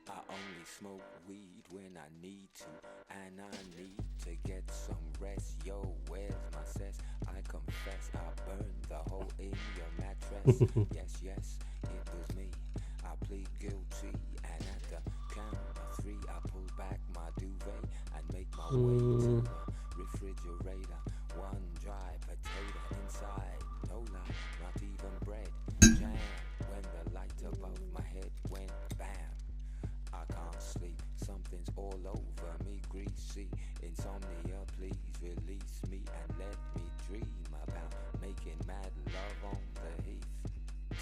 I only smoke weed when I need to, and I need to get some rest. Yo, where's my cess? I confess I burned the hole in your mattress. Yes, yes, it was me. I plead guilty, and at the count of three, I pull back my duvet and make my way to the refrigerator. One dry potato inside, no lie, not even bread. Jam when the light above my head went bam. I can't sleep, something's all over me, greasy. Insomnia, please release me and let me dream about making mad love on the heath.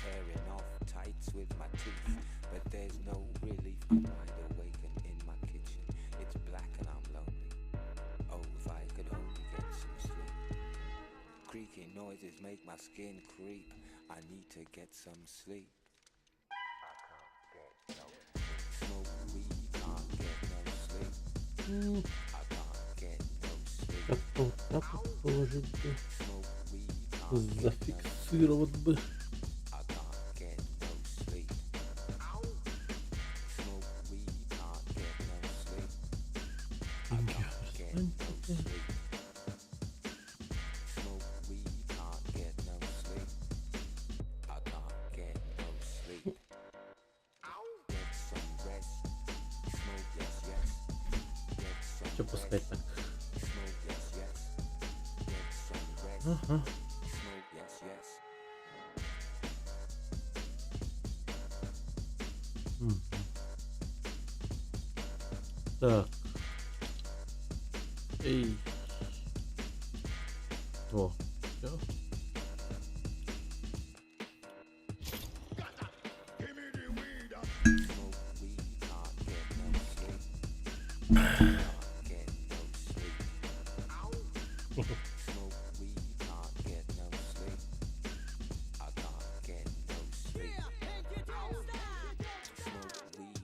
Tearing off tights with my teeth, but there's no relief. I'm wide awake and in my kitchen, it's black and I'm lonely. Oh, if I could only get some sleep. Creaking noises make my skin creep. I need to get some sleep. Smoke weed, can't get no sleep. I can't get no sleep. Как-то вот так вот положить бы, Smoke weed, can't get no sleep. зафиксировать бы. I can't get no sleep. Smoke weed, can't get no sleep. I can't get no sleep. Smoke weed, can't get no sleep. I can't get no sleep. Get some rest. Smoke, yes, yes. Get some Что пускать так? Smoke, yes, yes. Get some rest. Ага. Smoke, yes, yes. Мгм. Так. Эй. О, все. Smoke weed, can't get no sleep. Can't get no sleep. Smoke weed, can't get no sleep. I can't get no sleep. Smoke weed.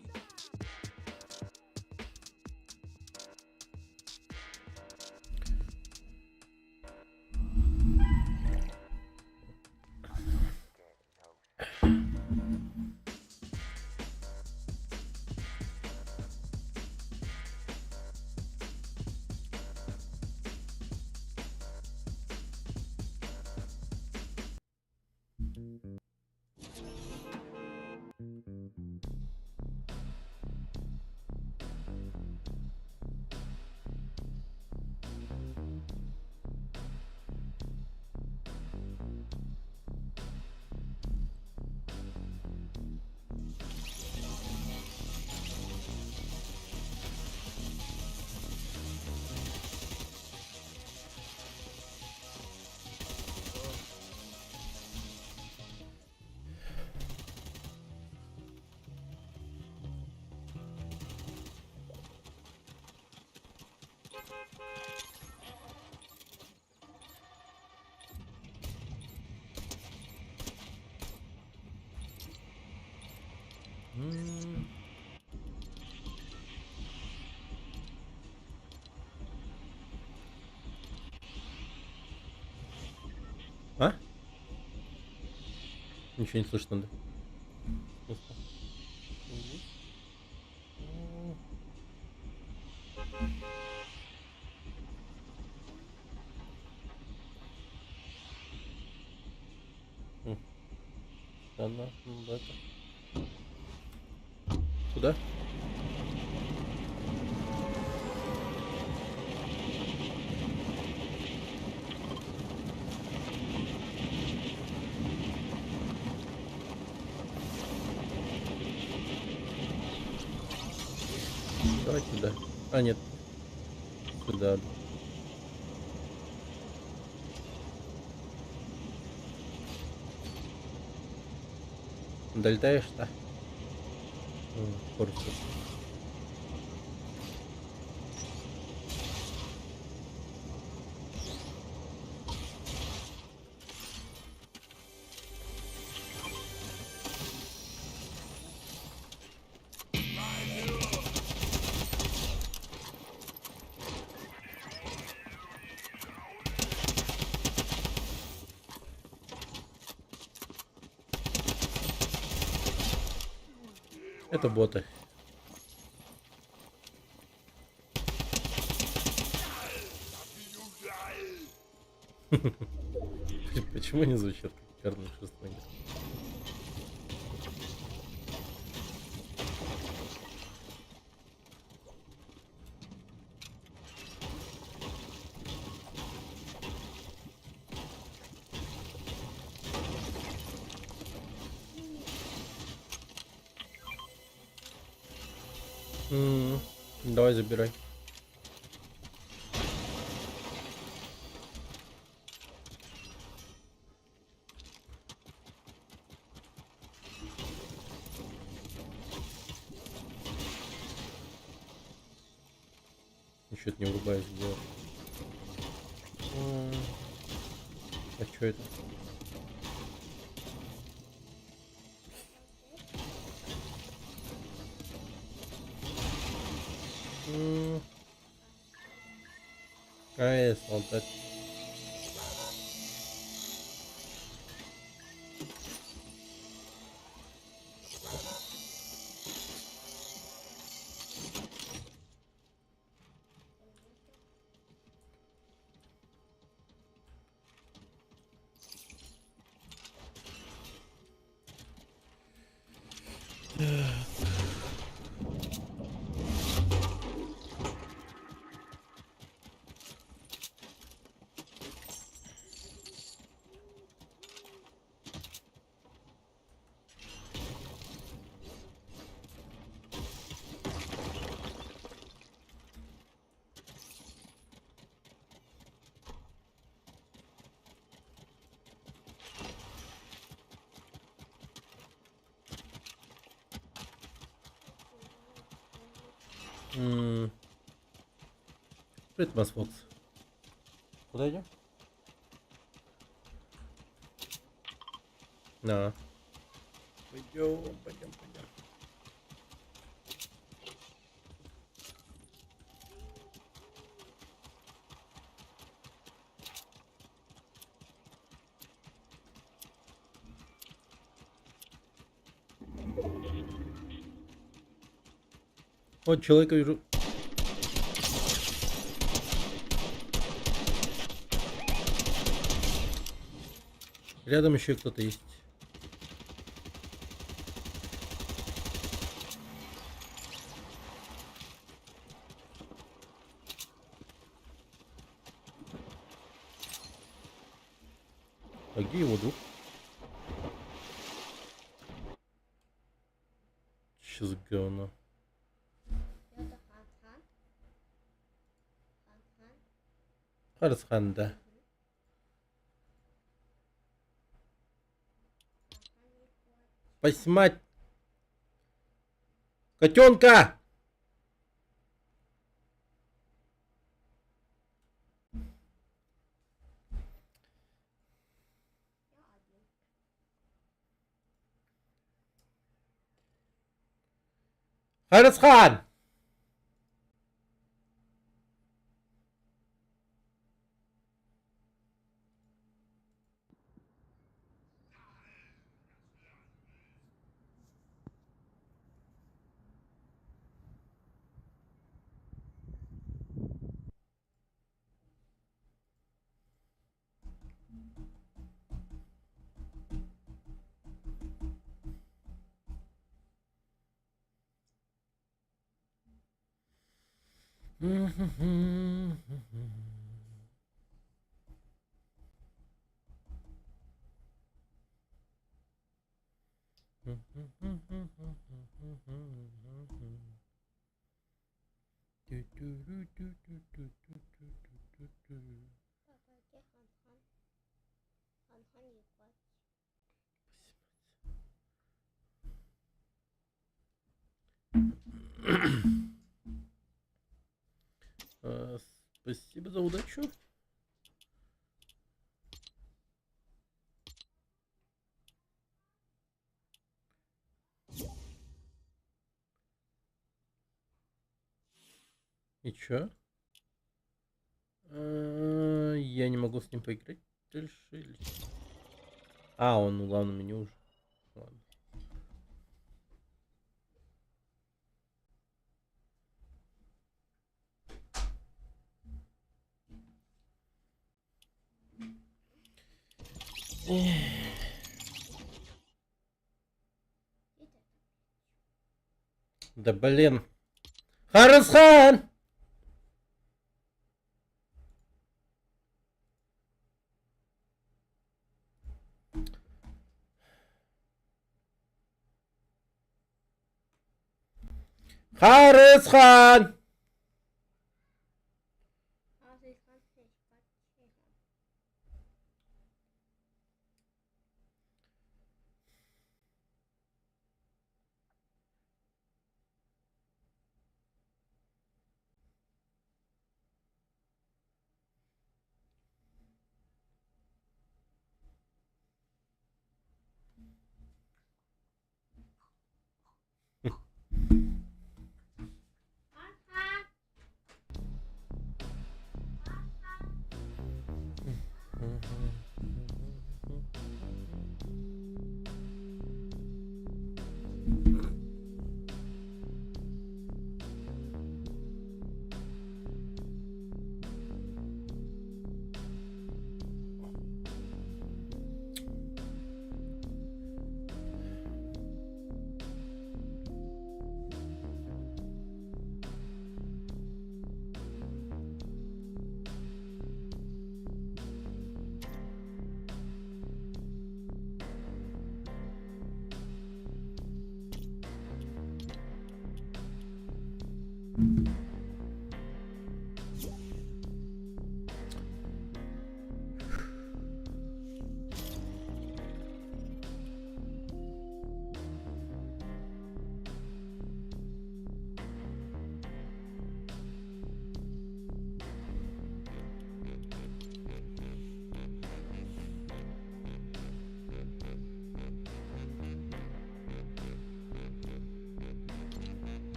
М. А? Ничего не слышно, да? Смысл? Мгм. М. М. Странно. Это. Куда? Давай сюда. А, нет, сюда. Да. Долетаешь-то? Скорость. Это боты. Почему не звучат как Арнольд Шварценеггер? Давай забирай. Ничего не врубаюсь в дело. А что это? Солдат. Привет, Масс Фокс. Куда идем? На. Пойдем. Вот человека вижу. Рядом еще кто-то есть. А где его друг? Что за говно? Харсхан, да. Поснимать котенка! Харисхан! Папа, где Хан-Хан? Хан-Хан не плачет. Спасибо за удачу. И чё? Я не могу с ним поиграть дальше или чё? А, он в главном меню уже. Ладно. Да блин. Харисхан! Харисхан! Хан не плачет. Хан-Хан!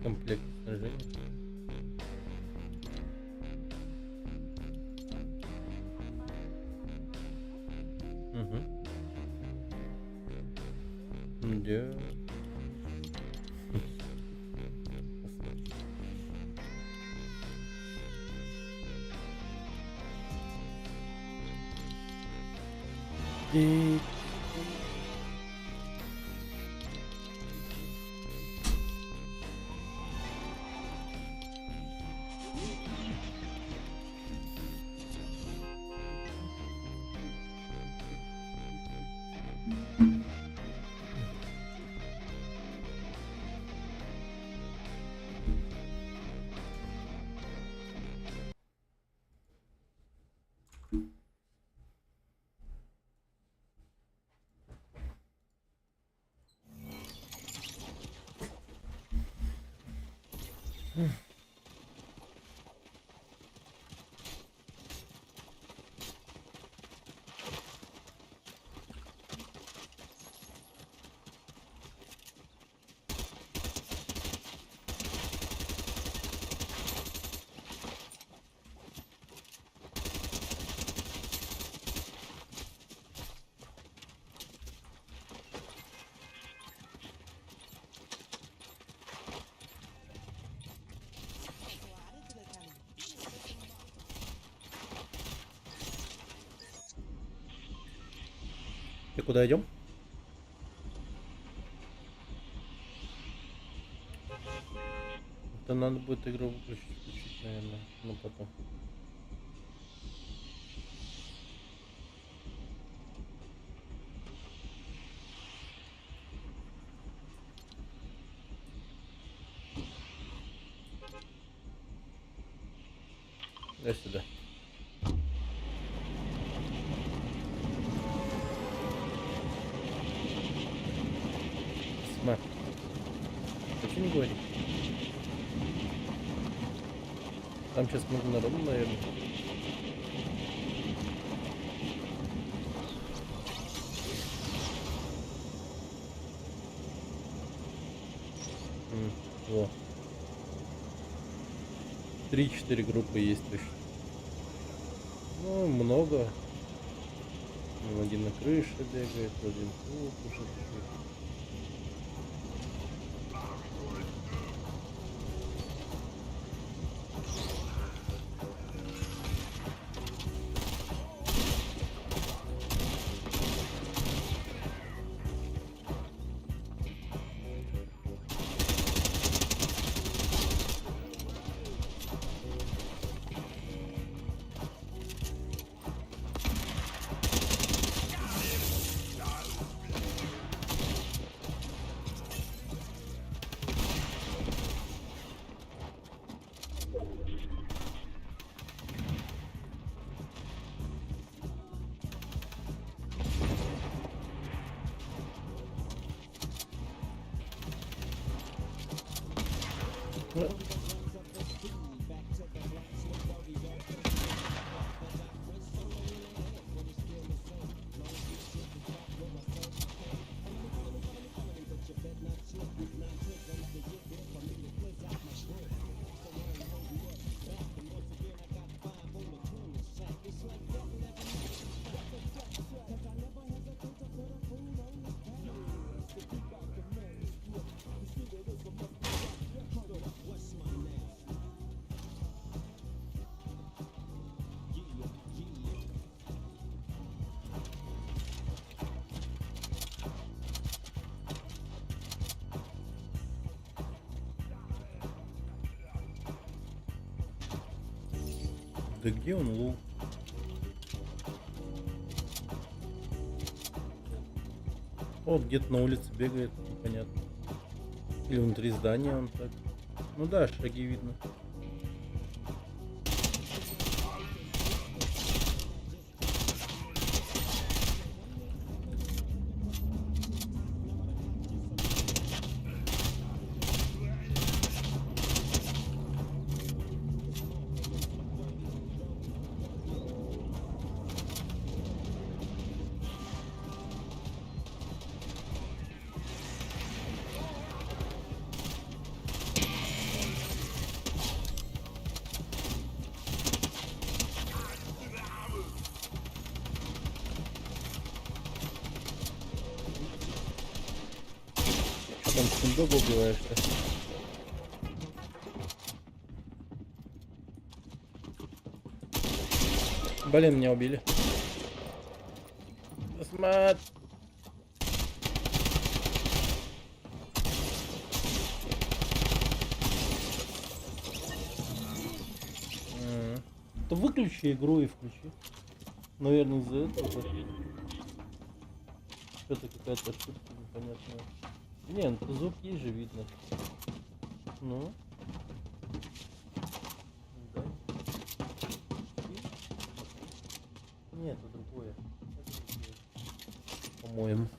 Комплект снаряжения. Угу. Да. И... И куда идем? Это надо будет игру включить, наверное. Ну потом. Дай сюда. Смотри. Почему не говорить? Там сейчас много народу, наверное. Во. 3-4 группы есть точно. Ну, много. Ну, один на крыше бегает, один тут уже бежит. Ну, да где он, лул? Вот где-то на улице бегает, непонятно. Или внутри здания он так. Ну да, шаги видно. Там сундук убиваешься. Блин, меня убили. Смотри. То выключи игру и включи. Наверное, из-за этого. Что-то какая-то ошибка непонятная. Не, ну звук есть же видно. Ну. Да. Нет, это другое. По-моему.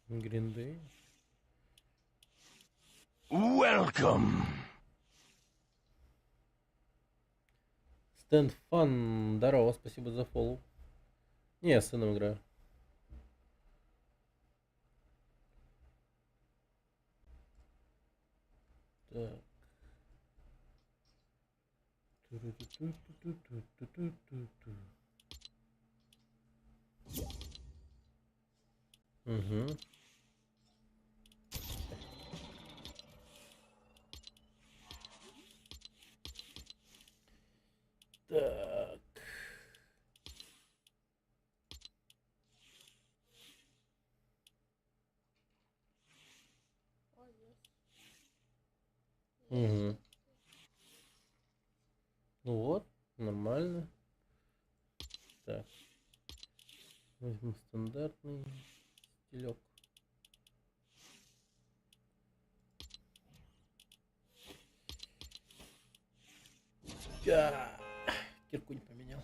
Green Day. Welcome. Stand Fun. Здорово, спасибо за фоллоу. Не, я с сыном играю. Так. Угу. Так. О, есть. Угу. Ну вот, нормально. Так. Возьму стандартный стилек. Кирку не поменял.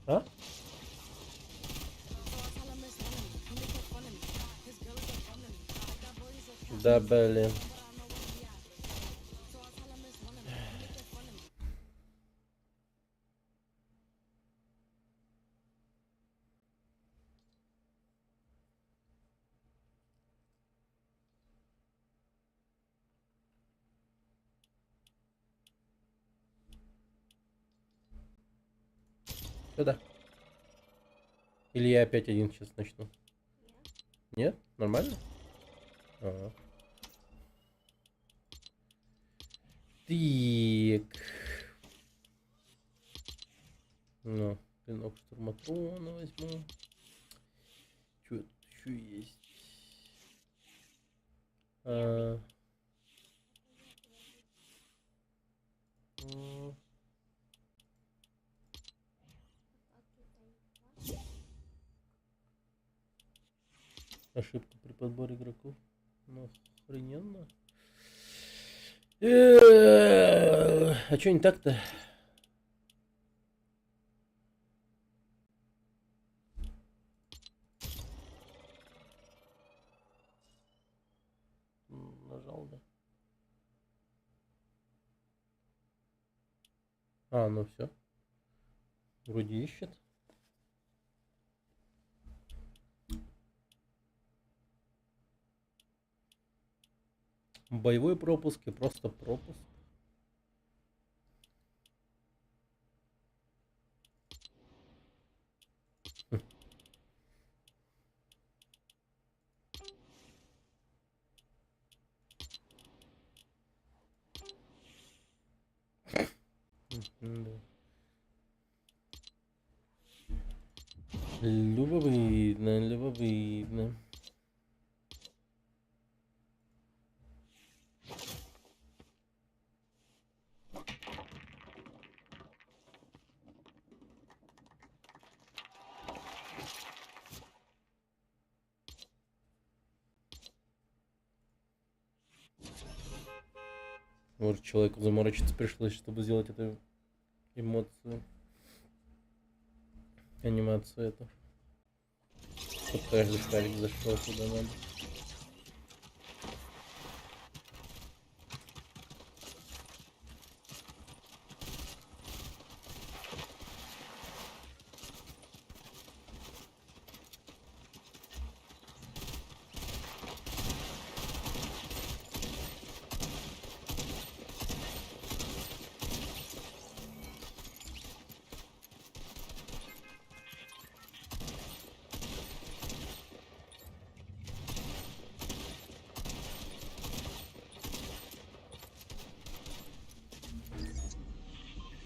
А? Да, блин. Сюда. Или я опять один сейчас начну? Нет. Нет? Нормально? Ага. Так. Ну, клинок штурматрона возьму. Что еще есть? м, Ошибка при подборе игроков. Ну, охрененно. А что не так-то? Нажал, да? А, ну все. Вроде ищет. Боевой пропуск и просто пропуск. Да. Любопытно, любопытно. Может, человеку заморочиться пришлось, чтобы сделать эту эмоцию. Анимацию эту. Чтоб каждый шарик зашел куда надо.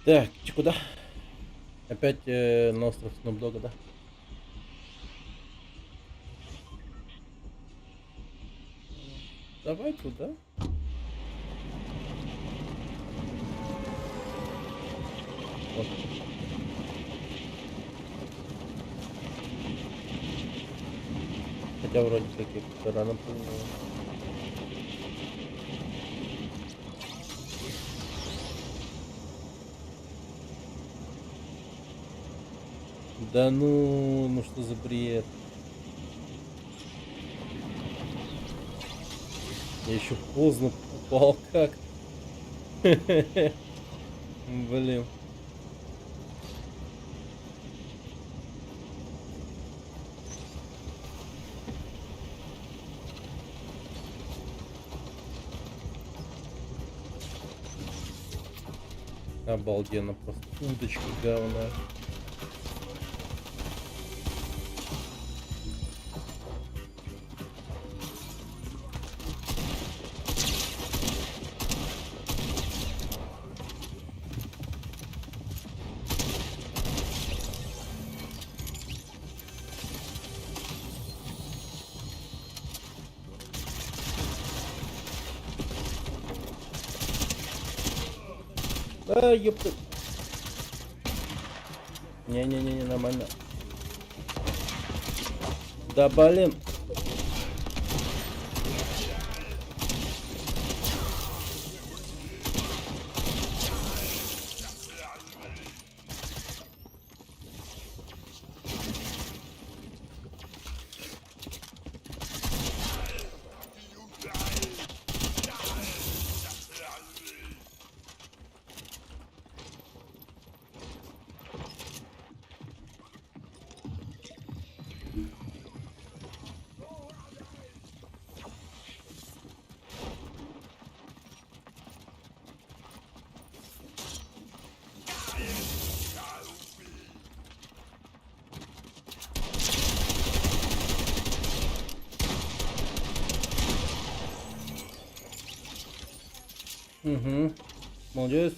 Так, куда? Опять на остров Снупдога, да? Давай туда. Вот. Хотя вроде как и рано понял. Да ну что за бред? Я еще поздно упал, как? Блин. Обалденно, просто удочка говна. А, ёпта. Не-не-не, нормально. Да блин. Угу. Молодец.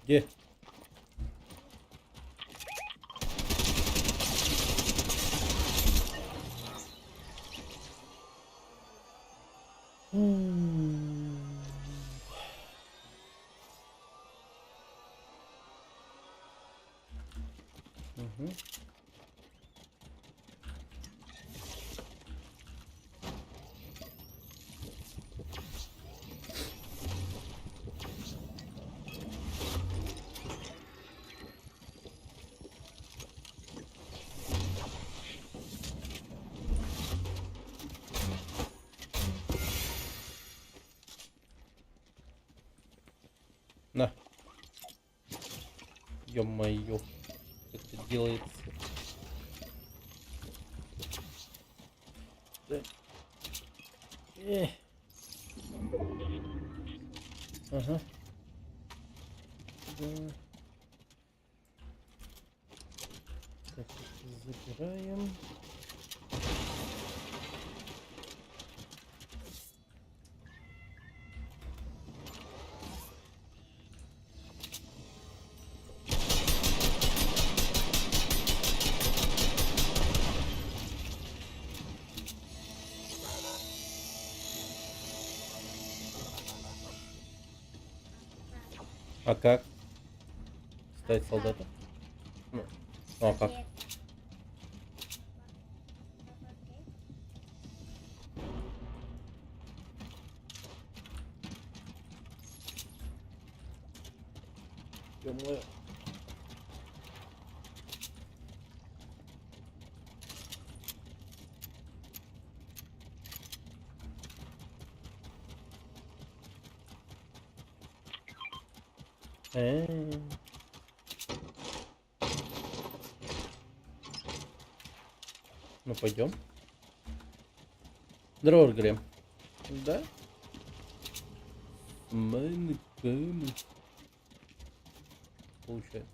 Где? Угу. На. Ё-моё. Как это делается? Да. Ага. Да. Так, это забираем. А как? Стать солдатом? Ну, а как? Ё-моё. Ну пойдем. Здорово, Грем. Да? Майнкам. Получается.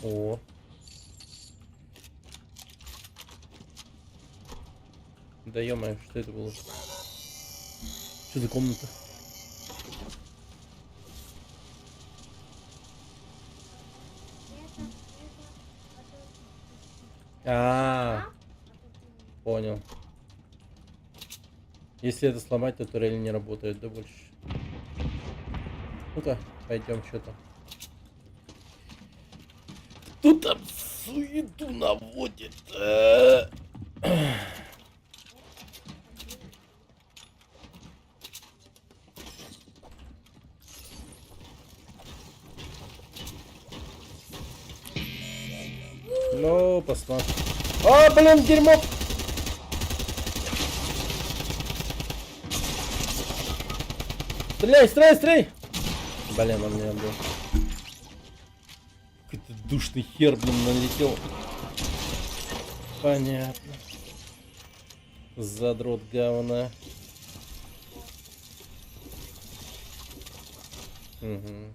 О. Да ё-моё, что это было? Что за комната? А, понял. Если это сломать, то турели не работает, да больше. Ну-ка, пойдем, что там. Кто там суету наводит? Ну, посмотрим. А, блин, дерьмо! Стреляй, стреляй, стреляй! Блин, он меня был. Какой-то душный хер, блин, налетел. Понятно. Задрот говна. Угу.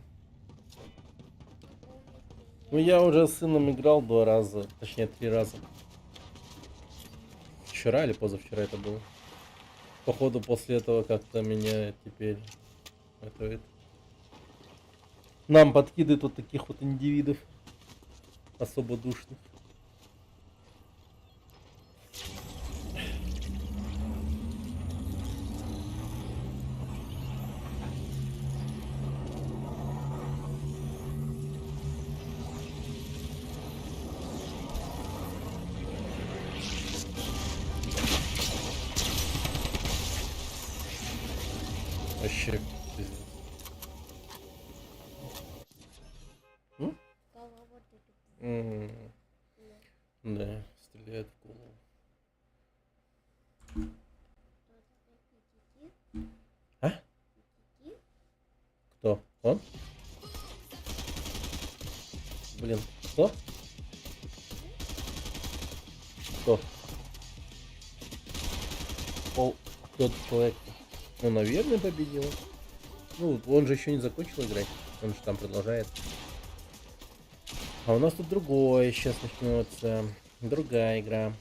Ну, я уже с сыном играл 2 раза, точнее 3 раза. Вчера или позавчера это было. Походу после этого как-то меня теперь это. Нам подкидывают вот таких вот индивидов. Особо душных. Вообще пиздец. Голова тут. Да, стреляет в голову. А? Кто? Он? Блин, кто? Кто? Кто-то человек. Ну, наверное, победил. Ну, он же еще не закончил играть. Он же там продолжает. А у нас тут другое сейчас начнется. Другая игра.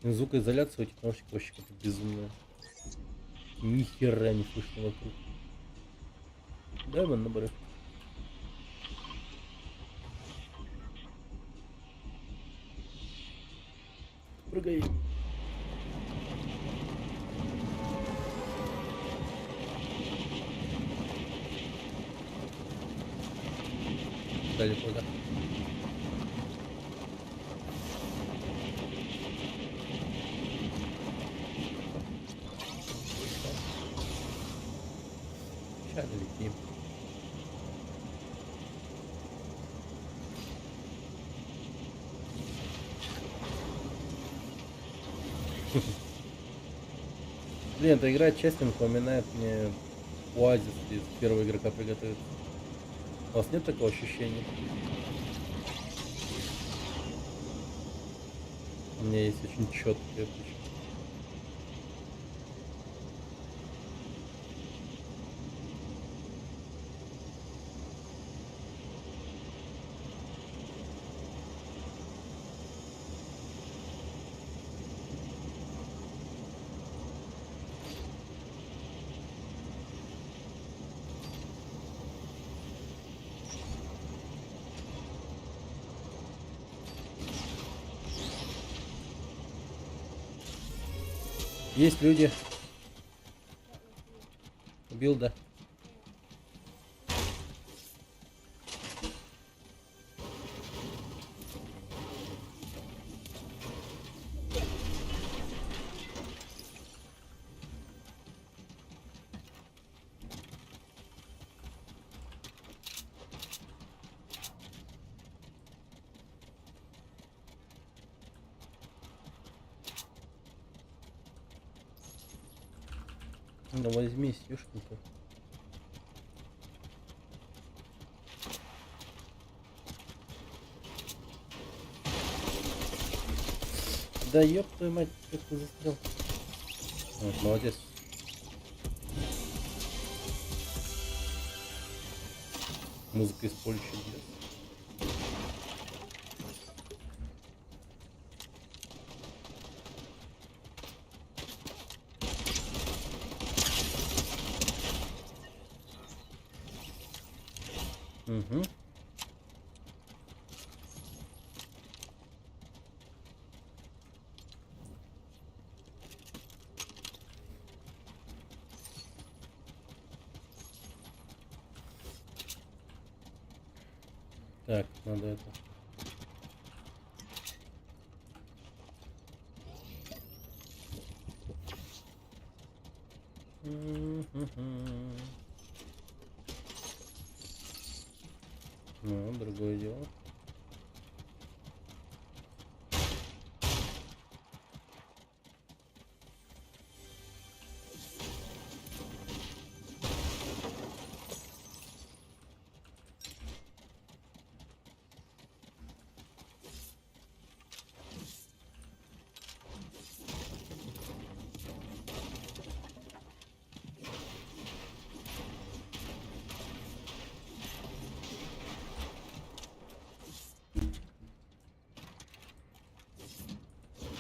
Звукоизоляция у этих наушников вообще как-то безумная. Ни хера не слышно вокруг. Дай вон наборы. Прыгай. Далеко, да. Сейчас долетим. Блин, эта игра честно напоминает мне Оазис из первого игрока приготовиться. У вас нет такого ощущения? У меня есть очень четкое причем. Есть люди. Убил, да. Ну возьми, ёшкинку. Да ёб твою мать, как ты застрял. Вот, молодец. Музыка из поля чудес. Угу. Так, надо это. Ну, другое дело.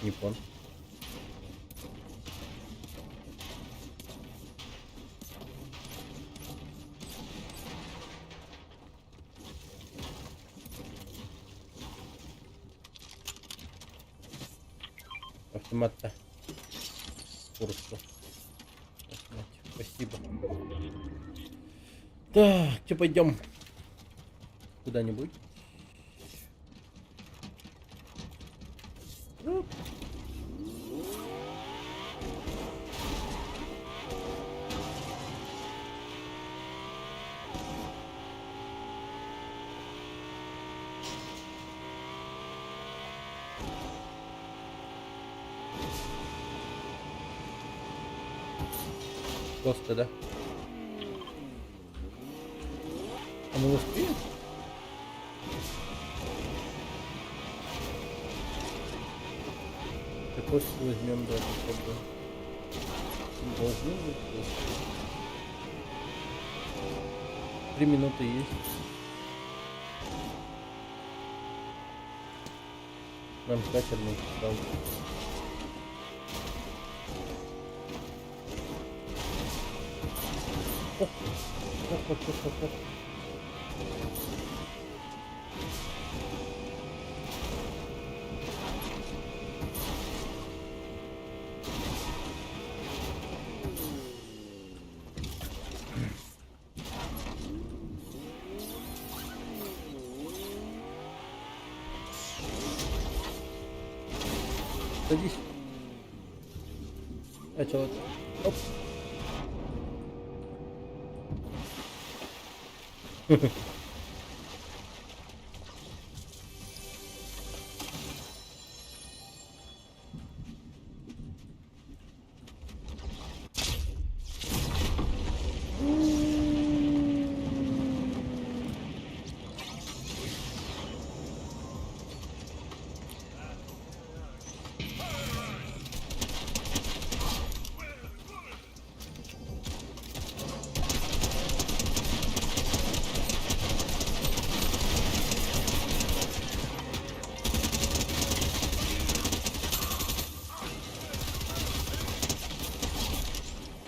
Не понял. Автомат-то. Просто. Спасибо. Так, что пойдем? Куда-нибудь? Просто, да? А мы успеем? Так просто возьмем, да, попробуем. Должны быть просто. 3 минуты есть. Нам катер нужно сразу. Оп. Садись. А чё вот? Оп.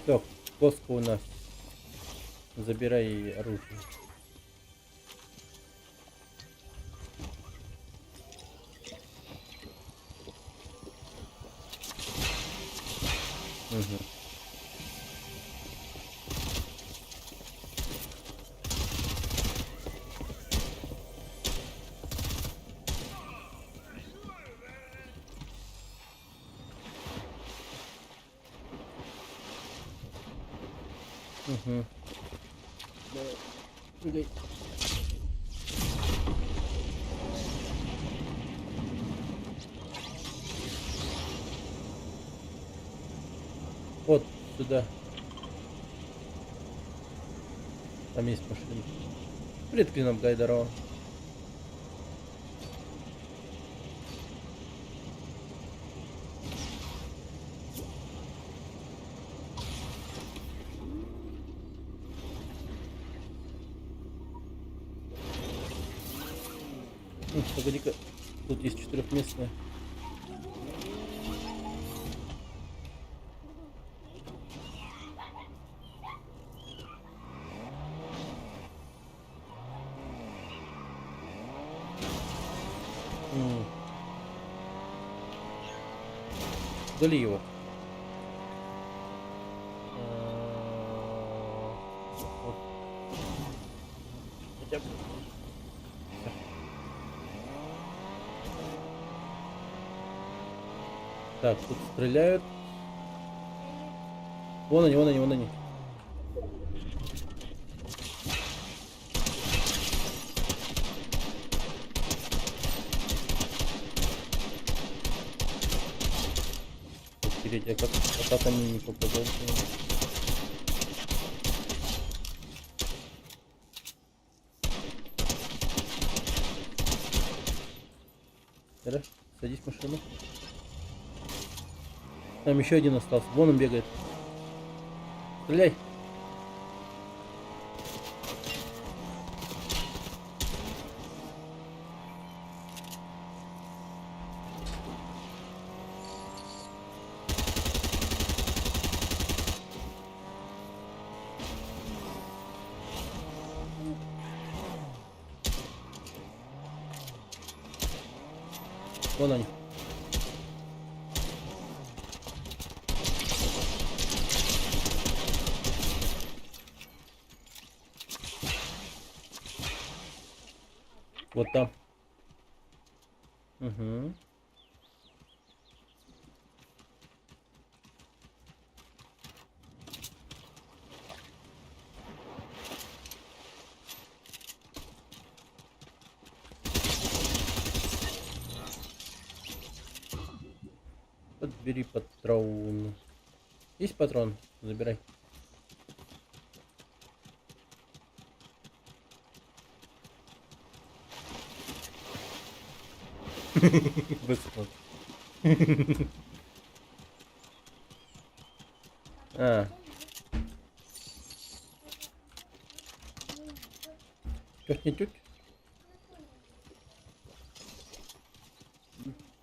Все, коска у нас. Забирай оружие. Угу. Угу. Давай, прыгай. Вот сюда. Там есть машина. Привет, клином Гайдарова. Погоди-ка, тут есть четырехместная. Удали его. Вот. Хотя бы. Так, тут стреляют. Вон они, вон они, вон они. Третья, как они не попадают? Хорошо, садись в машину. Там еще один остался. Вон он бегает. Стреляй. Вон они. Вот там. Угу. Подбери патрон. Есть патрон? Забирай. Высохло. А. Тють-тють.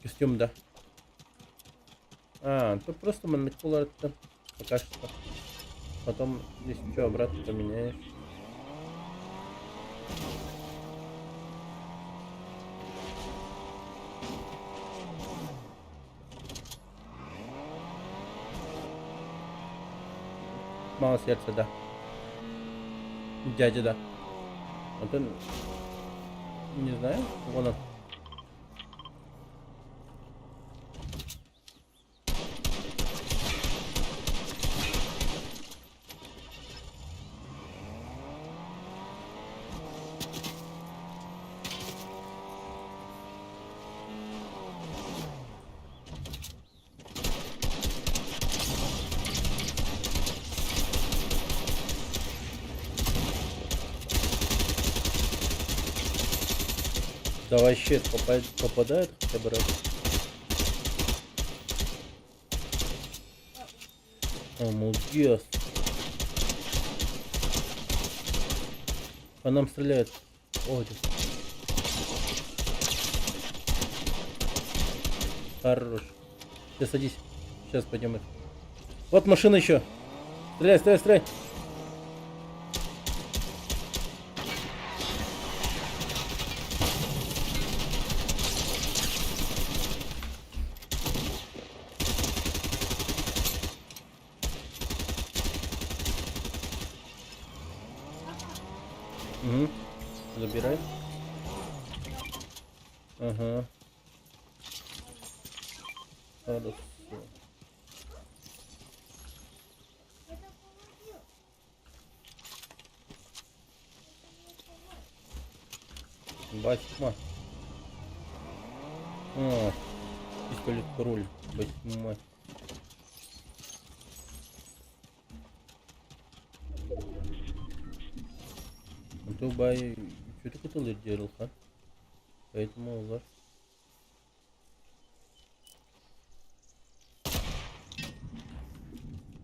Костюм, да. А, то просто манипулятор это пока что. Потом, если что, обратно поменяешь. Мало сердца, да. Дядя, да. Вот он... Не знаю, вон он. Да вообще попадает хотя бы раз. О, молодец. По нам стреляют. О, хорош. Ты садись. Сейчас пойдем их. Вот машина еще. Стреляй, стреляй, стреляй. Угу. Забирай. Ага. Хорошо. Восьма. О, пистолет кроль. Восьма. Дубай, что ты хотел делать, а? Поэтому удар.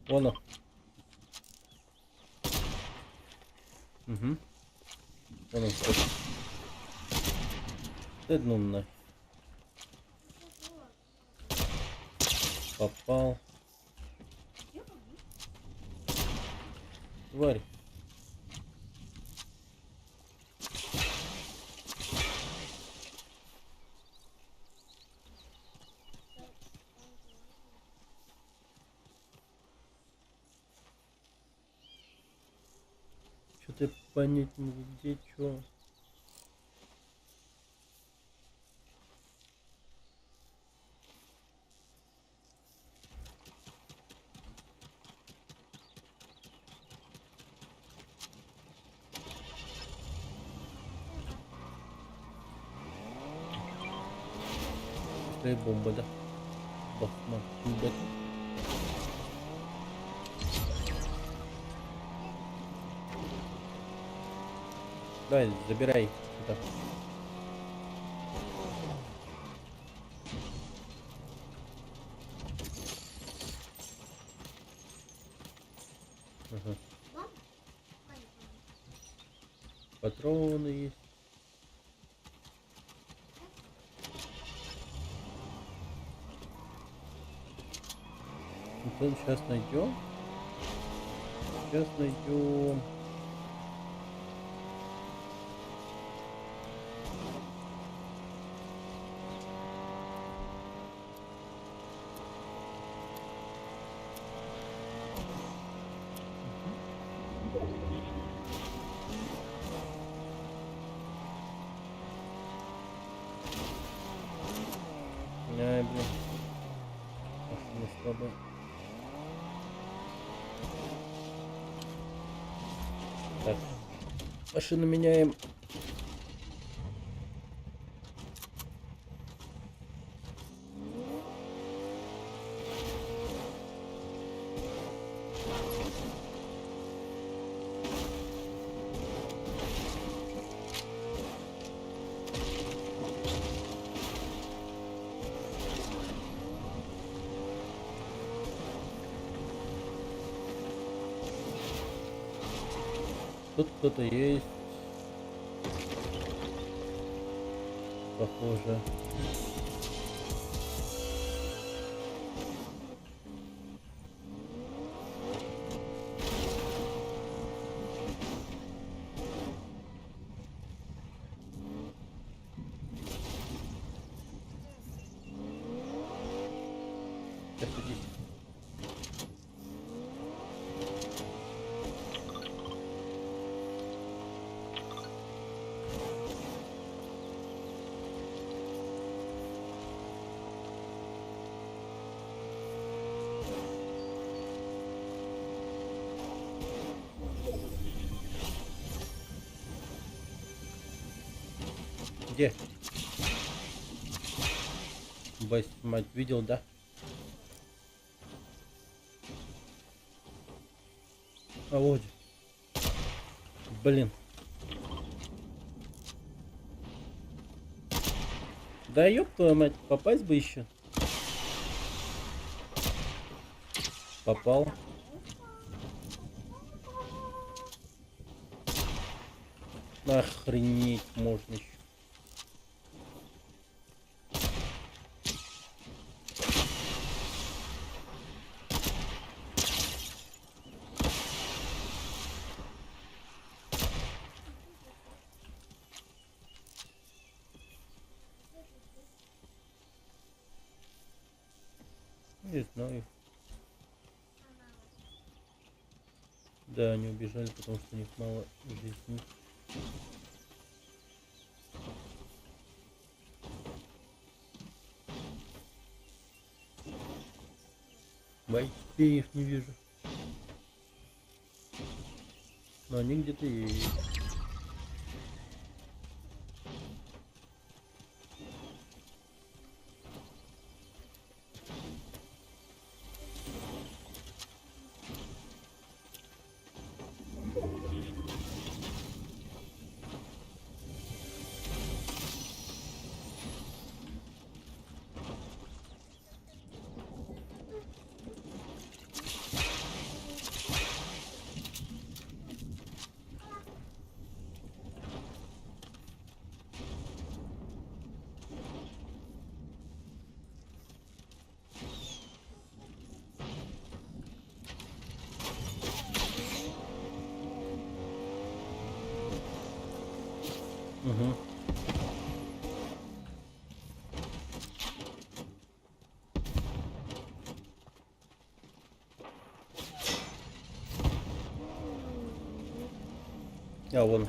Вон он. Угу. Вон он. Да ну нафиг. Попал. Тварь. Что-то понять не могу, где что. Какая бомба, да? Бахман. Бэт. Давай, забирай это. Ага. Патроны есть. Вот сейчас найдем. Сейчас найдем. Ай, блин. Машина слабая. Так. Машину меняем. Тут кто-то есть. Похоже. Сейчас иди. Где? Бась, мать, видел, да? А вот. Блин. Да ёб твою мать, попасть бы еще. Попал. Охренеть можно еще. Не знаю. Да, они убежали, потому что у них мало жизни. Бойцеев не вижу. Но они где-то есть. Угу. А, вон.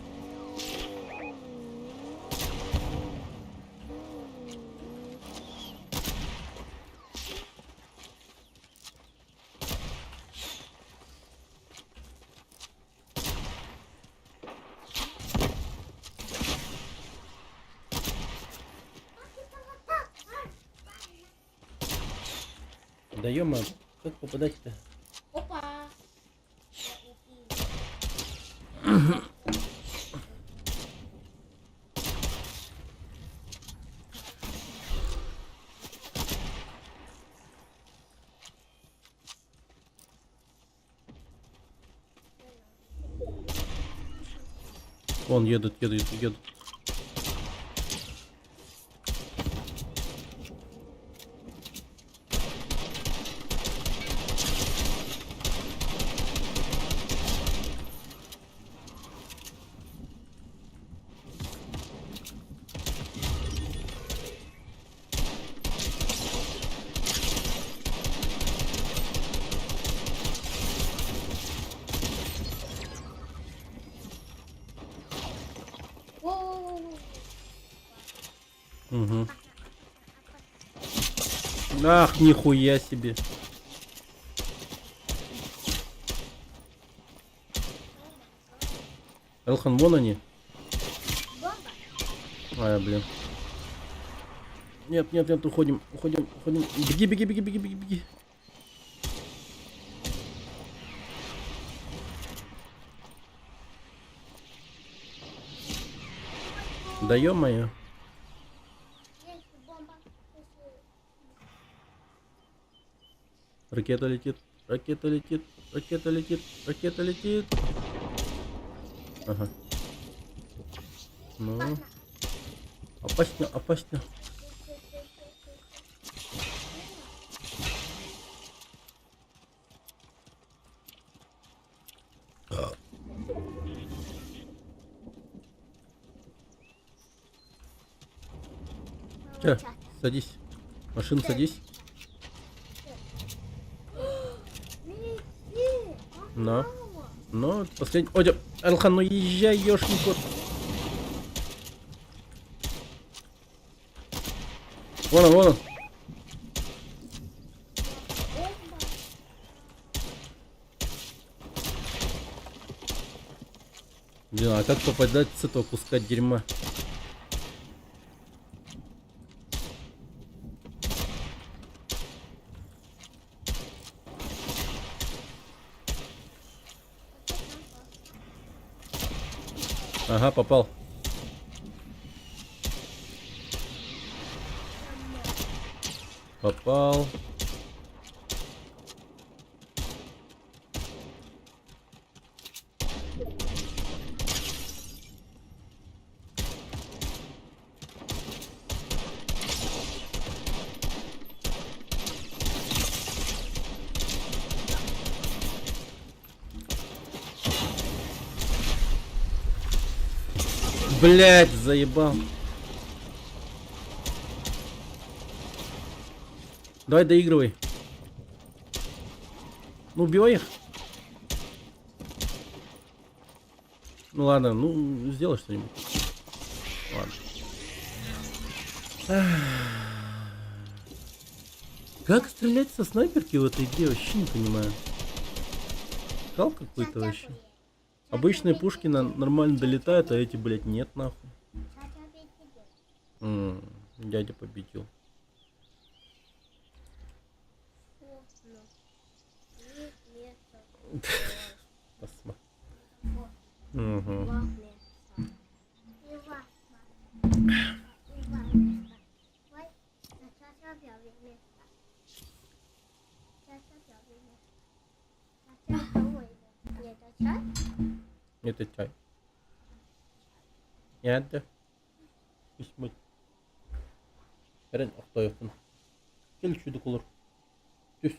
Да ё-моё, как попадать-то? Опа! Вон едут. Воу! Угу. Ах, нихуя себе. Элхан, вон они. Бомба! А, блин. Нет, уходим. Беги. Да ё-моё. Есть бомба! Ракета летит. Ага. Ну. Опасно. Садись. Машина, садись. На. Ну, последний. Ой, Элхан, ну езжай, ёшкин кот. Вон он. Блин, а как попадать с этого куска дерьма? Ага, попал. Попал. Блять, заебал. Давай доигрывай. Ну, убивай их. Ну ладно, ну сделай что-нибудь. Ладно. Как стрелять со снайперки в этой игре, вообще не понимаю. Кал какой-то вообще. Обычные пушки нормально долетают, а эти, блядь, нет нахуй. Дядя победил. Посмотри. Угу. Это чай. Это. Bismillah. Eren Aktayoğlu'nun. Gel şurada olur. Düz.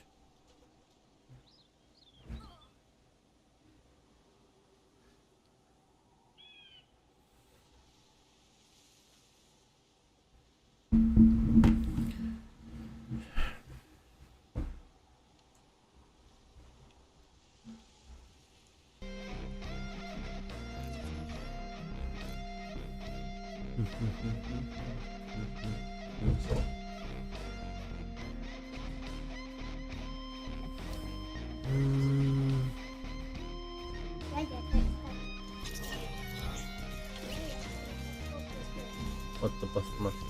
Вот то посмотри.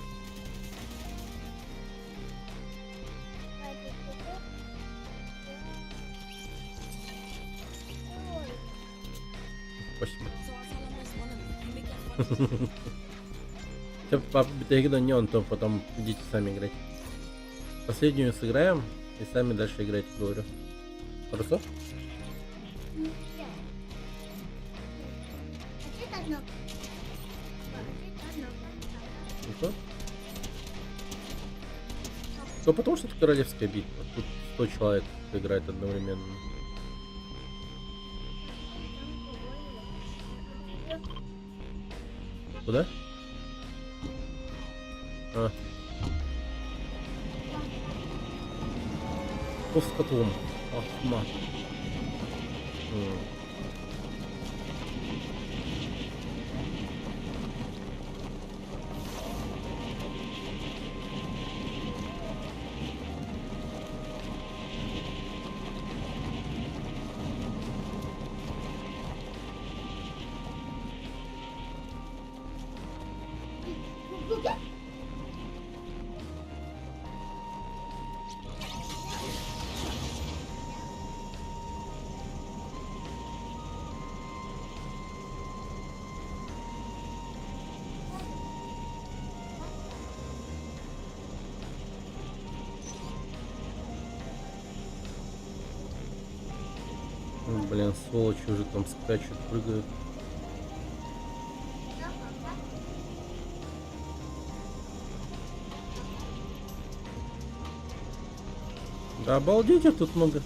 Спасибо. Сейчас по битариду не он, то потом идите сами играть. Последнюю сыграем и сами дальше играйте, говорю. Хорошо? Хорошо? Ну потому что это королевская битва. Тут 100 человек играет одновременно. Куда? А. По с котлом. Ахма. Блин, сволочи уже там скачут, прыгают. Да обалдеть, их тут много.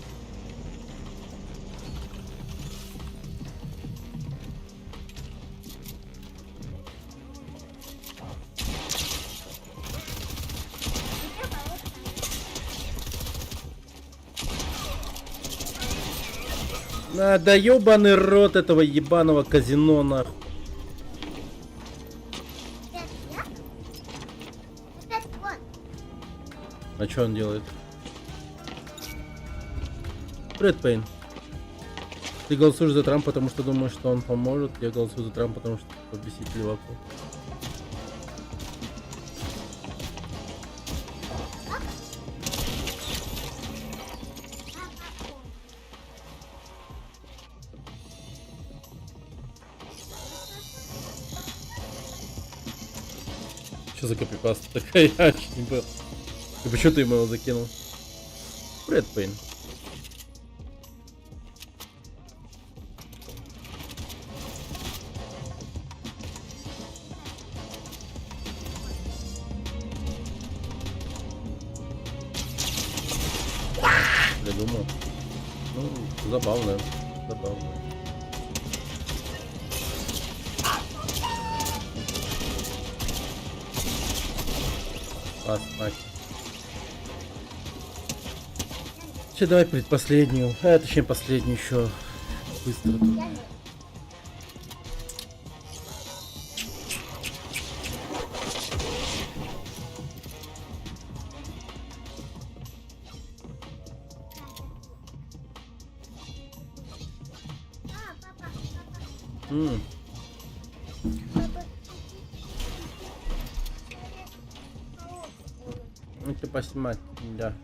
Да ёбаный рот этого ебаного казино, нахуй. А что он делает? Привет, Пейн. Ты голосуешь за Трампа, потому что думаешь, что он поможет. Я голосую за Трампа, потому что побесить Ливаку. Что за копипаста такая? Я чуть не был. И почему ты ему его закинул? Привет, Пейн. Я думал. Ну, забавно. Забавно. Мать. Че, давай предпоследнюю. Точнее последнюю еще. Быстро тут. Ну ты поснимать, да.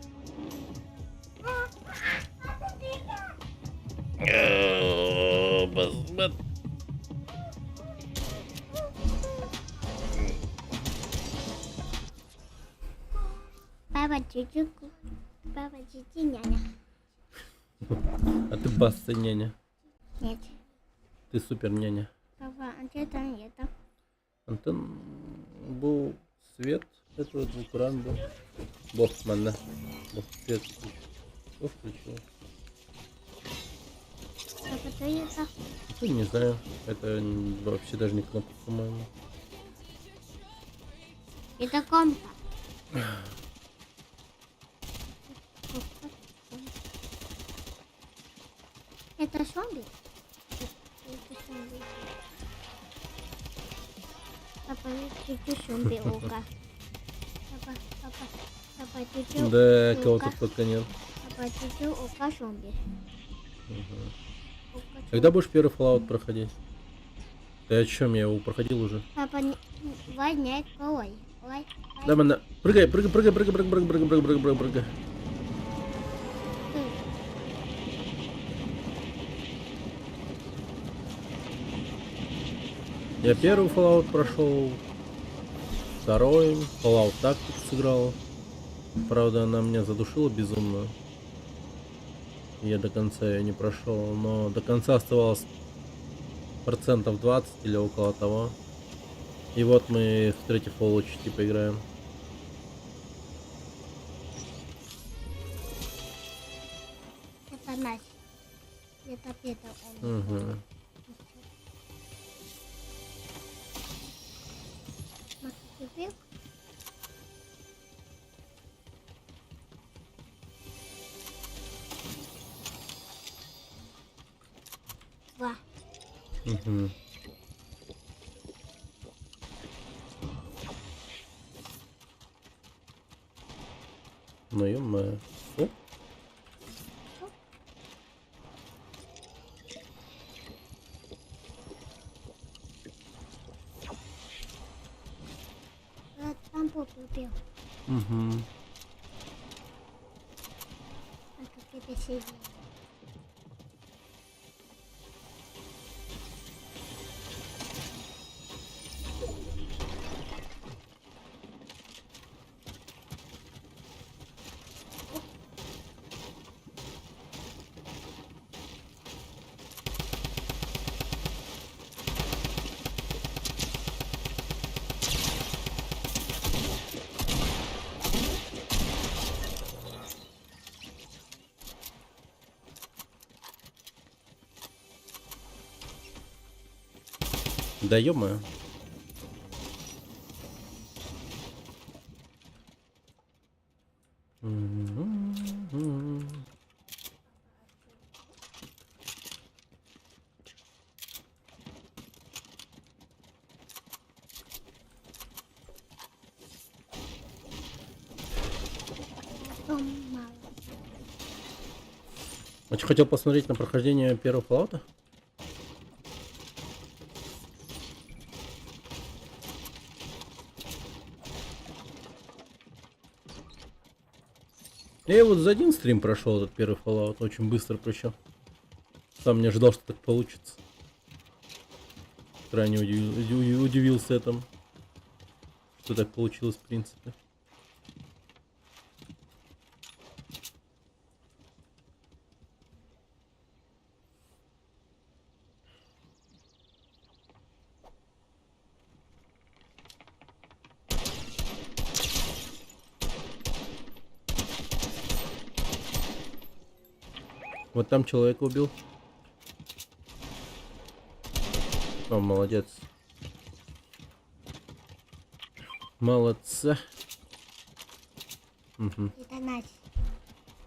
Папа, чуть-чуть. Папа, чуть-чуть, няня. А ты баста няня. Нет. Ты супер няня. Папа, а где там это? Антон был свет, это вот экран был. Бог манна. Бог свет. Что включил? Папа, что это? Я не знаю. Это вообще даже не кнопка, по-моему. Это компа. Это зомби? Это зомби. Папа, чуть-чуть зомби ока. Папа, чуть-чуть Да, кого ока. тут только нет. Папа, чуть-чуть ока зомби. Ока Когда зомби. будешь первый Fallout проходить? Ты о чем? Я его проходил уже. Папа, нет, ой. Ой, Да, мана. Прыгай, прыгай, прыгай, прыгай, прыгай, прыгай, прыгай, прыгай, прыгай, прыгай, прыгай. Я первый Fallout прошел, второй Fallout Tactics сыграл. Правда, она меня задушила безумно. Я до конца ее не прошел, но до конца оставалось процентов 20 или около того. И вот мы в третий Fallout типа играем. Это наш. Это Петр. Он. Угу. Теперь два. Угу. Ну ё-моё. О, Там попил. угу. А как это сидит? Да ё-моё. Мгм. Потом мало. А что, хотел посмотреть на прохождение первого Fallout? Я вот за один стрим прошел этот первый Fallout, очень быстро причем. Сам не ожидал, что так получится. Крайне удивился этому, что так получилось в принципе. Вот там человека убил. О, молодец. Молодца. Угу. Это наш.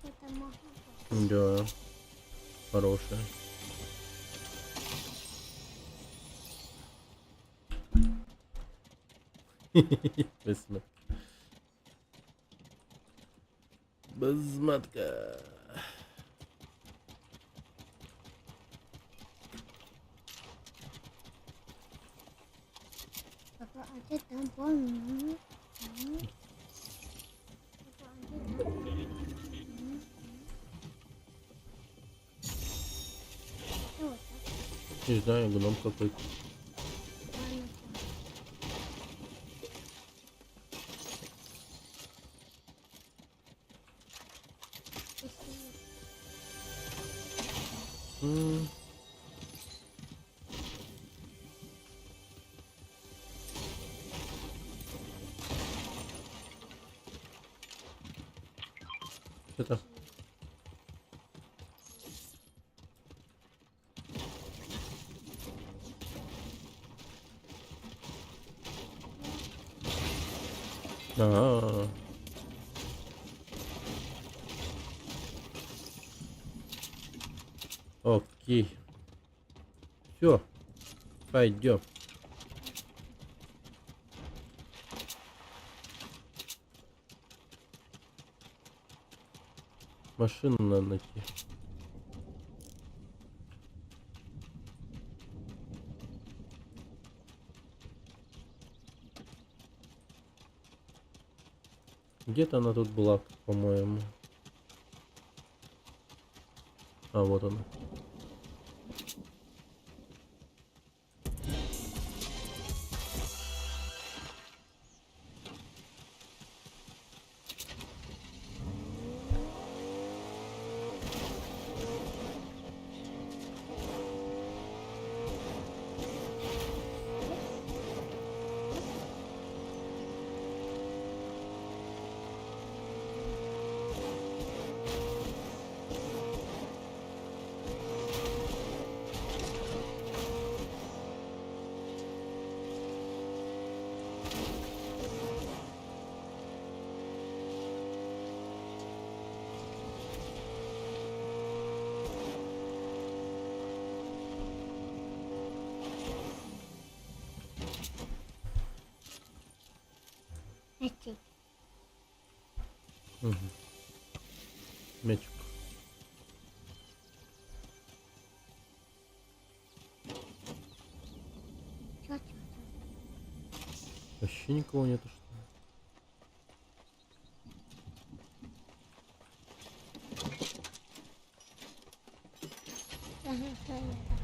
Это можно. Да. Хорошая. Безматка. Безматка. Папа, а ты там помнишь? Папа, а ты там Что это? Не знаю, гном какой-то. Ладно. Спасибо. М. Это. А-а-а. Окей. Все. Пойдем. Машину надо найти. Где-то она тут была, по-моему. А, вот она. Эти. Угу. Мячик. Чё? Вообще никого нету, что ли? Ага, что это?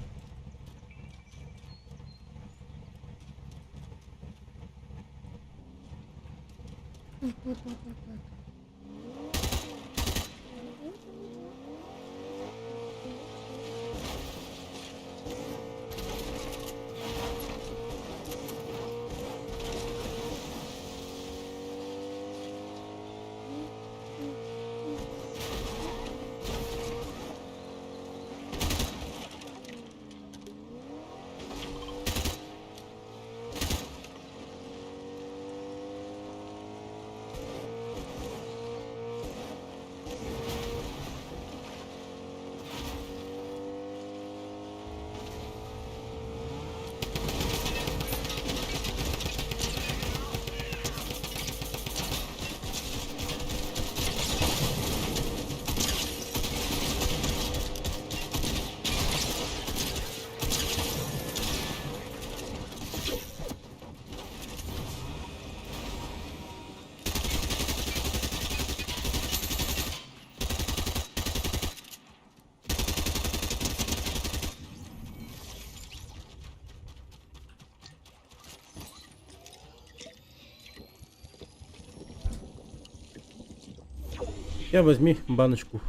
Я возьми баночку.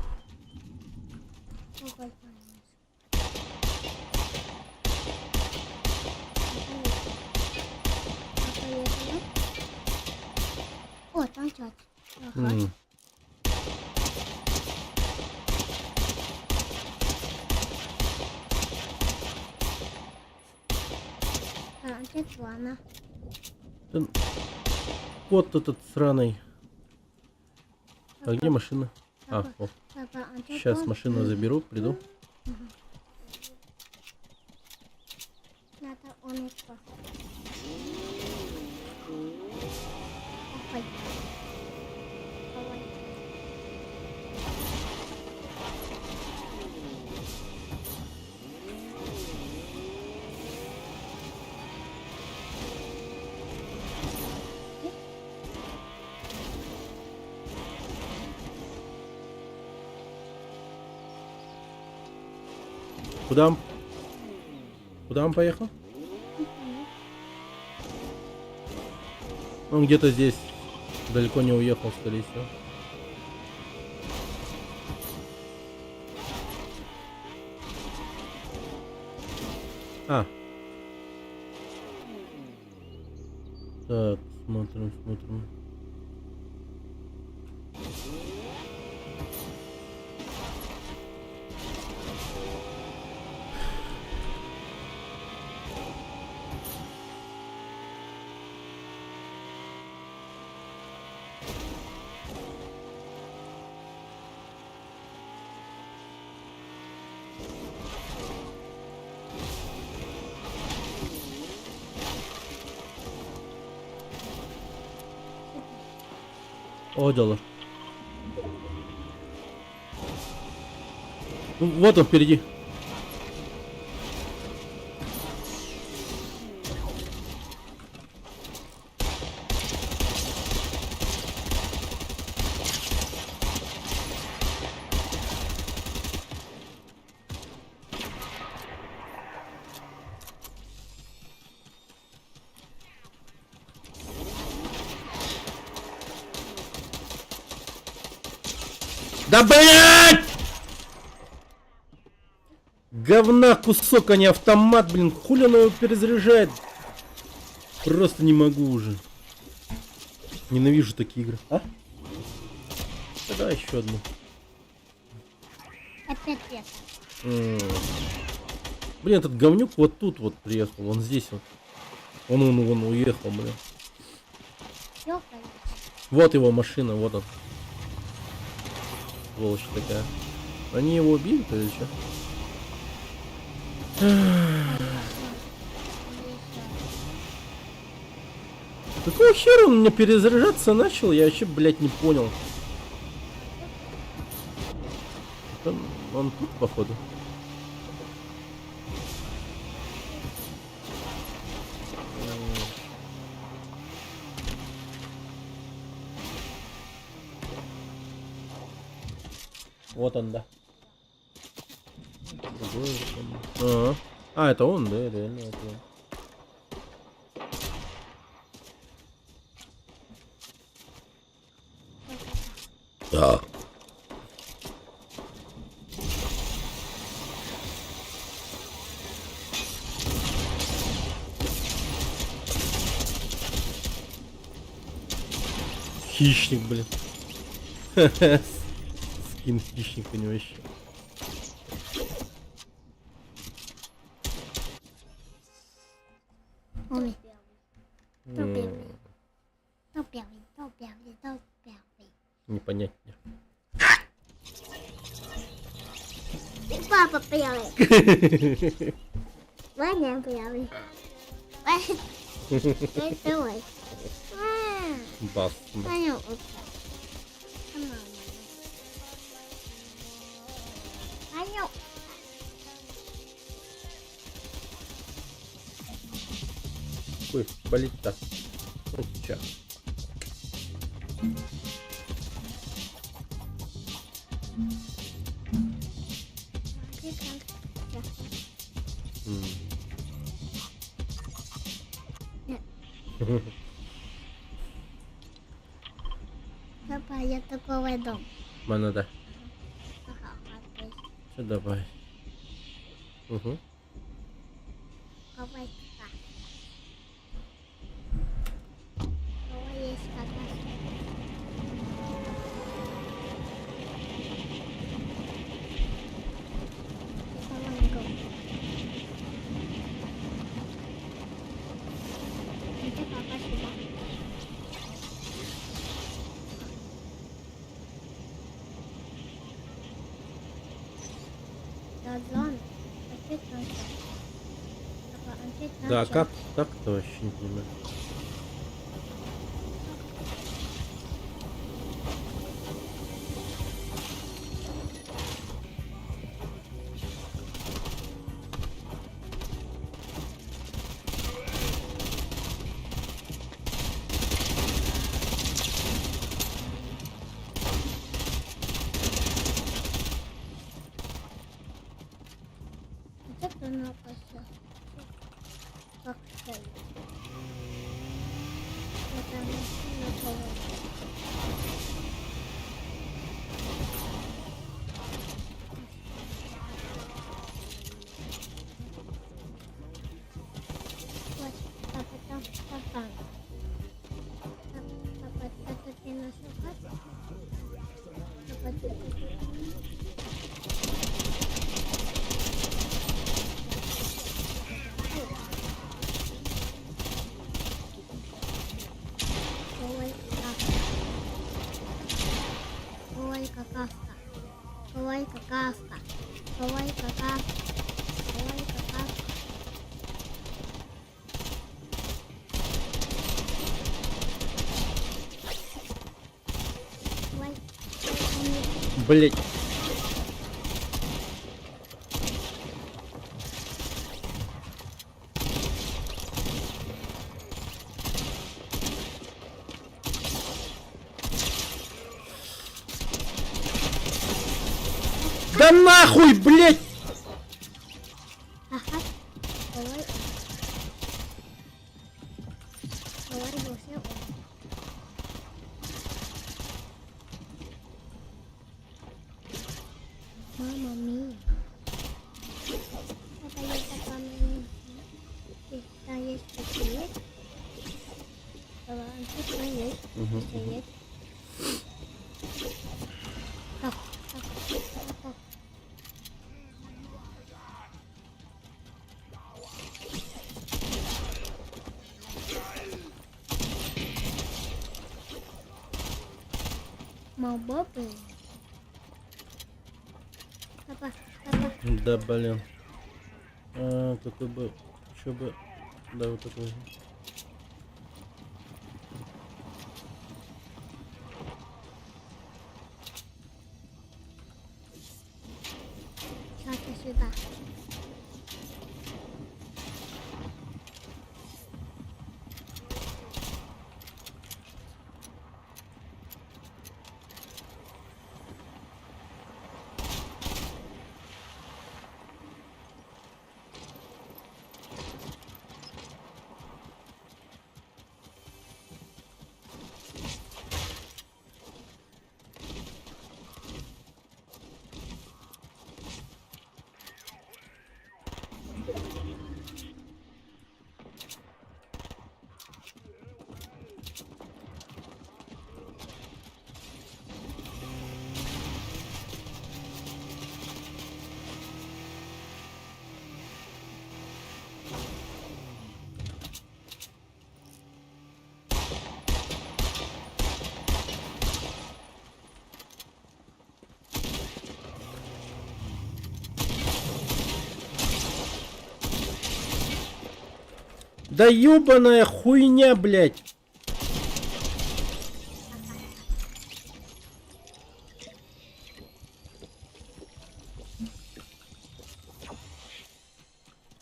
Какой понос? О, там чат. Ага. А, где она? Да, вот этот сраный. А где машина? А, вот. Папа, а где Сейчас он? машину заберу, приду. Надо он его. Ой. Ой. Куда он? Куда он поехал? Он где-то здесь. Далеко не уехал, скорее всего. А. Так, смотрим. О, доллар. Вот он впереди. Да блять! Говна кусок, а не автомат, блин. Хули он его перезаряжает? Просто не могу уже. Ненавижу такие игры. А? Да, еще одну. Опять нет. Блин, этот говнюк вот тут вот приехал. Вон здесь вот. Он уехал, блин. Ёкает. Вот его машина, вот он. Сволочь такая. Они его убили, или что? Какого хера он мне перезаряжаться начал? Я вообще, блядь, не понял. Он тут, походу. Вот он, да. Ага. А, это он, да, реально, это он. Да. Хищник, блин. Скин хищник у него еще. Ой. Кто первый? Кто первый? Кто первый? Кто первый? Не понять мне. Папа первый. Ваня первый. Ваня второй. Бас. Ваня утро. Ваня. Ой, болит-то. Вот сейчас. Папа, я такой дом. Мене да. Все, давай. Угу. Давай так. Давай есть какашка. Давай го. Где папа сюда? Да, зон. Опять конца. Папа, опять Да, начал. как это вообще не понимаю. Где кто напасся? Как стоит? Это машина поводит. Вот, папа, там стакан. Папа, это ты нашел хату? Папа, Ой, какашка. Ой, какашка. Ой, какашка. Ой, какашка. Ой, Блять. Да нахуй, блядь! Ага. Давай. Давай, Боже, Мама мия. Это есть такая мия. Это есть такие. Давай, тут есть. Это есть. Так, так, так, так. Мобопы. Папа, папа. Да, блин. Какой бы... Что бы... Да, вот такой. Сейчас ты сюда. Да ёбаная хуйня, блядь!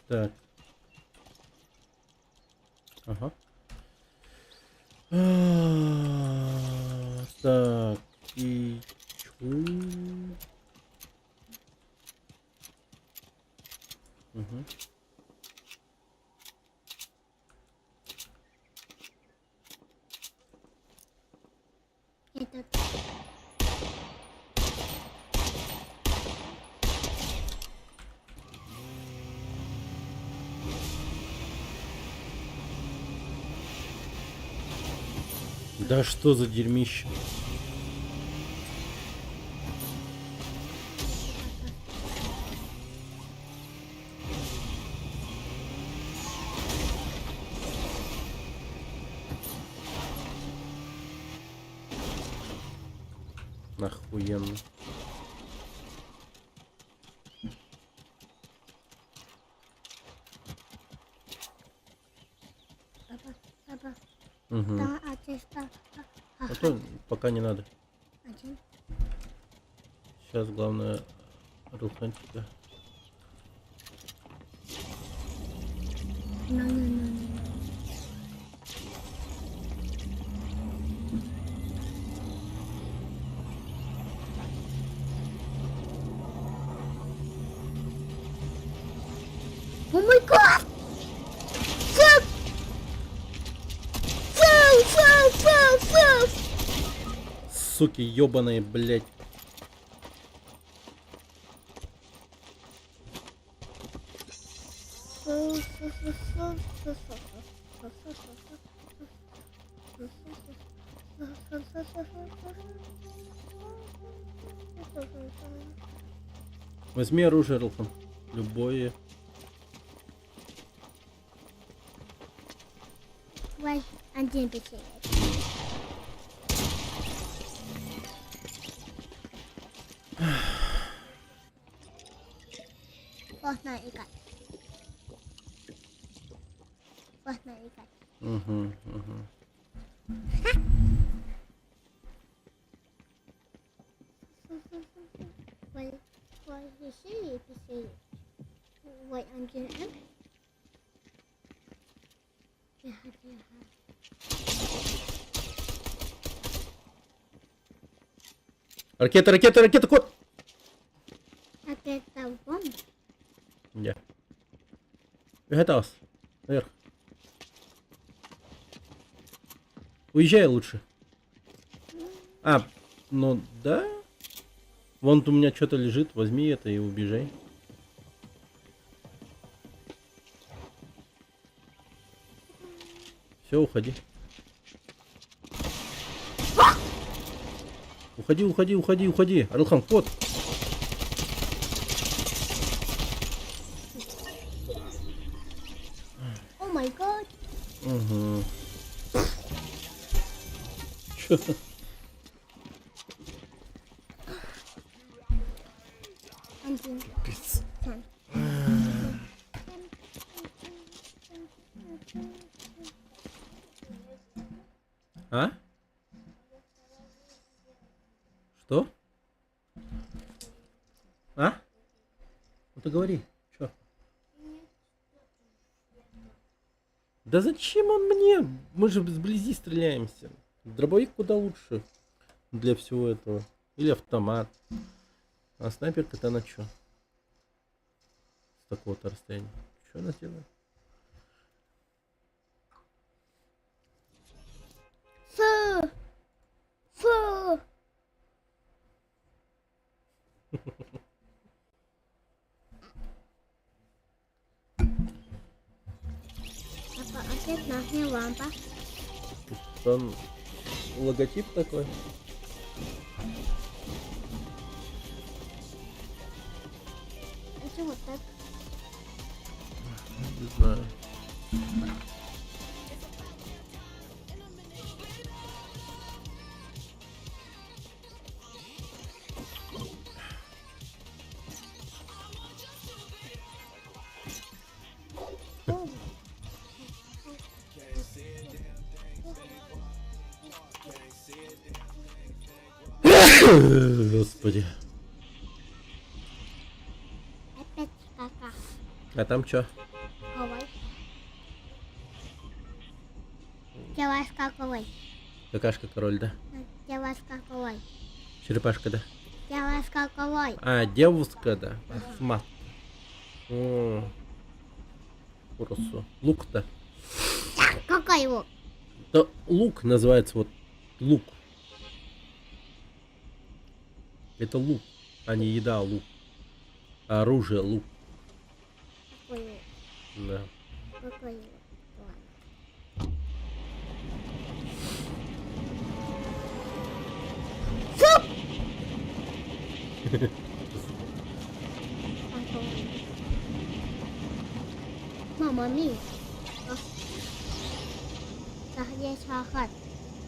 Так. Ага. Так. И... Угу. Это Да что за дерьмище? Охуенно. папа, папа. Угу. Да, а ты что? А то пока не надо. Один. Сейчас главное руханчика. Ну. О май гад! Сэл! Сэл! Суки ёбаные, блядь. Возьми оружие, Ролхан. Любое. Ой, один печенье. Можно играть. Можно играть. Угу, угу. Ой, еще печенье. Ой, один. Тихо. Ракета, кот! Приготовился. Наверх. Уезжай лучше. А, ну да. Вон у меня что-то лежит. Возьми это и убежай. Все, уходи. Уходи, уходи, уходи, уходи. Арилхан, кот. О май гад. Угу. Чё? Один. Там. А? Что? А? Ну ты говори. Чё? Да зачем он мне? Мы же сблизи стреляемся. Дробовик куда лучше для всего этого. Или автомат. А снайперка-то на чё? С такого-то расстояния. Что она делает? Фу. Фу. Apa опять нахне лампа? Там логотип такой. А чего так? Не знаю. Господи. Опять кака. А там чё? Давай. Давай скаковой. Какашка король, да? Давай скаковой. Черепашка, да? Давай скаковой. А, девушка, да. Посмотри. О, хорошо. Лук-то. Какой его? Да, лук называется вот лук. Это лук, а не еда, а лук. А оружие лук. Какой его? Да. Какой его? Мама ми. Сахар сахар.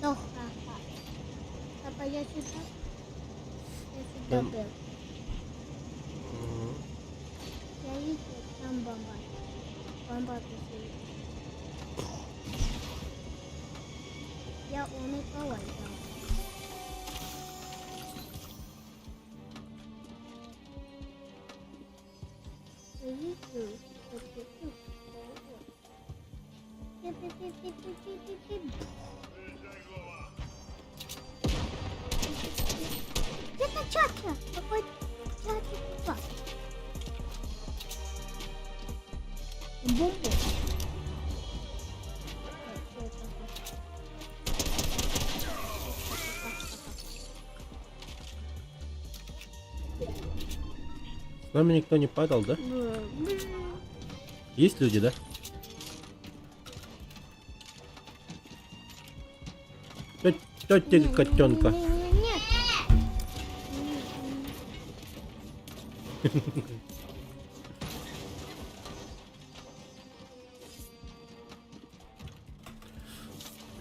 Doch сахар. Apa я сюда? Я сюда был. Я видел там бомба. Бомба писали. Я умыкала. Это чача! Какой чача? Бомбу. С нами никто не падал, да? Есть люди, да? Тетя котенка. Нет.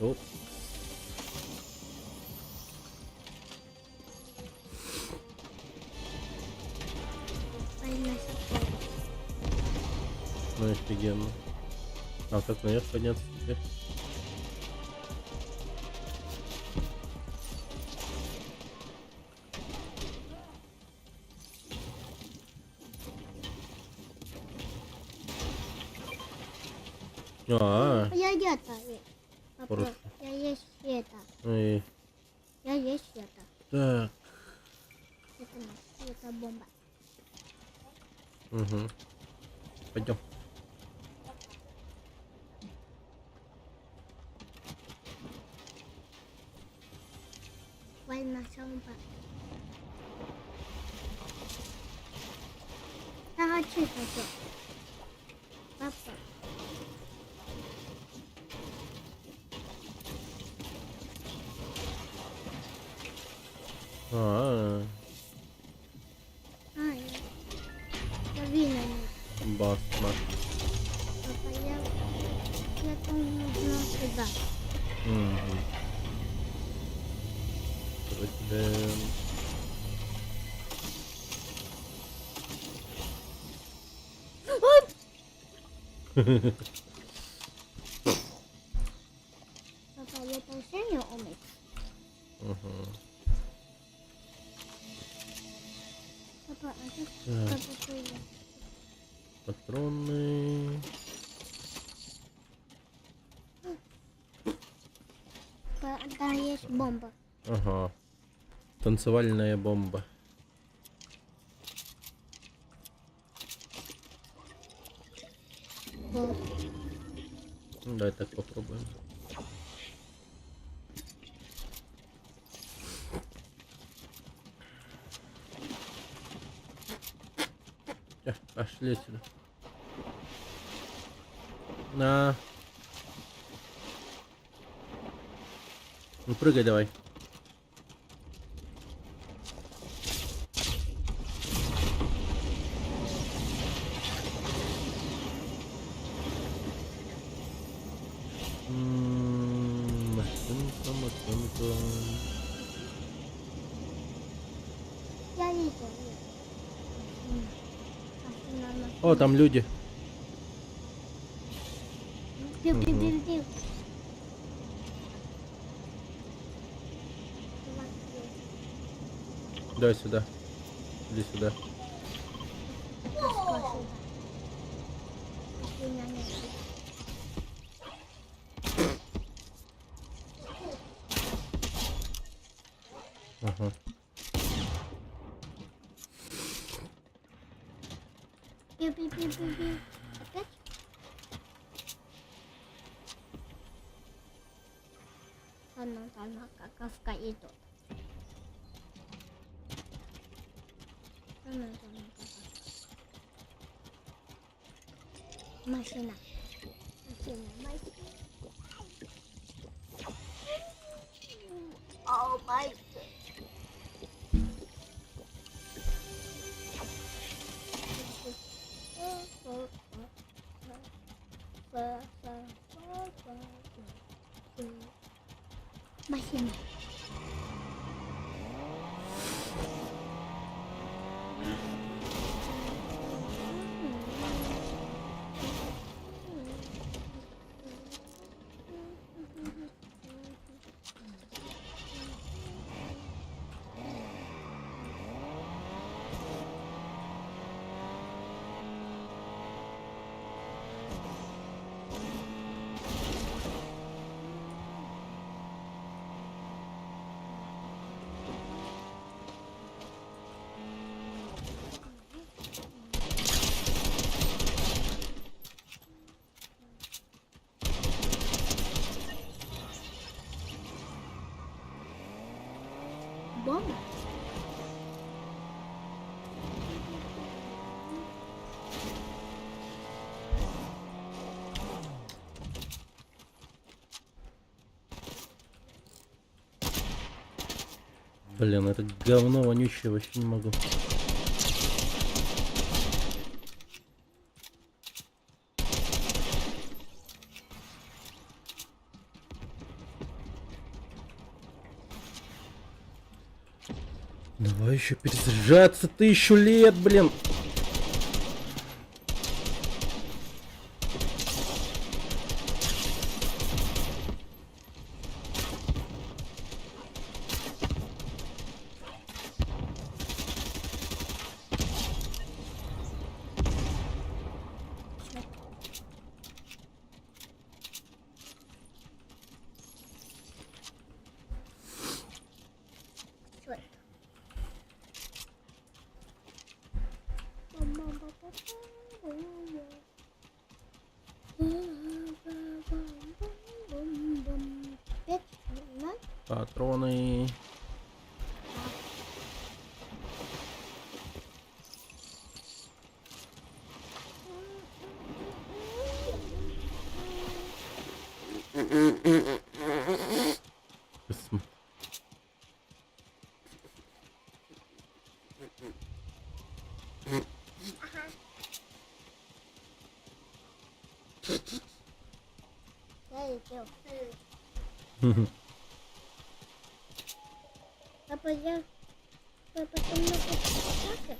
Оп. Ну офигенно. А как наверх подняться теперь? А, Я это. Папа, Хорошо. я есть это. и Я есть это. так. Это бомба. Угу. Пойдем. Война собак. А что это? Папа. А, Я вина нет. басма. Папа, я там нужна сюда. Угу. Пройдем. Папа, я там сильно умею. Угу. Папа, а ты Так. папа тоже. Патроны. Там есть бомба. Ага. Танцевальная бомба. Бомба. Ну, давай так попробуем. Пошли сюда. На. Ну прыгай давай. Машинка. Я видел. Машина, машина. О, там люди. Пиу, пиу, пиу, пиу. Давай сюда. Иди сюда. Ага. Пиу, пиу, пиу, пиу, пиу. Опять? Она какавка идет. Она какавка. Машина. Машина, машина. О, май. Машина. Бомба? Блин, это говно вонючее, вообще не могу. Давай еще перезаряжаться 1000 лет, блин. Что это? Пять, ноль. Патроны. Я летел. Папа, Папа, там много чата.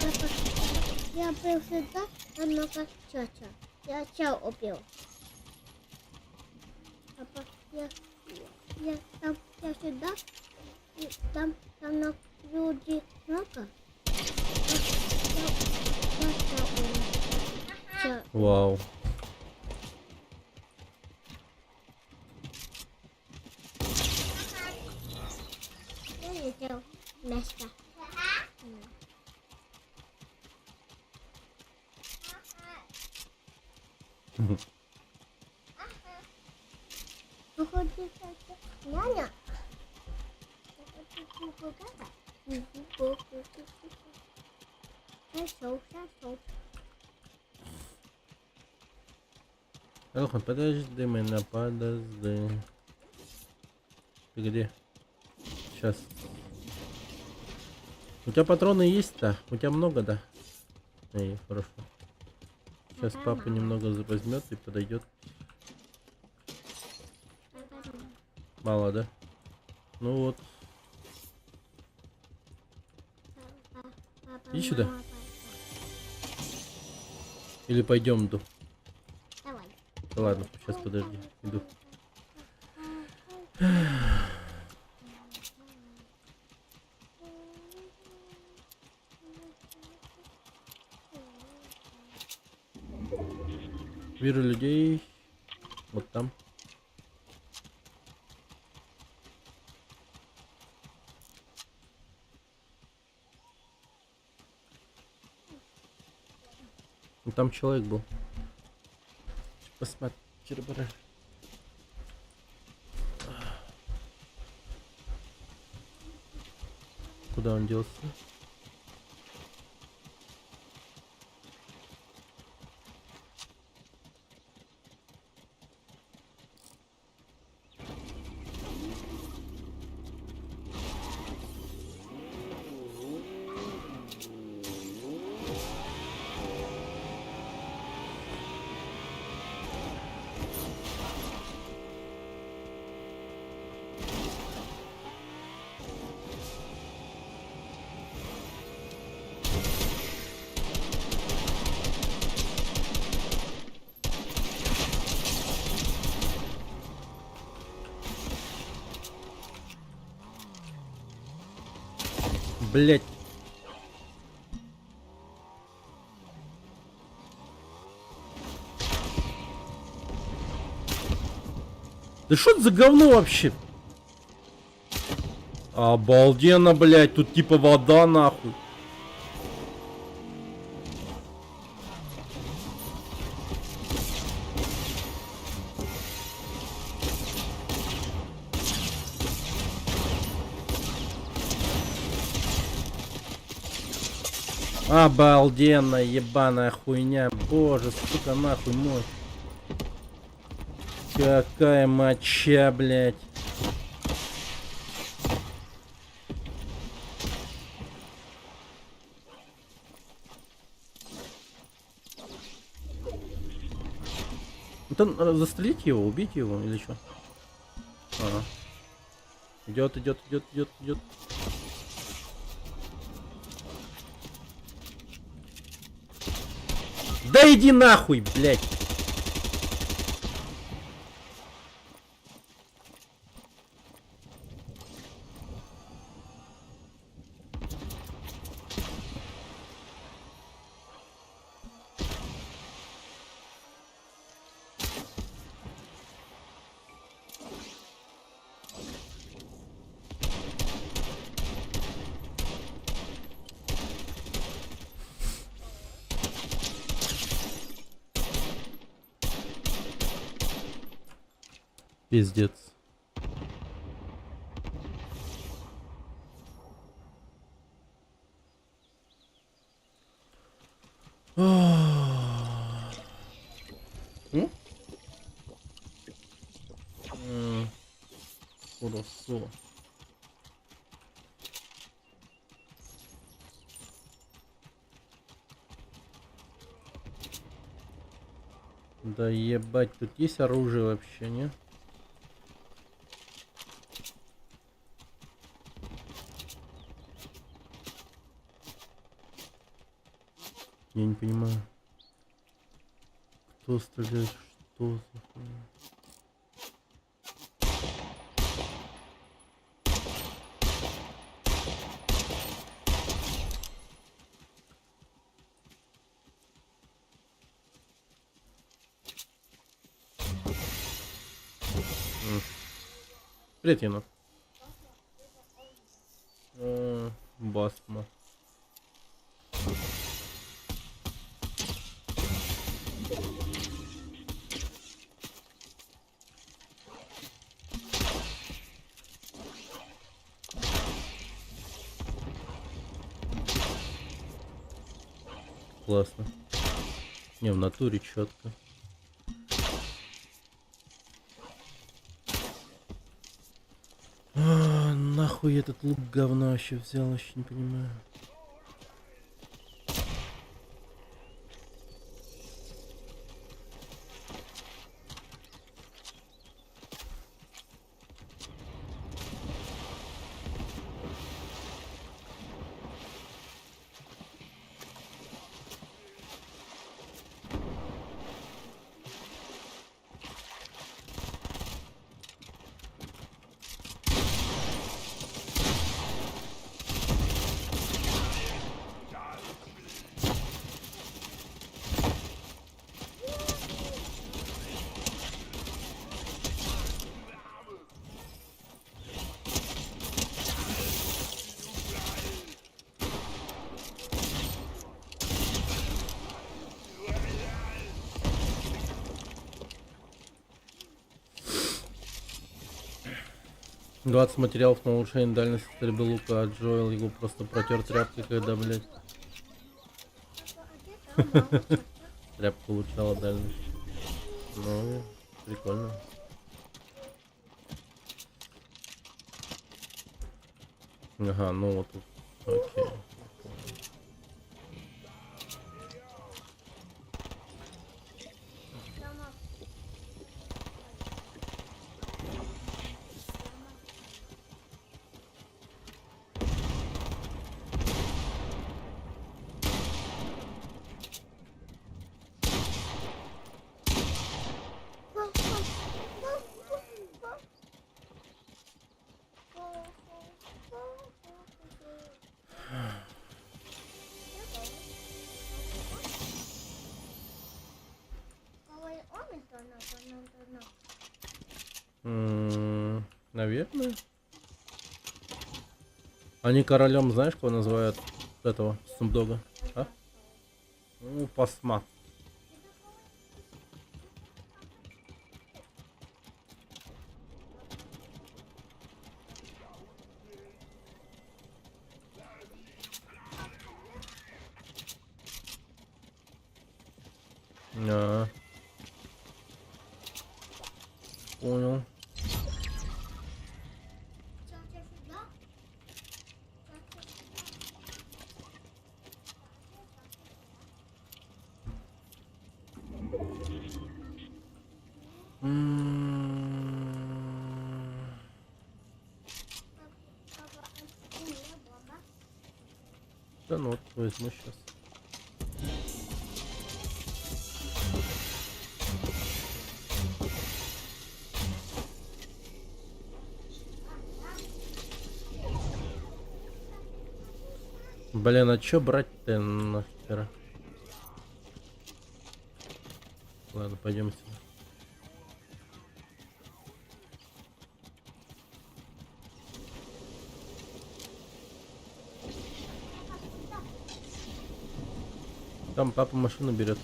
Папа, я был сюда, там много чата. Я чай убил. Папа, я сюда, и там люди много. Вау. Я летел место. Походу, няня. Хорошо. Элхан, подожди меня, подожди. Ты где? Сейчас. У тебя патроны есть-то? У тебя много, да? Эй, хорошо. Сейчас папа немного возьмет и подойдет. Мало, да? Ну вот. Иди сюда. Или пойдем, Ду. Давай. Да ладно, сейчас подожди. Иду. Вижу людей. Вот там. Ну, там человек был. Посмотри. Куда он делся? Блять. Да что это за говно вообще? Обалденно, блять, тут типа вода нахуй. Обалденно, ебаная хуйня. Боже, сука, нахуй мой. Какая моча, блядь. Это застрелить его, убить его или что? Ага. Идет. Да иди нахуй, блядь. Пиздец. Хорошо. Да ебать, тут есть оружие вообще, не? Я не понимаю. Кто стреляет? Что за хуйня? Кретина. Басма. Классно. Не, в натуре четко. Нахуй этот лук говно вообще взял, вообще не понимаю. «20 материалов на улучшение дальности стрельбы лука», а Джоэл его просто протер тряпкой, когда, блядь, тряпка улучшала дальность. Ну, прикольно. Ага, ну вот тут. Окей. Наверное. Они королем, знаешь, кого называют? Этого Сумдога, а? Ну, посма. Понял. Да ну вот возьму сейчас. Блин, а чё брать-то нахера? Ладно, пойдемте. Там папа машину берет.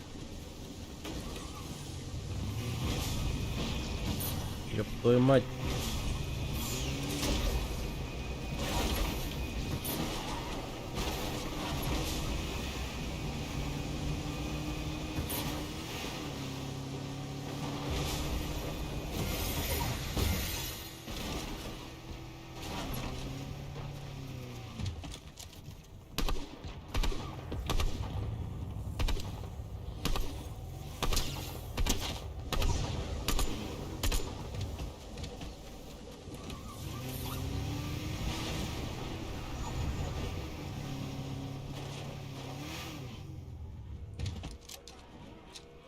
Ёб твою мать.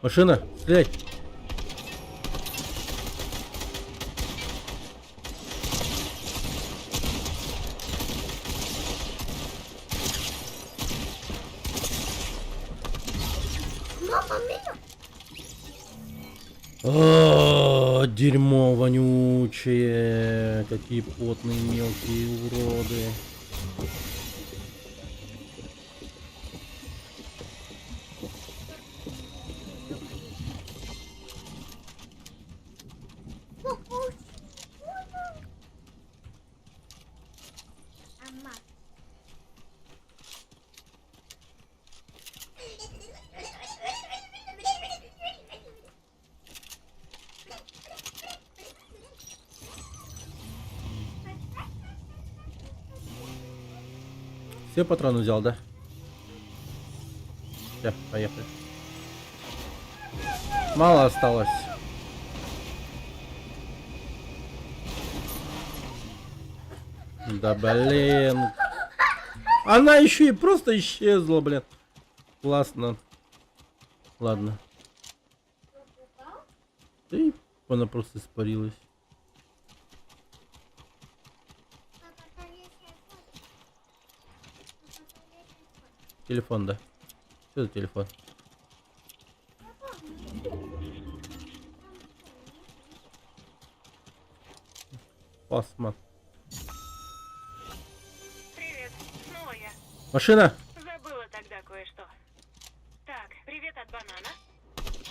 Машина, стрелять. Мама мия! Дерьмо вонючее. Какие потные мелкие уроды. Ама. Все патроны взял, да? Все, поехали. Мало осталось. Да блин. Она еще и просто исчезла, блин. Классно. Ладно. И она просто испарилась. Папа, там есть iPhone. Папа, там есть iPhone. Телефон, да. Что за телефон? Посмотри. Привет, снова я. Машина! Забыла тогда кое-что. Так, привет от банана.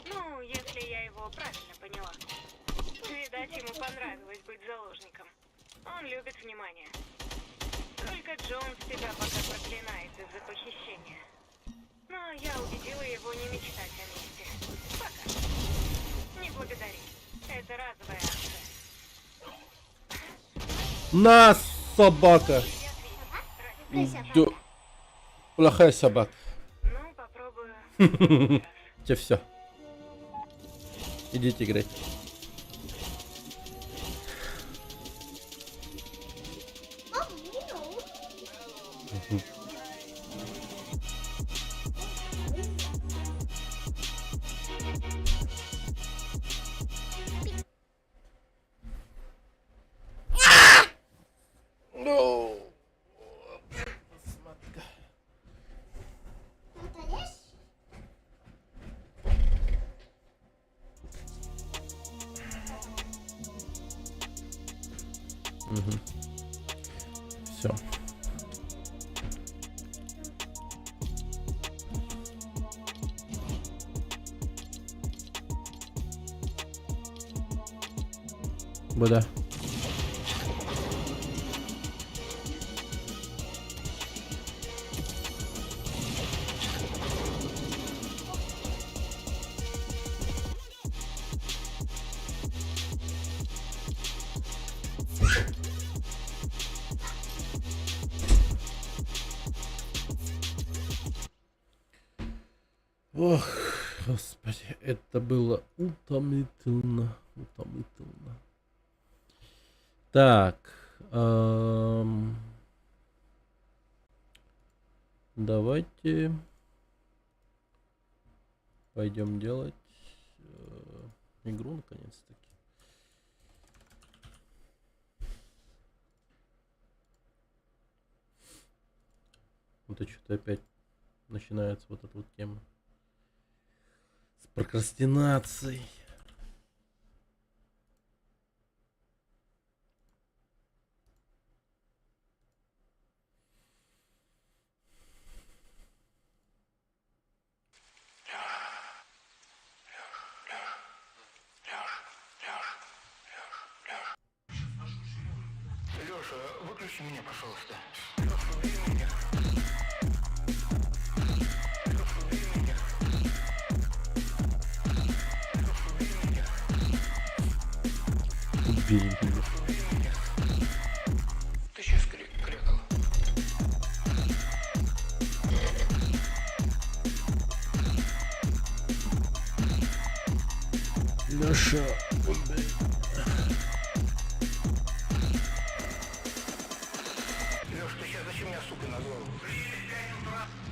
Ну, если я его правильно поняла. Видать, ему понравилось быть заложником. Он любит внимание. Только Джонс тебя пока проклинает из-за похищения. Но я убедила его не мечтать о мести. Пока. Не благодари. Это разовая акция. Нас, собака! Крыса, Дю- Плохая собака. Ну, попробую. Тебе все. Идите играть. папа, миу. Папа, есть? Все. Вода. Ох, господи, это было утомительно, утомительно. Так, давайте пойдем делать игру наконец-таки. Вот это что-то опять начинается вот эта вот тема с прокрастинацией. Леша, выключи меня, пожалуйста. Убей меня. Ты сейчас крикал. Леша, убей. Леш, ты сейчас зачем меня, сука, назвал?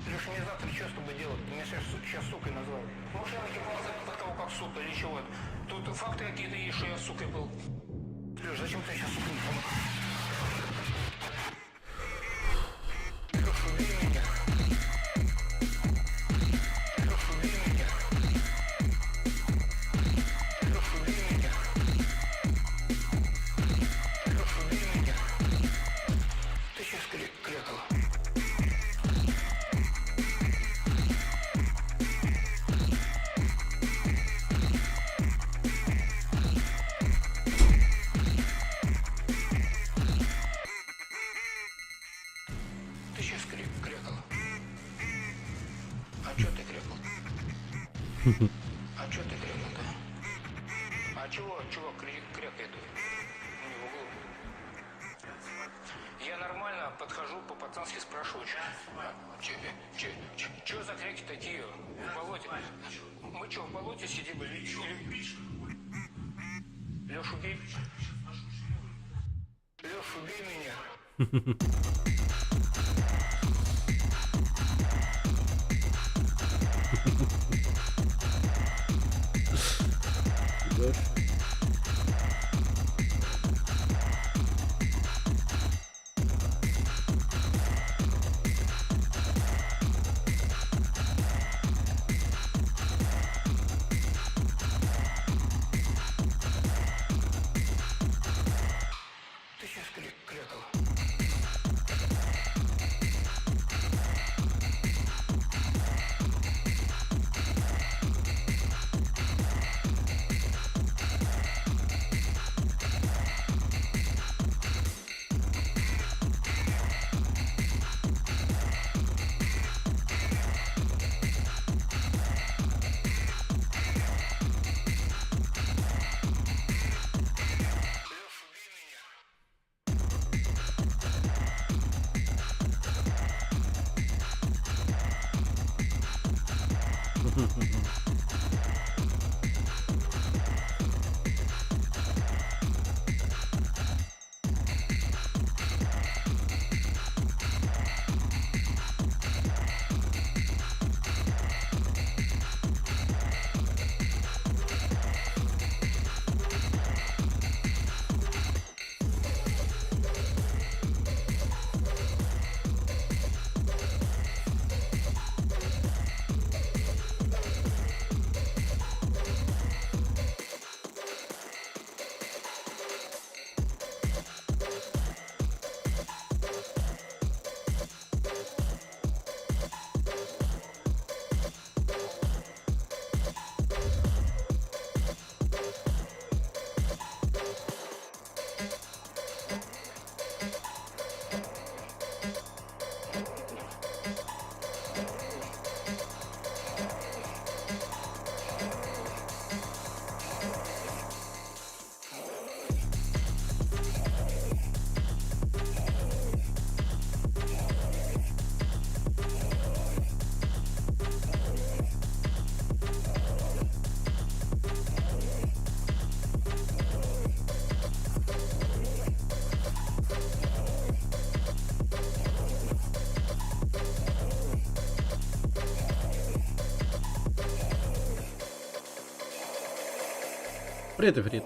Леша, мне завтра что с тобой делать? Ты меня сейчас сукой назвал. Может, я накипал под кого как сука или чего? Тут факты какие-то есть, что я сукой был. Леш, зачем ты сейчас сукой не помог? Леша, убей меня. Леша, убей меня. Леша, убей меня. Леша, убей меня. Ты сейчас крякала. Ты сейчас крякала. А чё ты крякал? А чё ты крякал, да? А чего крякает у него в углу? Я нормально подхожу, по-пацански спрашиваю, чё за кряки такие в болоте? Мы чё, в болоте сидим или... Лёш, убей. Лёш, убей меня. Идёшь? Ты сейчас крякала. Лёш, убей меня. Привет, Ифрит.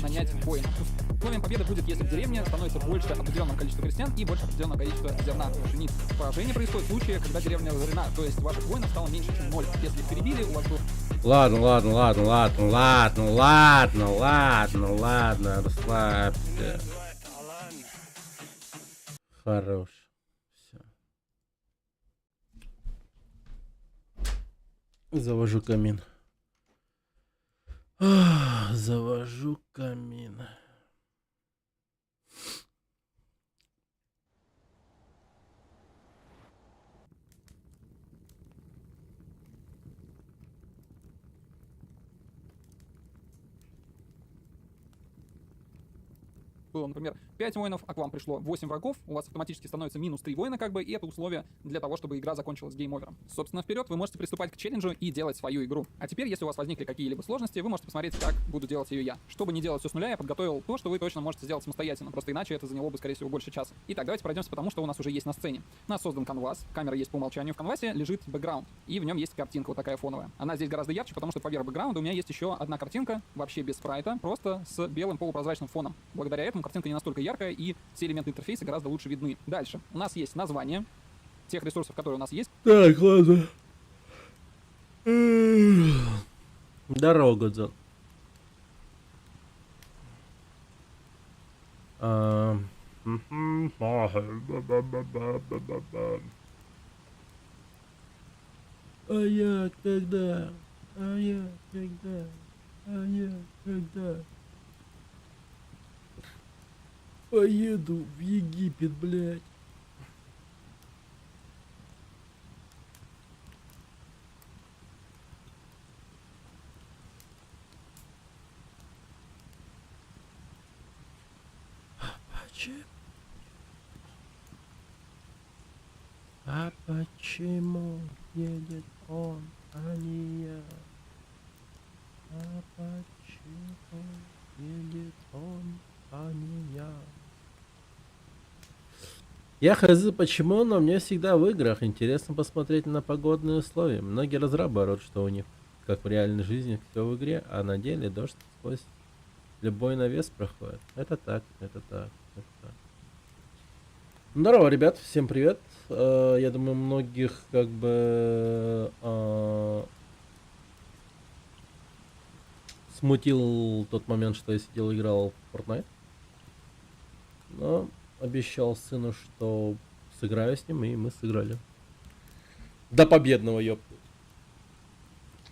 Нанять воина. Условием победы будет, если в деревне становится больше определенного количества крестьян и больше определенного количества зерна пшеницы. Поражение происходит в случае, когда деревня разорена, то есть ваших воинов стало меньше, чем 0. Если их перебили, у вас был... Ладно, расслабься. Хорош. Все. Завожу камин. Завожу камин. было, например, 5 воинов, а к вам пришло 8 врагов, у вас автоматически становится минус 3 воина, как бы, и это условие для того, чтобы игра закончилась гейм-овером. Собственно, вперед вы можете приступать к челленджу и делать свою игру. А теперь, если у вас возникли какие-либо сложности, вы можете посмотреть, как буду делать ее я. Чтобы не делать все с нуля, я подготовил то, что вы точно можете сделать самостоятельно, просто иначе это заняло бы, скорее всего, больше часа. Итак, давайте пройдемся по тому, что у нас уже есть на сцене. У нас создан канвас, камера есть по умолчанию, в канвасе лежит бэкграунд, и в нем есть картинка вот такая фоновая. Она здесь гораздо ярче, потому что поверх бэкграунда у меня есть еще одна картинка, вообще без спрайта, просто с белым полупрозрачным фоном. Благодаря этому картинка не настолько яркая, и все элементы интерфейса гораздо лучше видны. Дальше. У нас есть название тех ресурсов, которые у нас есть. Так, ладно. Дорога, Дзен. А я когда? А я когда? А я когда? Поеду в Египет, блядь. Почему? А почему едет он, а не я? А почему едет он, а не я? Я хз почему, но мне всегда в играх интересно посмотреть на погодные условия. Многие разрабы орут, что у них, как в реальной жизни, все в игре, а на деле дождь сквозь любой навес проходит. Это так, это так, это так. Здорово, ребят, всем привет. Я думаю, многих как бы смутил тот момент, что я сидел и играл в Fortnite. Но обещал сыну, что сыграю с ним, и мы сыграли. До победного, ёпта.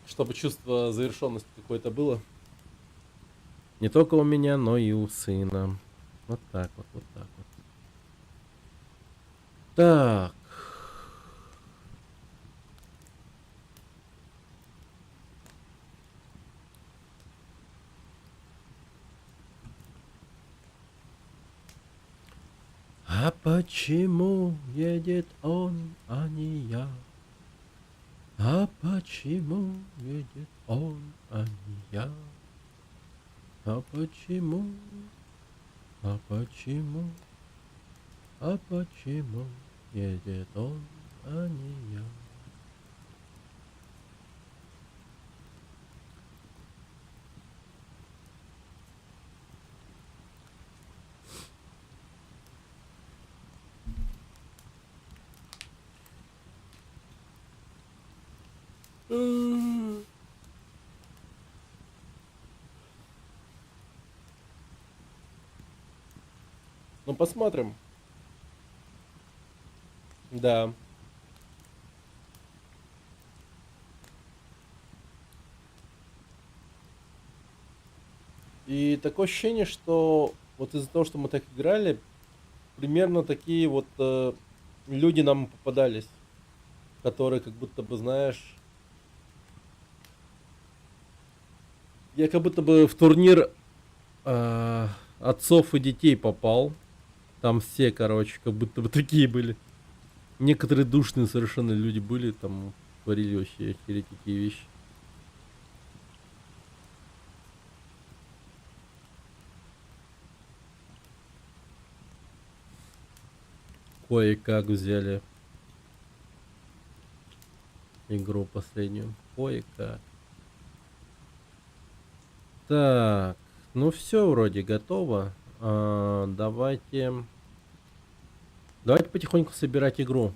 Чтобы чувство завершенности какое-то было. Не только у меня, но и у сына. Вот так вот, вот так вот. Так. А почему едет он, а не я? А почему едет он, а не я? А почему? А почему? А почему едет он, а не я? Ну, посмотрим. Да. И такое ощущение, что вот из-за того, что мы так играли, примерно такие вот люди нам попадались, которые как будто бы, знаешь, я как будто бы в турнир отцов и детей попал. Там все, короче, как будто бы такие были. Некоторые душные совершенно люди были, там творили вообще такие вещи. Кое-как взяли игру последнюю. Кое-как. Так, ну все вроде готово. Давайте потихоньку собирать игру.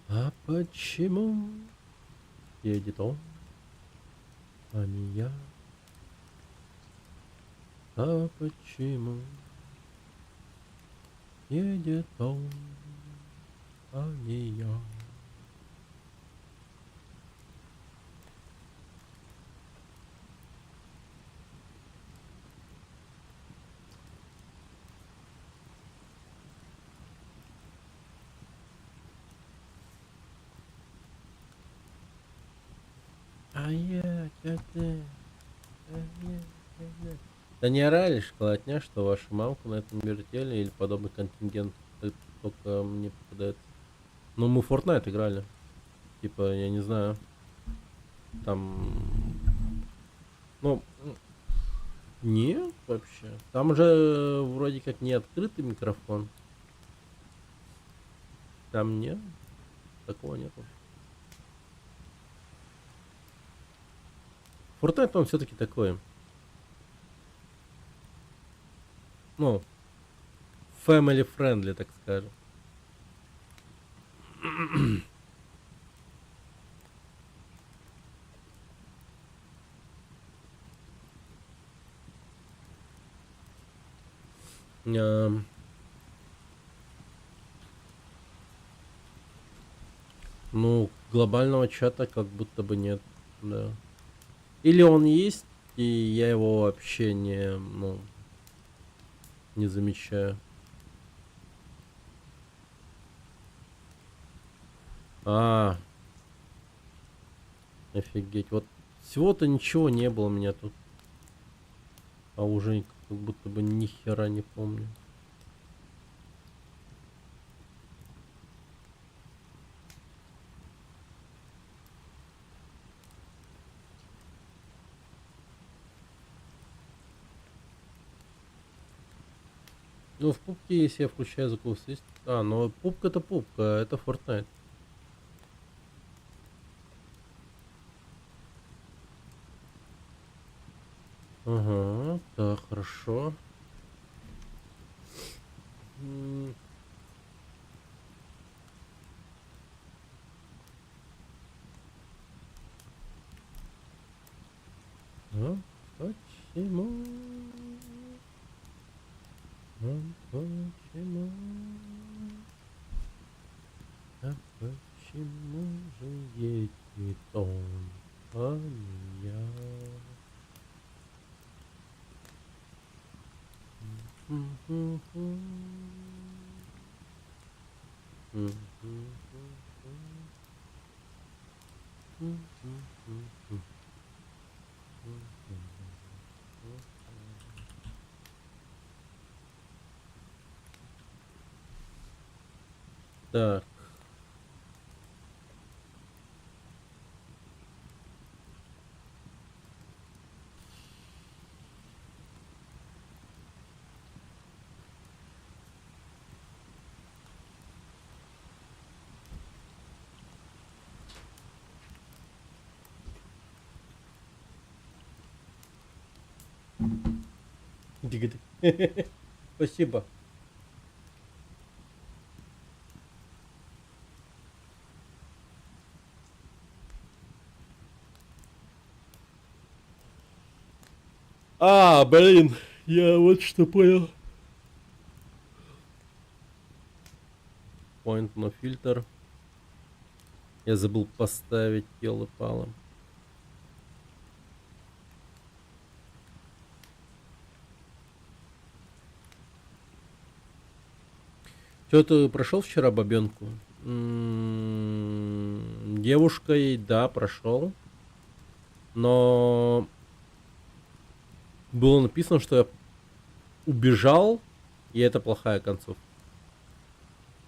А почему едет он, а не я? А почему едет он, а не я? Да не орали шоколадня, что ваша мамка на этом вертеле или подобный контингент только мне попадается. Ну, мы в Fortnite играли. Типа, я не знаю. Там... Ну... Нет, вообще. Там же вроде как не открытый микрофон. Там нет. Такого нету. Fortnite он все-таки такой. Ну, family friendly, так скажем. Ну, глобального чата как будто бы нет, да. Или он есть, и я его вообще не, ну, не замечаю. Офигеть. Вот всего-то ничего не было у меня тут. А уже как будто бы ни хера не помню. Ну, в пупке, если я включаю звуковой свист... но пупка это пупка, это Fortnite. Ага, так, хорошо. Почему? Почему? А почему же едет он, а не я? Так. Спасибо. Блин, я вот что понял. Point no фильтр. Я забыл поставить елы-палы. Что, ты прошел вчера бабенку? Девушкой, да, прошел. Но было написано, что я убежал, и это плохая концовка.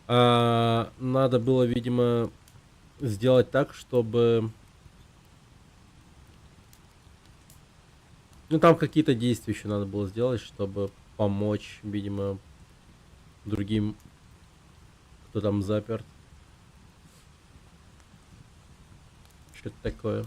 Надо было, видимо, сделать так, чтобы... Ну, там какие-то действия еще надо было сделать, чтобы помочь, видимо, другим, кто там заперт. Что-то такое.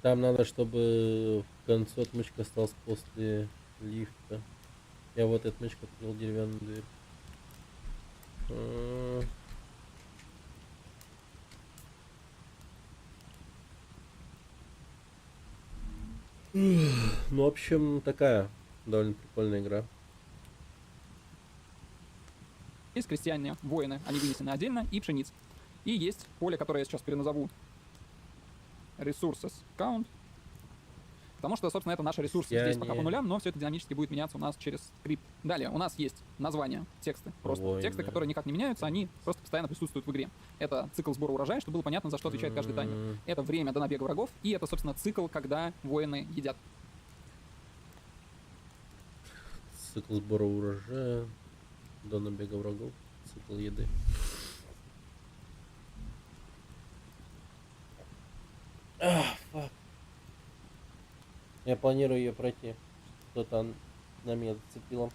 Там надо, чтобы в конце отмычка осталась после лифта. Я вот отмычку открыл деревянную дверь. Ну, в общем, такая довольно прикольная игра. Есть крестьяне, воины, они вынесены отдельно, и пшениц. И есть поле, которое я сейчас переназову Resources Count. Потому что, собственно, это наши ресурсы. Здесь пока по Крестьяне. нулям, но все это динамически будет меняться у нас через скрипт. Далее, у нас есть названия, тексты. Просто Воины. тексты, которые никак не меняются, они просто постоянно присутствуют в игре. Это цикл сбора урожая, чтобы было понятно, за что отвечает каждый таймер. Это время до набега врагов, и это, собственно, цикл, когда воины едят. Цикл сбора урожая, до набега врагов, цикл еды. Фак. Я планирую ее пройти. Что-то на меня зацепило.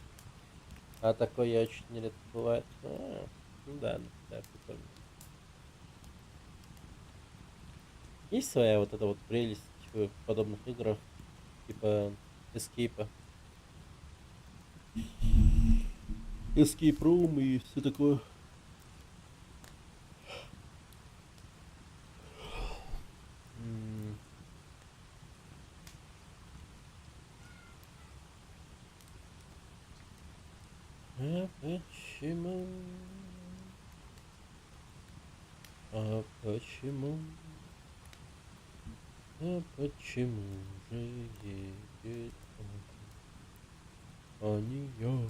А такое я очень нередко бывает. Ну да, да, прикольно. Есть своя вот эта вот прелесть в подобных играх, типа эскейпа. Escape Room и все такое. А почему? А почему? А почему же едет он, а не я?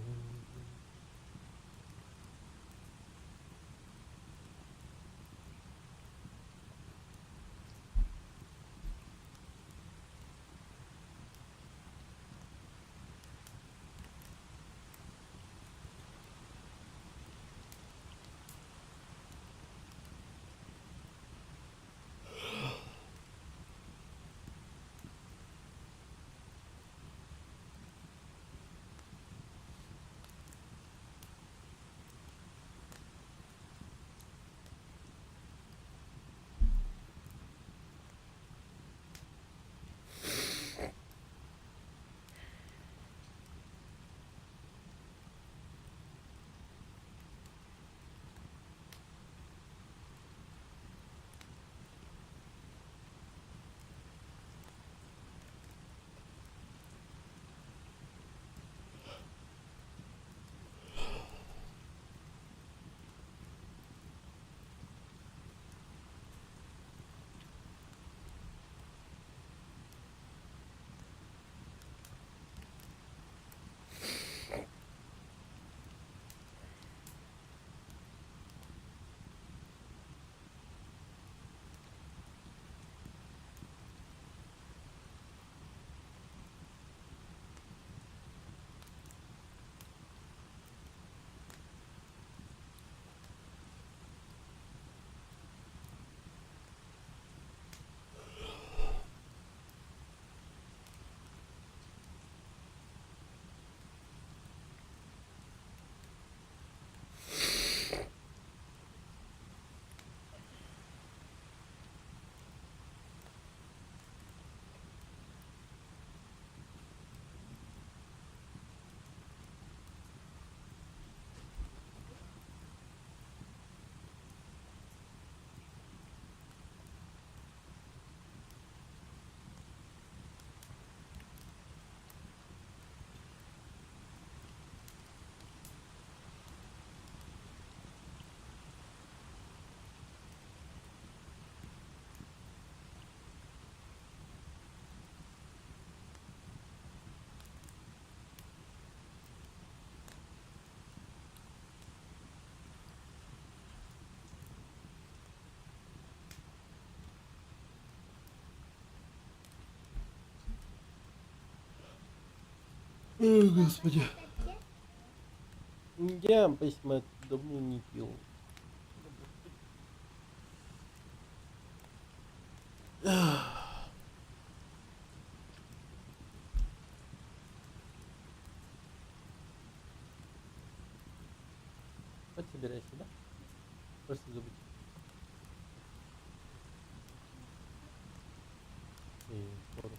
О, господи. Я письма давно не пил. Подсобирайся, да? Просто забудь. И скоро.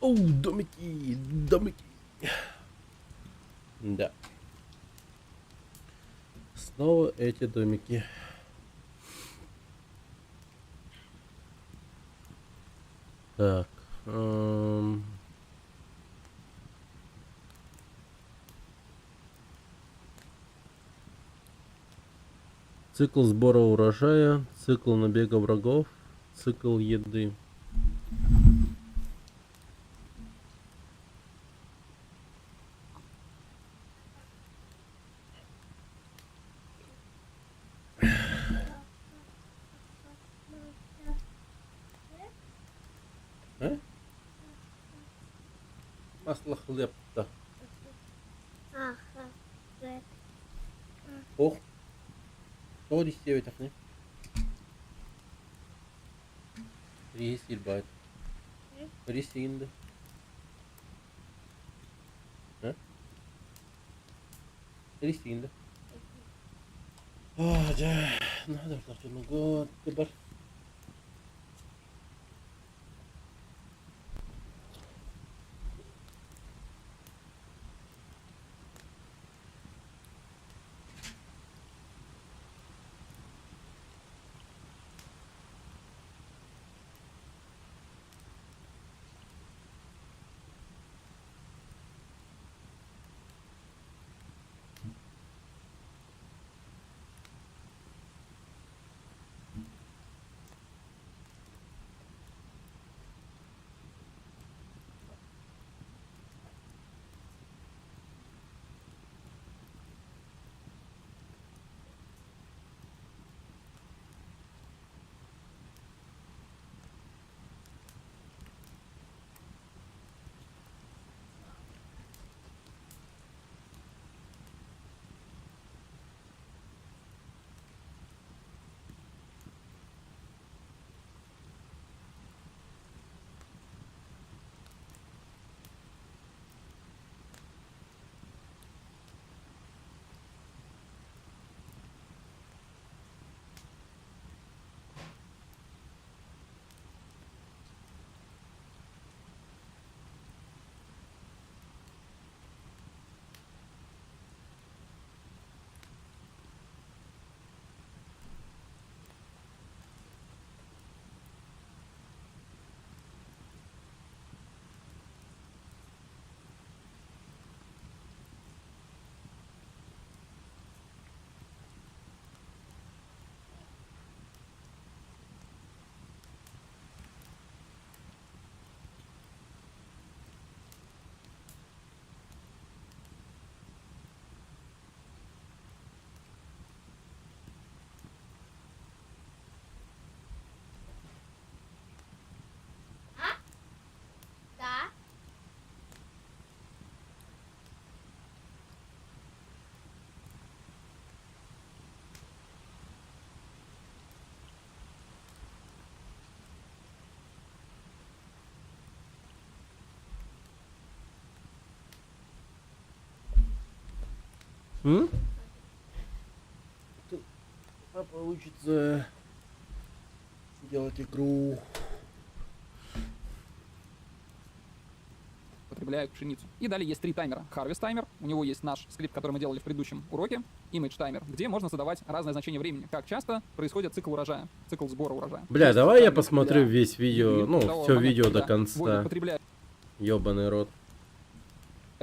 Оу, домики, домики. Да. Снова эти домики. Так. Цикл сбора урожая, цикл набега врагов, цикл еды. А? Масло хлеб-то. Ага. Evet. Ох. O istiyor ne? Reis ilbait. Reis indi. Ha? Reis indi. Ah, ja. Надо что-то год, теперь. Да. А получится делать игру. Потребляют пшеницу. И далее есть 3 таймера. Harvest таймер, у него есть наш скрипт, который мы делали в предыдущем уроке. Image таймер, где можно задавать разное значение времени. Как часто происходит цикл урожая, цикл сбора урожая. Бля, Есть давай я таймер посмотрю для весь видео, еды, ну, того все момента, видео до когда воины конца. потребляют Ёбаный рот.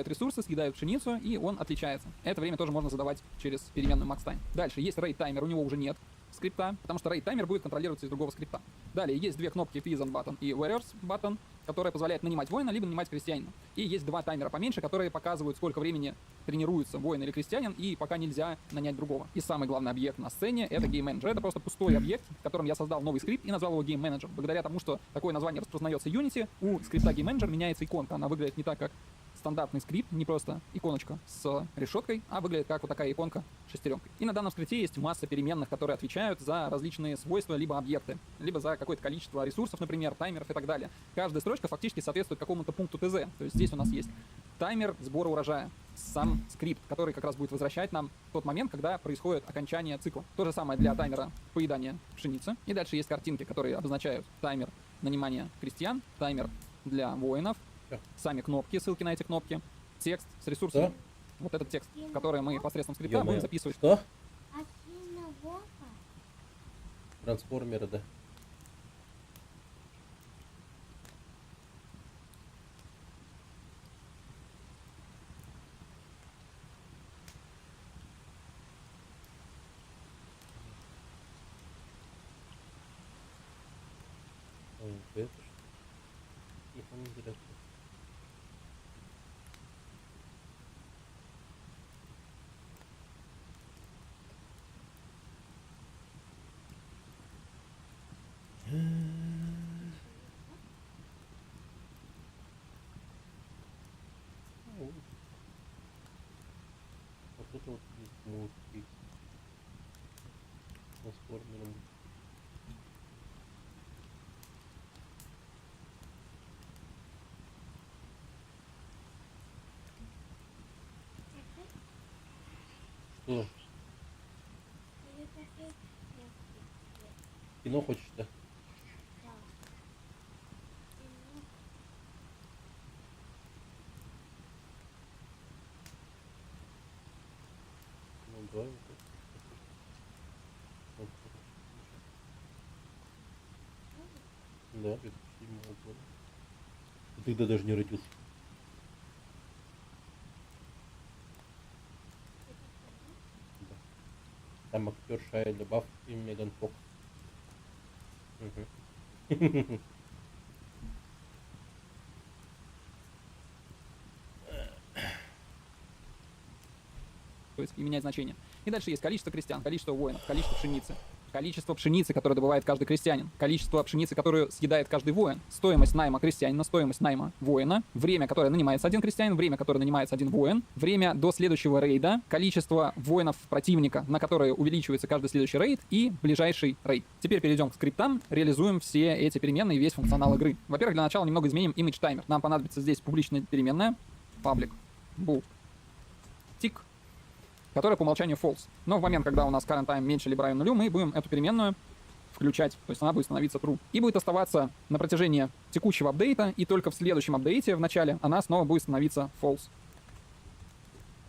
ресурсы, съедают пшеницу, и он отличается. Это время тоже можно задавать через переменную max time. Дальше есть rate таймер, у него уже нет скрипта, потому что rate таймер будет контролироваться из другого скрипта. Далее есть 2 кнопки Peasant Button и Warriors Button, которые позволяют нанимать воина, либо нанимать крестьянина. И есть 2 таймера поменьше, которые показывают, сколько времени тренируется воин или крестьянин, и пока нельзя нанять другого. И самый главный объект на сцене — это Game Manager. Это просто пустой объект, в котором я создал новый скрипт и назвал его Game Manager. Благодаря тому, что такое название распознается Unity, у скрипта Game Manager меняется иконка. Она выглядит не так, как стандартный скрипт, не просто иконочка с решеткой, а выглядит как вот такая иконка с шестеренкой. И на данном скрипте есть масса переменных, которые отвечают за различные свойства либо объекты, либо за какое-то количество ресурсов, например, таймеров и так далее. Каждая строчка фактически соответствует какому-то пункту ТЗ. То есть здесь у нас есть таймер сбора урожая, сам скрипт, который как раз будет возвращать нам тот момент, когда происходит окончание цикла. То же самое для таймера поедания пшеницы. И дальше есть картинки, которые обозначают таймер нанимания крестьян, таймер для воинов, сами кнопки, ссылки на эти кнопки, текст с ресурсами. Что? Вот этот текст, который мы посредством скрипта Ё-моё. будем записывать. Что? А сильно Вова? Трансформеры, да. Ой, это что? Тихо, не интересно. Вот это вот есть мультик. Трансформером. Что? Кино хочешь, да? Ну, давай вот это. Вот это. Да, 2007 года. Ты тогда даже не родился. Да. Там актер Шайа Лабаф и Меган Фокс. Мгм. И менять значение. И дальше есть количество крестьян, количество воинов, количество пшеницы, которое добывает каждый крестьянин, количество пшеницы, которую съедает каждый воин, стоимость найма крестьянина, стоимость найма воина, время, которое нанимается один крестьянин, время, которое нанимается один воин, время до следующего рейда, количество воинов противника, на которые увеличивается каждый следующий рейд, и ближайший рейд. Теперь перейдем к скриптам, реализуем все эти переменные и весь функционал игры. Во-первых, для начала немного изменим image timer. Нам понадобится здесь публичная переменная public bool tick, которая по умолчанию false. Но в момент, когда у нас current time меньше либо равен нулю, мы будем эту переменную включать, то есть она будет становиться true. И будет оставаться на протяжении текущего апдейта, и только в следующем апдейте в начале она снова будет становиться false.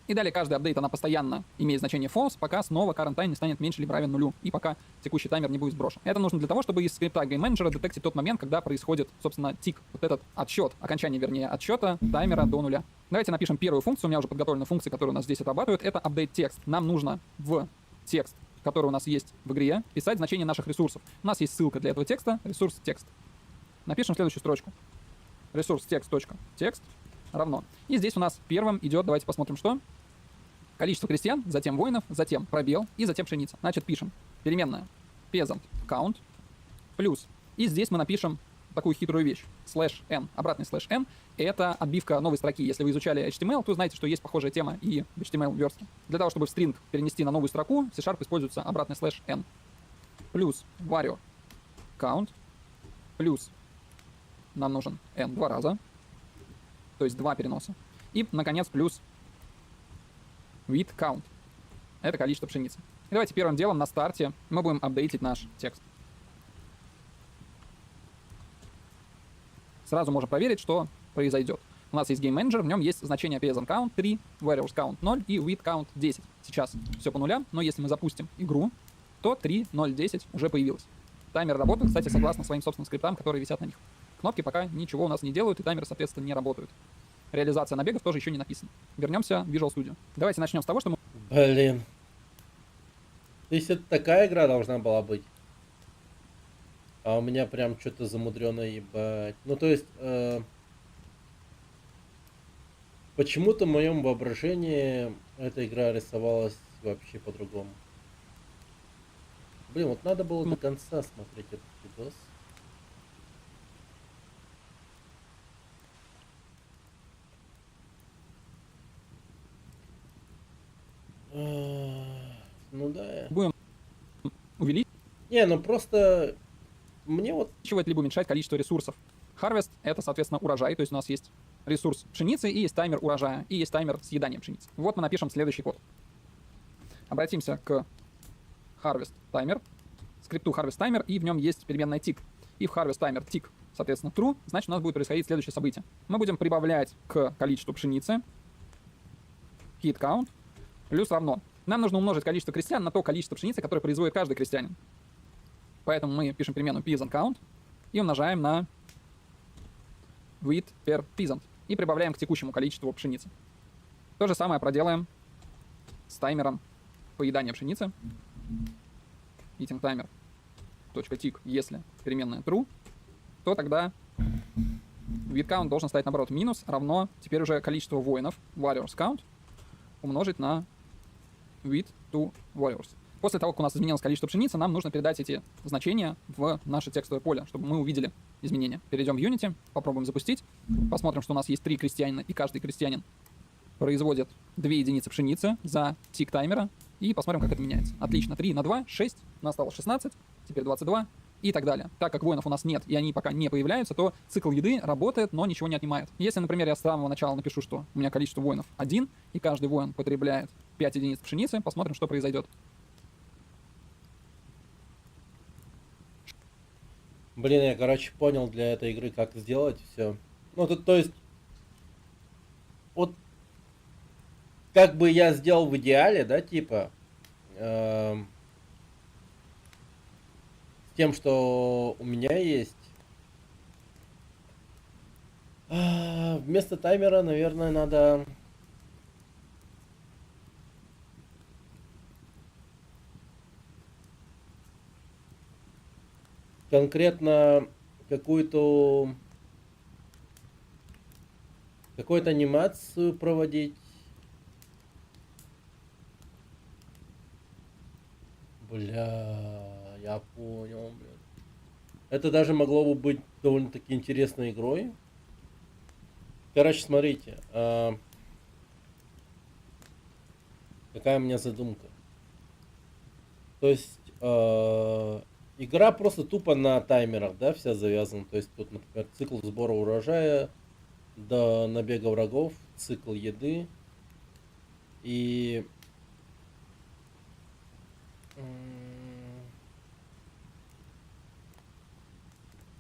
И далее каждый апдейт, она постоянно имеет значение false, пока снова current time не станет меньше либо равен нулю, и пока текущий таймер не будет сброшен. Это нужно для того, чтобы из скрипта Game Manager детектить тот момент, когда происходит, собственно, тик, вот этот отсчет, окончание, вернее, отсчета таймера до нуля. Давайте напишем первую функцию, у меня уже подготовлены функции, которые у нас здесь отрабатывают, это update текст. Нам нужно в текст, который у нас есть в игре, писать значение наших ресурсов. У нас есть ссылка для этого текста, ресурс текст. Напишем следующую строчку. Ресурс текст равно. И здесь у нас первым идет, давайте посмотрим, что. Количество крестьян, затем воинов, затем пробел и затем пшеница. Значит, пишем переменная peasant count плюс. И здесь мы напишем такую хитрую вещь. /n. Обратный /n — это отбивка новой строки. Если вы изучали HTML, то знаете, что есть похожая тема и в HTML верстке. Для того, чтобы в string перенести на новую строку, в C# используется обратный /n. Плюс varchar count плюс нам нужен n 2 раза, то есть 2 переноса. И, наконец, плюс with count. Это количество пшеницы. И давайте первым делом на старте мы будем апдейтить наш текст. Сразу можем проверить, что произойдет. У нас есть Game Manager, в нем есть значение peasant count 3, variables count 0 и with count 10. Сейчас все по нулям, но если мы запустим игру, то 3, 0, 10 уже появилось. Таймер работает, кстати, согласно своим собственным скриптам, которые висят на них. Кнопки пока ничего у нас не делают, и таймеры, соответственно, не работают. Реализация набегов тоже еще не написана. Вернемся в Visual Studio. Давайте начнем с того, что мы... Блин. То есть это такая игра должна была быть? А у меня прям что-то замудренное, ебать. Ну то есть... почему-то в моем воображении эта игра рисовалась вообще по-другому. Блин, вот надо было до конца смотреть этот видос. Ну да. будем увеличивать Не, ну просто мне вот... либо уменьшать количество ресурсов. Harvest — это, соответственно, урожай, то есть у нас есть ресурс пшеницы и есть таймер урожая, и есть таймер съедания пшеницы. Вот мы напишем следующий код. Обратимся к harvest timer, скрипту harvest timer, и в нем есть переменная tick. И в harvest timer tick соответственно, true, значит, у нас будет происходить следующее событие. Мы будем прибавлять к количеству пшеницы hit count плюс равно. Нам нужно умножить количество крестьян на то количество пшеницы, которое производит каждый крестьянин. Поэтому мы пишем переменную peasant count и умножаем на wheat per peasant и прибавляем к текущему количеству пшеницы. То же самое проделаем с таймером поедания пшеницы. Eating timer .tick, если переменная true, то тогда wheat count должен стать наоборот минус равно теперь уже количество воинов warriors count умножить на wheat to warriors. После того, как у нас изменилось количество пшеницы, нам нужно передать эти значения в наше текстовое поле, чтобы мы увидели изменения. Перейдем в Unity, попробуем запустить, посмотрим, что у нас есть 3 крестьянина, и каждый крестьянин производит 2 единицы пшеницы за тик таймера, и посмотрим, как это меняется. Отлично, 3 на 2, 6, у нас стало 16, теперь 22 и так далее. Так как воинов у нас нет, и они пока не появляются, то цикл еды работает, но ничего не отнимает. Если, например, я с самого начала напишу, что у меня количество воинов 1, и каждый воин потребляет 5 единиц пшеницы, посмотрим, что произойдет. Блин, я, короче, понял для этой игры, как сделать все. Ну, тут, то есть, вот, как бы я сделал в идеале, да, типа, с тем, что у меня есть. Вместо таймера, наверное, надо... конкретно какую-то анимацию проводить. Бля, я понял, блин. Это даже могло бы быть довольно-таки интересной игрой. Короче, смотрите. Какая у меня задумка. То есть... игра просто тупо на таймерах, да, вся завязана. То есть тут, например, цикл сбора урожая до набега врагов, цикл еды. И,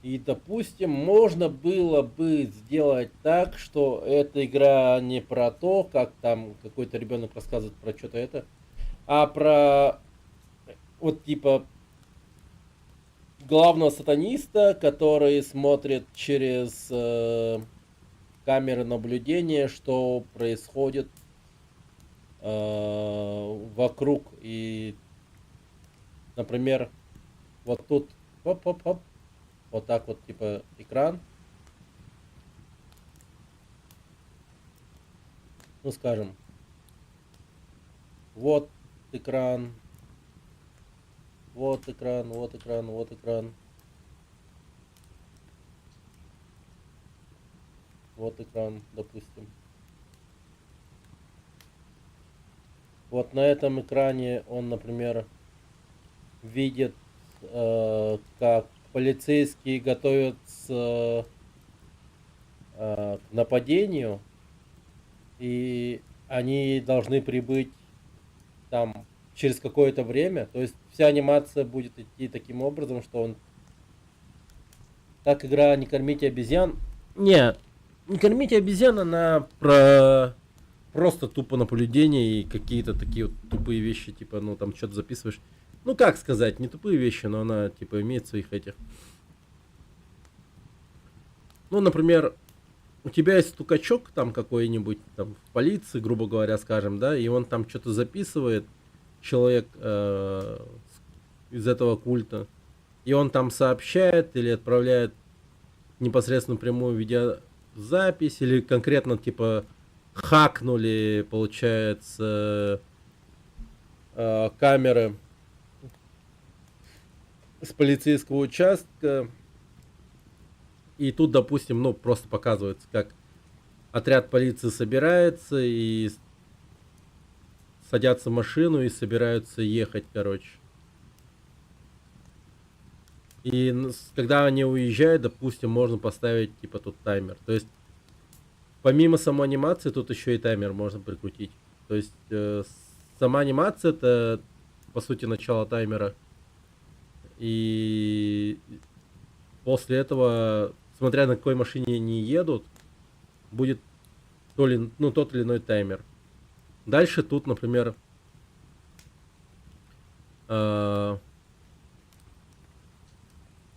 допустим, можно было бы сделать так, что эта игра не про то, как там какой-то ребенок рассказывает про что-то это, а про вот типа главного сатаниста, который смотрит через камеры наблюдения, что происходит вокруг. И, например, вот тут хоп-хоп-хоп, вот так вот типа экран. Ну, скажем, вот экран. Вот экран, вот экран, вот экран. Вот экран, допустим. Вот на этом экране он, например, видит, как полицейские готовятся к нападению. И они должны прибыть там через какое-то время. То есть вся анимация будет идти таким образом, что он... Так игра «Не кормите обезьян». Не кормите обезьян, она про просто тупо наблюдение и какие-то такие вот тупые вещи, типа, ну там что-то записываешь. Ну как сказать, не тупые вещи, но она типа имеет своих этих. Ну, например, у тебя есть стукачок там какой-нибудь, там в полиции, грубо говоря, скажем, да, и он там что-то записывает, человек из этого культа, и он там сообщает или отправляет непосредственно прямую видеозапись, или конкретно типа хакнули, получается, камеры с полицейского участка, и тут, допустим, ну просто показывается, как отряд полиции собирается и садятся в машину и собираются ехать, короче. И когда они уезжают, допустим, можно поставить типа тут таймер. То есть помимо самой анимации тут еще и таймер можно прикрутить. То есть сама анимация это по сути начало таймера. И после этого, смотря на какой машине они едут, будет то ли, ну, тот или иной таймер. Дальше тут, например,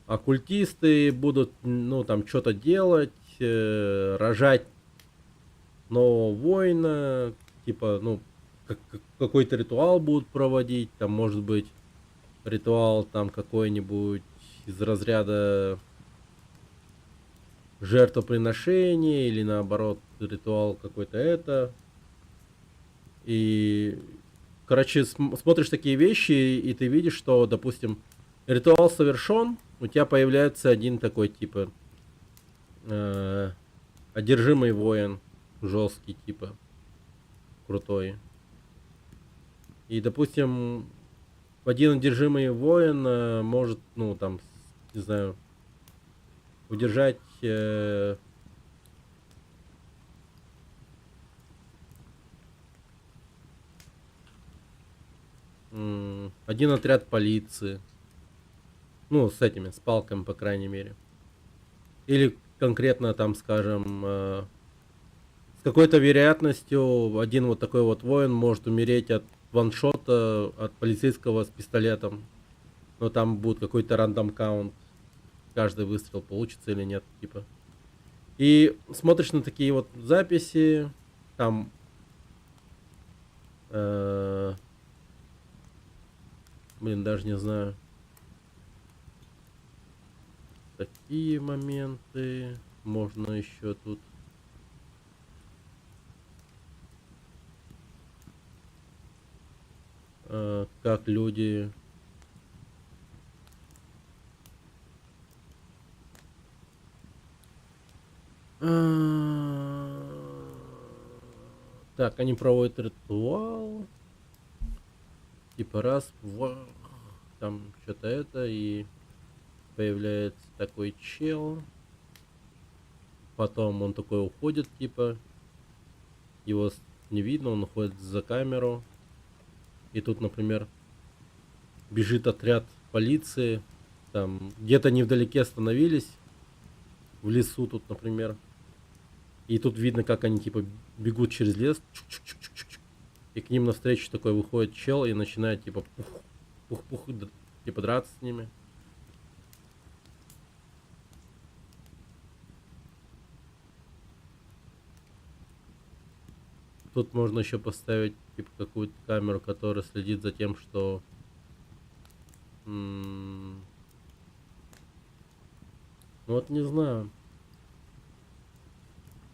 оккультисты будут, ну, там, что-то делать, рожать нового воина, типа, ну, какой-то ритуал будут проводить, там, может быть, ритуал там какой-нибудь из разряда жертвоприношения или наоборот ритуал какой-то это. И, короче, смотришь такие вещи, и ты видишь, что, допустим, ритуал совершен, у тебя появляется один такой, типа, одержимый воин, жесткий, типа, крутой. И, допустим, один одержимый воин может, ну, там, не знаю, удержать один отряд полиции. Ну, с этими, с палками, по крайней мере. Или конкретно там, скажем, с какой-то вероятностью один вот такой вот воин может умереть от ваншота от полицейского с пистолетом. Но там будет какой-то рандом каунт. Каждый выстрел получится или нет, типа. И смотришь на такие вот записи, там блин, даже не знаю. Такие моменты. Можно еще тут. Как люди так, они проводят ритуал. Типа раз там что-то это, и появляется такой чел. Потом он такой уходит, типа. Его не видно, он уходит за камеру. И тут, например, бежит отряд полиции. Там где-то невдалеке остановились. В лесу тут, например. И тут видно, как они типа бегут через лес. И к ним навстречу такой выходит чел и начинает типа пух-пух, типа драться с ними. Тут можно еще поставить типа какую-то камеру, которая следит за тем, что ну вот не знаю.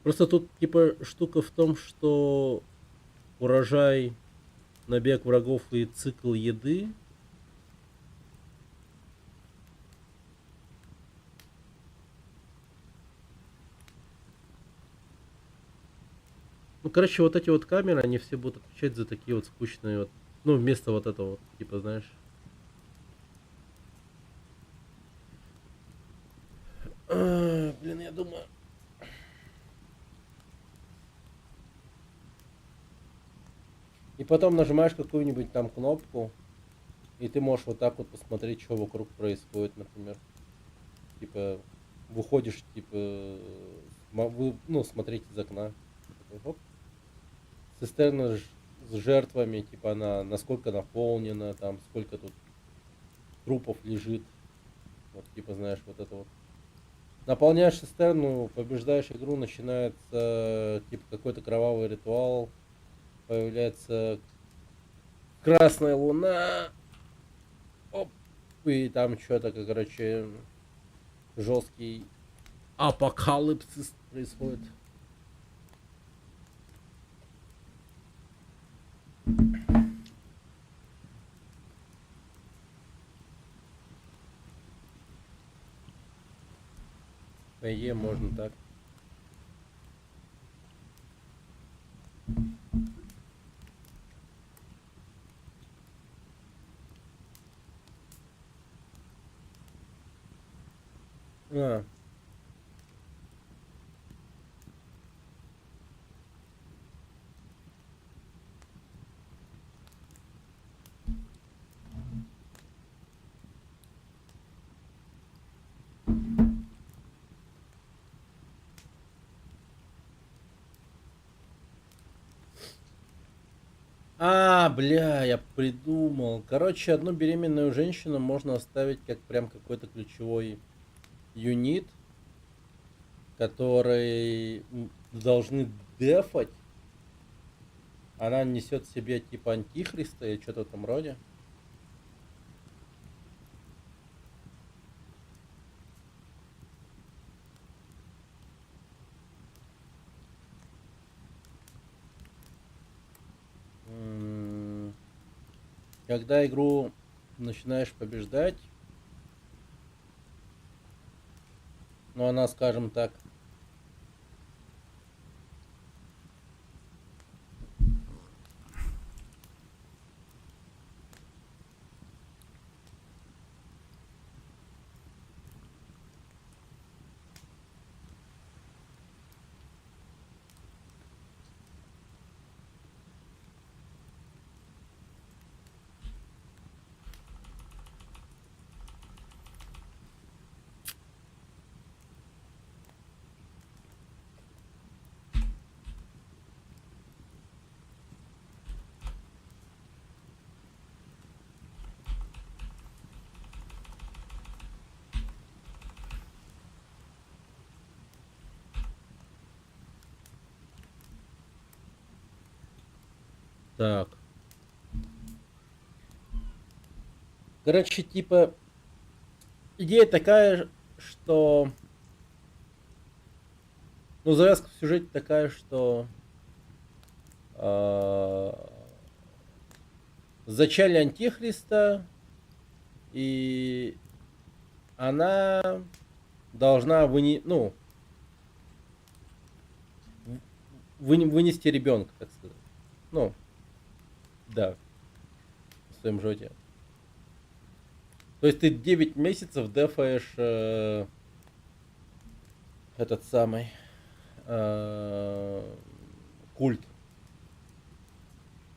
Просто тут типа штука в том, что урожай, набег врагов и цикл еды. Ну, короче, вот эти вот камеры, они все будут отвечать за такие вот скучные вот, ну, вместо вот этого вот, типа, знаешь. Блин, я думаю. И потом нажимаешь какую-нибудь там кнопку, и ты можешь вот так вот посмотреть, что вокруг происходит, например. Типа, выходишь, типа, ну, смотреть из окна. Оп. Цистерна с жертвами, типа, она насколько наполнена, там, сколько тут трупов лежит. Вот, типа, знаешь, вот это вот. Наполняешь цистерну, побеждаешь игру, начинается, типа, какой-то кровавый ритуал. Появляется красная луна. Оп. И там что-то, короче, жесткий апокалипсис происходит. По идее, можно так. А. Бля, я придумал. Короче, одну беременную женщину можно оставить как прям какой-то ключевой юнит, который должны дефать. Она несет в себе типа антихриста или что-то в этом роде. Когда игру начинаешь побеждать, ну она, скажем так, так. Короче, типа, идея такая, что... Ну, завязка в сюжете такая, что... Зачали антихриста, и она должна вынести ребенка, так сказать. Ну, да, в своем роде. То есть ты 9 месяцев дефаешь этот самый культ.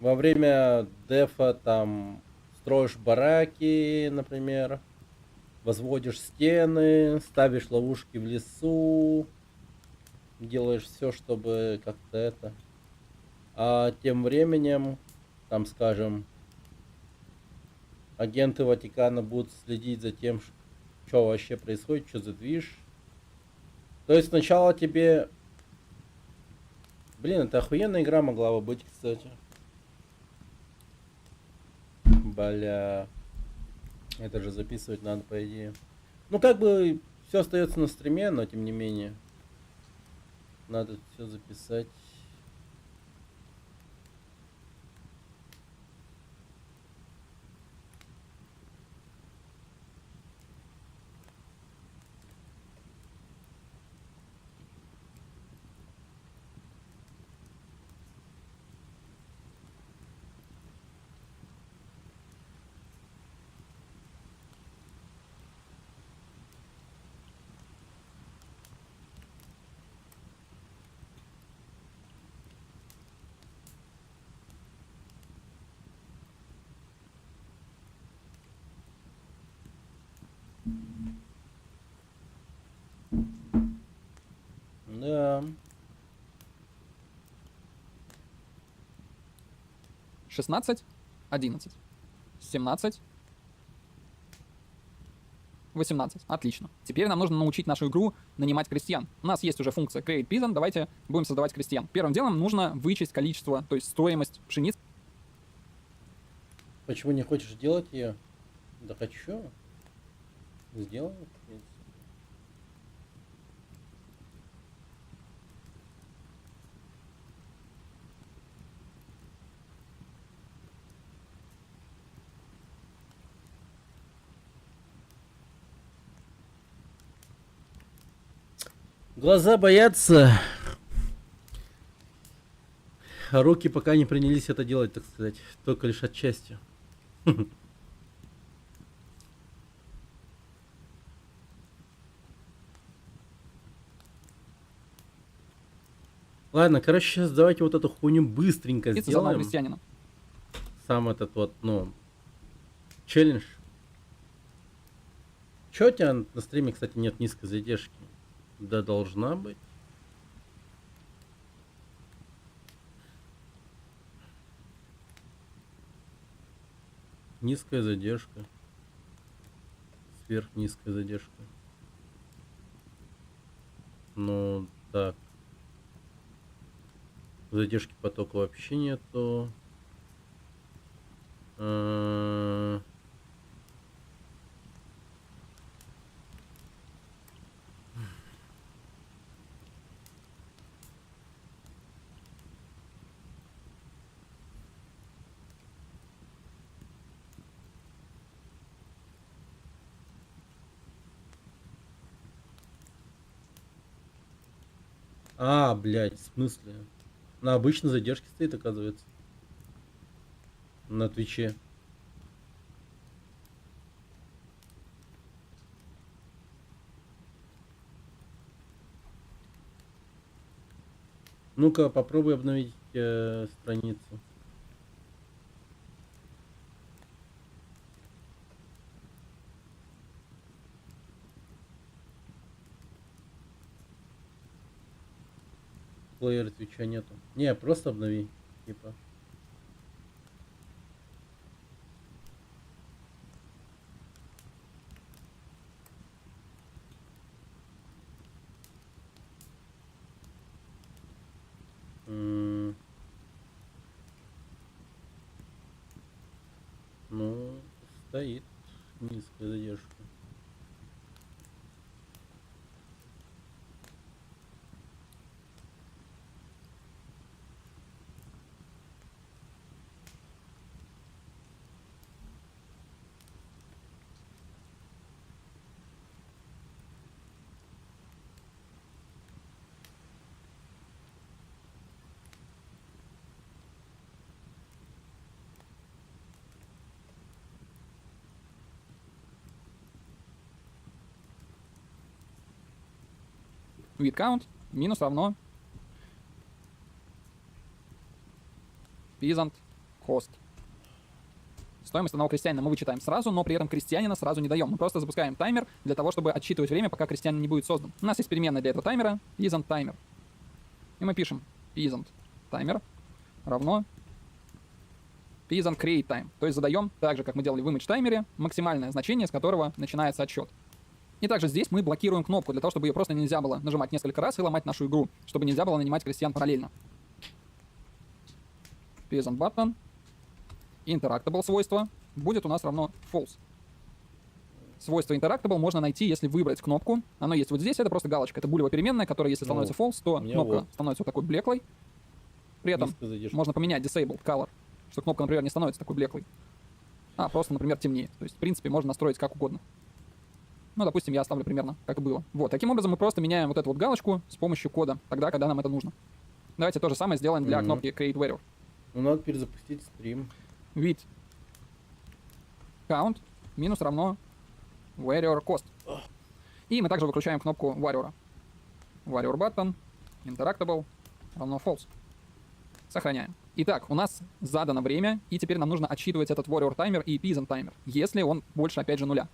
Во время дефа там строишь бараки, например, возводишь стены, ставишь ловушки в лесу, делаешь все, чтобы как-то это. А тем временем, там, скажем, агенты Ватикана будут следить за тем, что вообще происходит, что за движ. То есть сначала тебе... Блин, это охуенная игра могла бы быть, кстати. Бля. Это же записывать надо, по идее. Ну, как бы все остается на стриме, но тем не менее. Надо все записать. Да. 16, 11, 17, 18. Отлично. Теперь нам нужно научить нашу игру нанимать крестьян. У нас есть уже функция Create Peasant. Давайте будем создавать крестьян. Первым делом нужно вычесть количество, то есть стоимость пшеницы. Почему не хочешь делать ее? Да хочу. Сделаем. в принципе. Глаза боятся, а руки пока не принялись это делать, так сказать, только лишь отчасти. Ладно, короче, сейчас давайте вот эту хуйню быстренько За одного сделаем. крестьянина. Сам этот вот, ну, челлендж. Чё у тебя на стриме, кстати, нет низкой задержки? Да должна быть. Низкая задержка. Сверхнизкая задержка. Ну, так. Задержки потока вообще нету. Блядь, в смысле? На обычной задержке стоит, оказывается. На Твиче. Ну-ка, попробуй обновить страницу. Плеера Твича нету. Не, просто обнови. Типа. Ну, стоит низкая задержка. With count минус равно peasant cost. Стоимость одного крестьянина мы вычитаем сразу, но при этом крестьянина сразу не даем. Мы просто запускаем таймер для того, чтобы отсчитывать время, пока крестьянин не будет создан. У нас есть переменная для этого таймера peasant timer. И мы пишем peasant timer равно peasant create time. То есть задаем, так же, как мы делали в image таймере, максимальное значение, с которого начинается отсчет. И также здесь мы блокируем кнопку, для того, чтобы ее просто нельзя было нажимать несколько раз и ломать нашу игру, чтобы нельзя было нанимать крестьян параллельно. Peasant button. Interactable свойство будет у нас равно false. Свойство interactable можно найти, если выбрать кнопку. Оно есть вот здесь, это просто галочка. Это булевая переменная, которая, если становится false, то кнопка становится вот такой блеклой. При этом можно поменять disabled color, что кнопка, например, не становится такой блеклой, а просто, например, темнее. То есть, в принципе, можно настроить как угодно. Ну, допустим, я оставлю примерно, как и было. Вот, таким образом мы просто меняем вот эту вот галочку с помощью кода, тогда, когда нам это нужно. Давайте то же самое сделаем для кнопки Create Warrior. Ну, надо перезапустить стрим. With count минус равно Warrior cost. И мы также выключаем кнопку Warrior. Warrior button, interactable, равно false. Сохраняем. Итак, у нас задано время, и теперь нам нужно отсчитывать этот Warrior таймер и Peasant таймер, если он больше, опять же, нуля.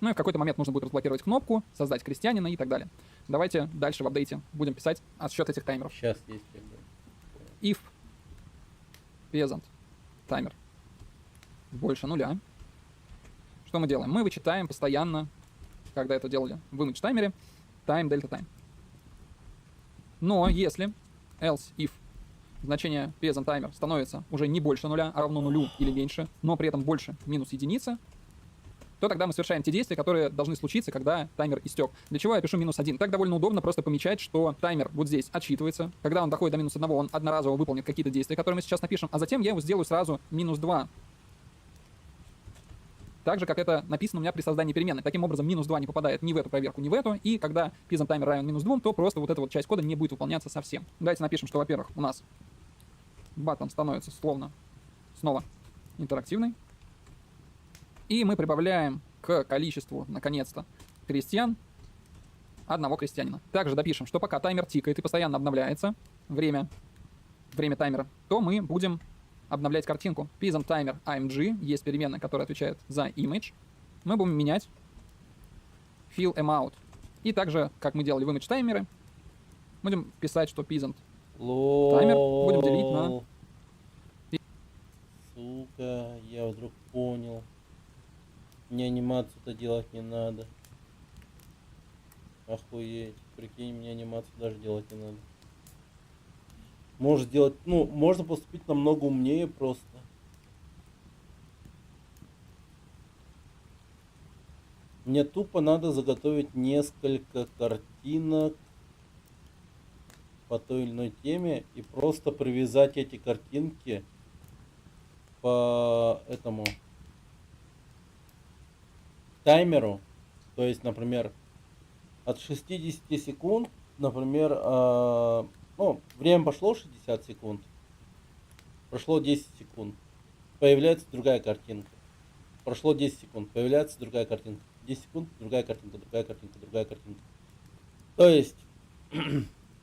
Ну и в какой-то момент нужно будет разблокировать кнопку, создать крестьянина и так далее. Давайте дальше в апдейте будем писать отсчет этих таймеров. Сейчас есть как бы. If Peasant таймер больше нуля. Что мы делаем? Мы вычитаем постоянно, когда это делали в image таймере, time delta time. Но если else if значение Peasant таймер становится уже не больше нуля, а равно нулю или меньше, но при этом больше минус единицы, то тогда мы совершаем те действия, которые должны случиться, когда таймер истек. Для чего я пишу -1? Так довольно удобно просто помечать, что таймер вот здесь отсчитывается. Когда он доходит до -1, он одноразово выполнит какие-то действия, которые мы сейчас напишем, а затем я его сделаю сразу -2. Так же, как это написано у меня при создании переменной. Таким образом, -2 не попадает ни в эту проверку, ни в эту, и когда Peasant таймер равен -2, то просто вот эта вот часть кода не будет выполняться совсем. Давайте напишем, что, во-первых, у нас button становится снова интерактивный. И мы прибавляем к количеству, наконец-то, крестьян одного крестьянина. Также допишем, что пока таймер тикает и постоянно обновляется время таймера, то мы будем обновлять картинку. Peasant timer img, есть переменная, которая отвечает за image. Мы будем менять fill amount. И также, как мы делали в image таймере, будем писать, что Peasant таймер будем делить на сука, я вдруг понял. Мне анимацию-то делать не надо. Охуеть. Прикинь, мне анимацию даже делать не надо. Можно сделать, ну, можно поступить намного умнее просто. Мне тупо надо заготовить несколько картинок по той или иной теме и просто привязать эти картинки по этому таймеру. То есть, например, от 60 секунд, например, ну, время пошло 60 секунд, прошло 10 секунд, появляется другая картинка. Прошло 10 секунд, появляется другая картинка. 10 секунд, другая картинка, другая картинка, другая картинка. То есть,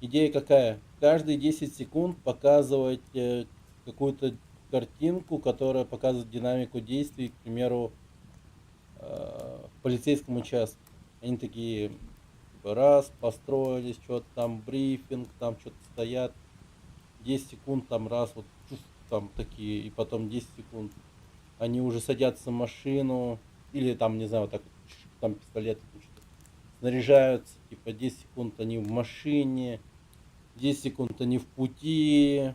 идея какая? Каждые 10 секунд показывать какую-то картинку, которая показывает динамику действий, к примеру, в полицейском участке. Они такие, типа, раз, построились, что-то там, брифинг, там что-то стоят. 10 секунд, там раз, вот, там такие, и потом 10 секунд. Они уже садятся в машину, или там, не знаю, вот так вот, там пистолет снаряжаются, типа 10 секунд они в машине, 10 секунд они в пути,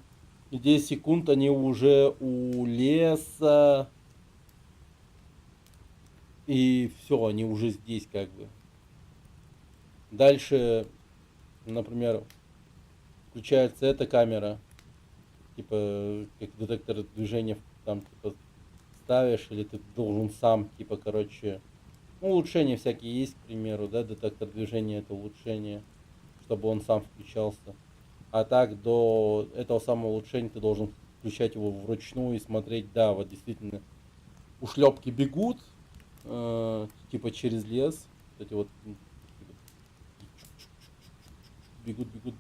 и 10 секунд они уже у леса, и все, они уже здесь как бы. Дальше, например, включается эта камера, типа, как детектор движения, там, типа, ставишь, или ты должен сам, типа, короче, ну, улучшения всякие есть, к примеру, да, детектор движения — это улучшение, чтобы он сам включался. А так, до этого самого улучшения ты должен включать его вручную и смотреть, да, вот действительно, ушлепки бегут, типа, через лес, вот эти вот, типа, бегут.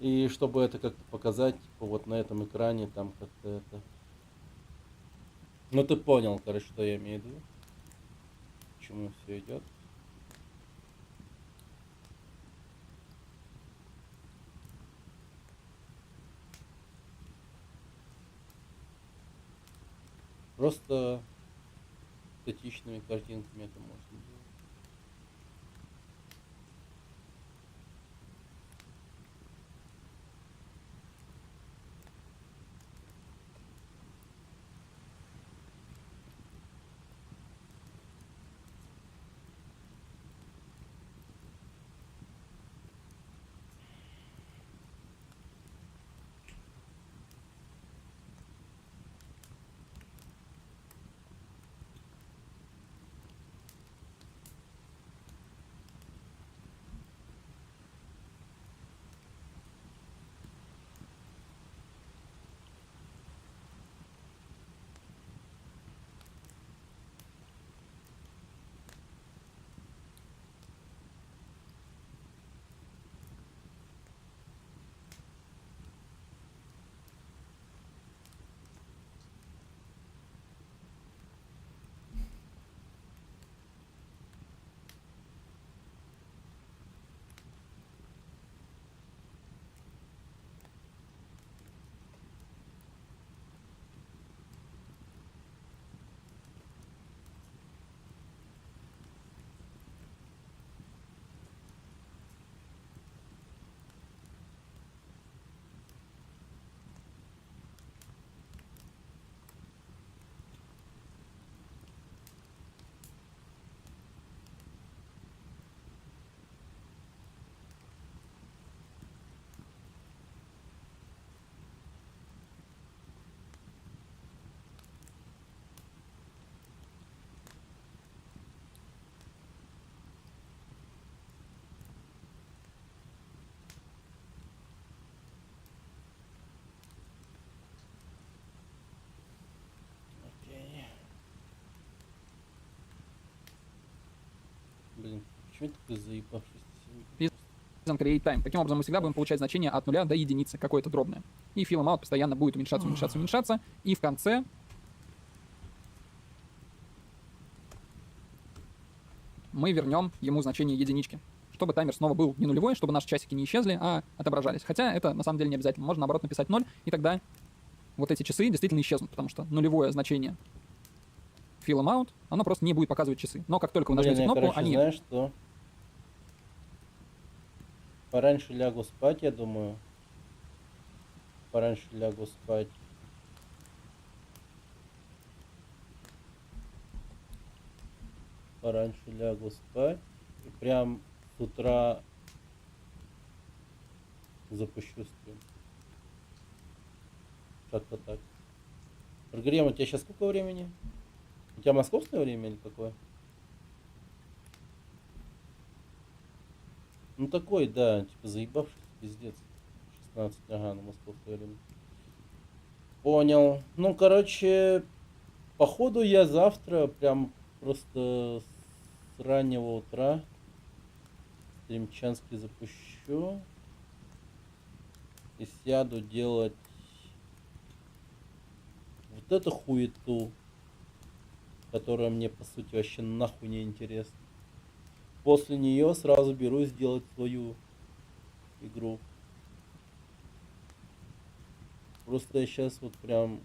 И чтобы это как-то показать, типа, вот на этом экране, там, как-то это... Ну, ты понял, короче, что я имею в виду. К чему все идет. Просто статичными картинками это можно делать. Блин, почему ты заебавшись? Create time. Таким образом, мы всегда будем получать значение от 0 до единицы, какое-то дробное. И fill amount постоянно будет уменьшаться. И в конце мы вернем ему значение единички, чтобы таймер снова был не нулевой, чтобы наши часики не исчезли, а отображались. Хотя это на самом деле не обязательно. Можно, наоборот, написать 0, и тогда вот эти часы действительно исчезнут, потому что нулевое значение fill them out, оно просто не будет показывать часы. Но как только вы Блин, нажмете я, кнопку, короче, они... знаешь что? Пораньше лягу спать, я думаю. Пораньше лягу спать. Пораньше лягу спать. И прям с утра запущу стрим. Как-то так. Прогрем, у тебя сейчас сколько времени? У тебя московское время или какое? Ну такой, да, типа заебавшийся, пиздец. 16, ага, на московское время. Понял. Ну, короче, походу я завтра прям просто с раннего утра стримчанский запущу. И сяду делать вот эту хуету, которая мне по сути вообще нахуй не интересна. После нее сразу берусь делать свою игру. Просто я сейчас вот прям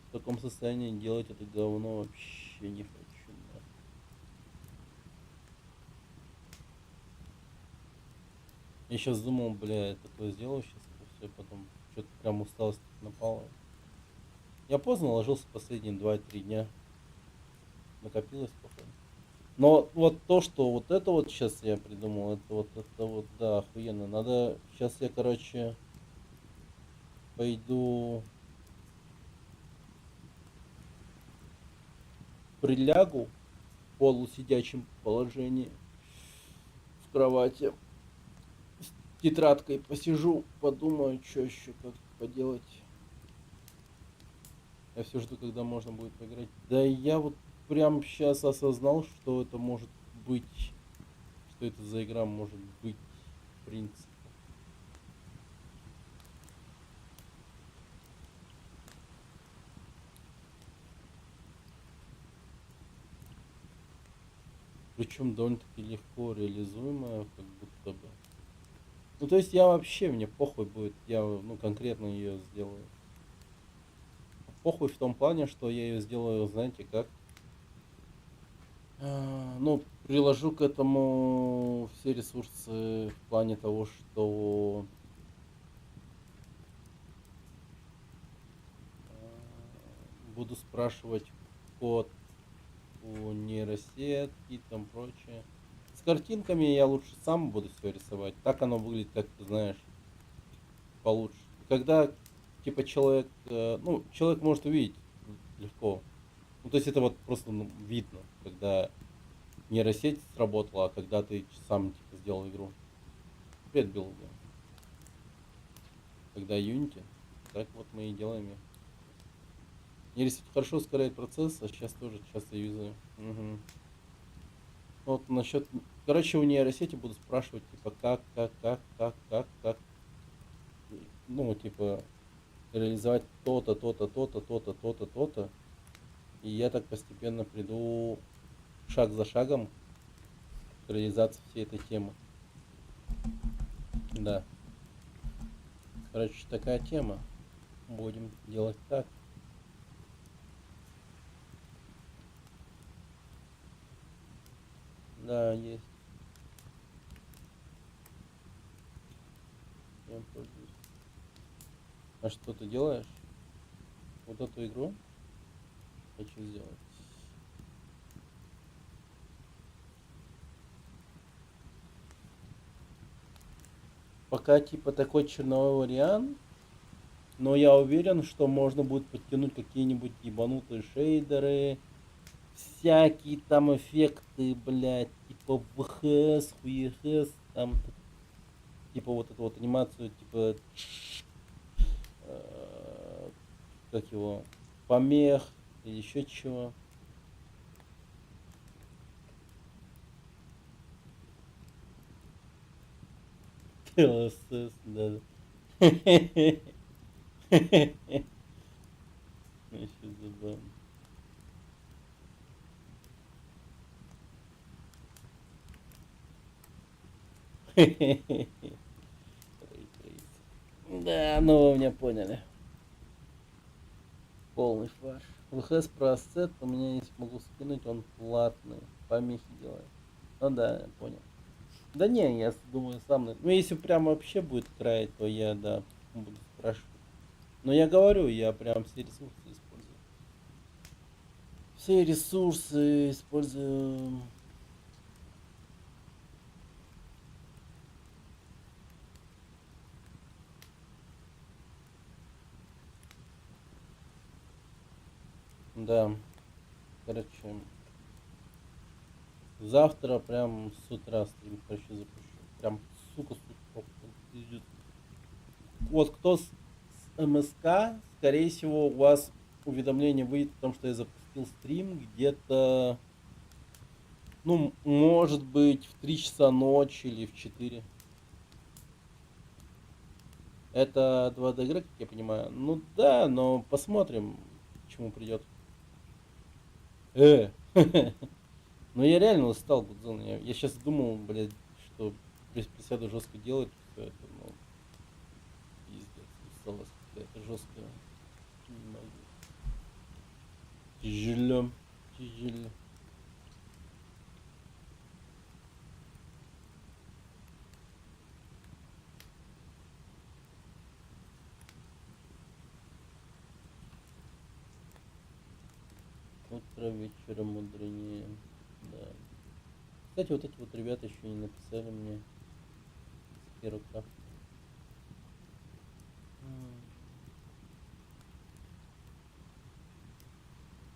в таком состоянии делать это говно вообще не хочу. Нахуй. Я сейчас думал, бля, я такое сделаю сейчас, все, потом что-то прям усталость напала. Я поздно ложился последние 2-3 дня. Накопилось, походу. Но вот то, что вот это вот сейчас я придумал, это вот, да, охуенно. Надо, сейчас я, короче, пойду прилягу в полусидячем положении в кровати. С тетрадкой посижу, подумаю, что еще как поделать. Я все жду, когда можно будет поиграть. Да я вот прям сейчас осознал, что это может быть, что это за игра может быть, в принципе. Причем довольно-таки легко реализуемая, как будто бы. Ну то есть я вообще, мне похуй будет, я ну конкретно ее сделаю. Похуй в том плане, что я ее сделаю, знаете как? Ну, приложу к этому все ресурсы в плане того, что буду спрашивать код у нейросетки и там прочее. С картинками я лучше сам буду все рисовать. Так оно выглядит, как ты знаешь, получше. Когда типа человек, ну, человек может увидеть легко. Ну, то есть это вот просто ну, видно, когда нейросеть сработала, а когда ты сам типа сделал игру. Привет, Билл. Когда Unity, так вот мы и делаем. Нейросеть хорошо ускоряет процесс, а сейчас тоже часто юзаю. Угу. Вот насчет... Короче, у нейросети буду спрашивать, типа, как, ну, типа, реализовать то-то, то-то, то-то, то-то, то-то, то-то. И я так постепенно приду шаг за шагом к реализации всей этой темы. Да. Короче, такая тема. Будем делать так. Да, есть. Я пользуюсь. А что ты делаешь? Вот эту игру хочу сделать. Пока типа такой черновой вариант, но я уверен, что можно будет подтянуть какие-нибудь ебанутые шейдеры, всякие там эффекты, блядь, типа ВХС, хуехс, там, типа вот эту вот анимацию, типа, как его, помех или еще чего. ТЛСС, да. Еще забавно. Да, ну вы меня поняли. Полный фарш. ВХС про ассет у меня есть, могу скинуть, он платный. Помехи делает. Ну да, я понял. Да не, я думаю сам. Ну если прям вообще будет краять, то я, да, буду спрашивать. Но я говорю, я прям все ресурсы использую. Все ресурсы использую. Да. Короче. Завтра прям с утра стрим, короче, запущу. Прям, сука, с утра. Пиздец. Вот кто с МСК, скорее всего, у вас уведомление выйдет о том, что я запустил стрим где-то, ну, может быть, в 3 часа ночи или в 4. Это 2D игры, как я понимаю. Ну да, но посмотрим, к чему придет. Ну я реально устал, Гудзон. Я сейчас думал, блядь, что присяду жестко делать все это, но пиздец, усталость какая-то жесткая. Не могу. Тяжело. Тяжело. Утро вечером мудренее. Да. Кстати, вот эти вот ребята еще не написали мне с первого крафта.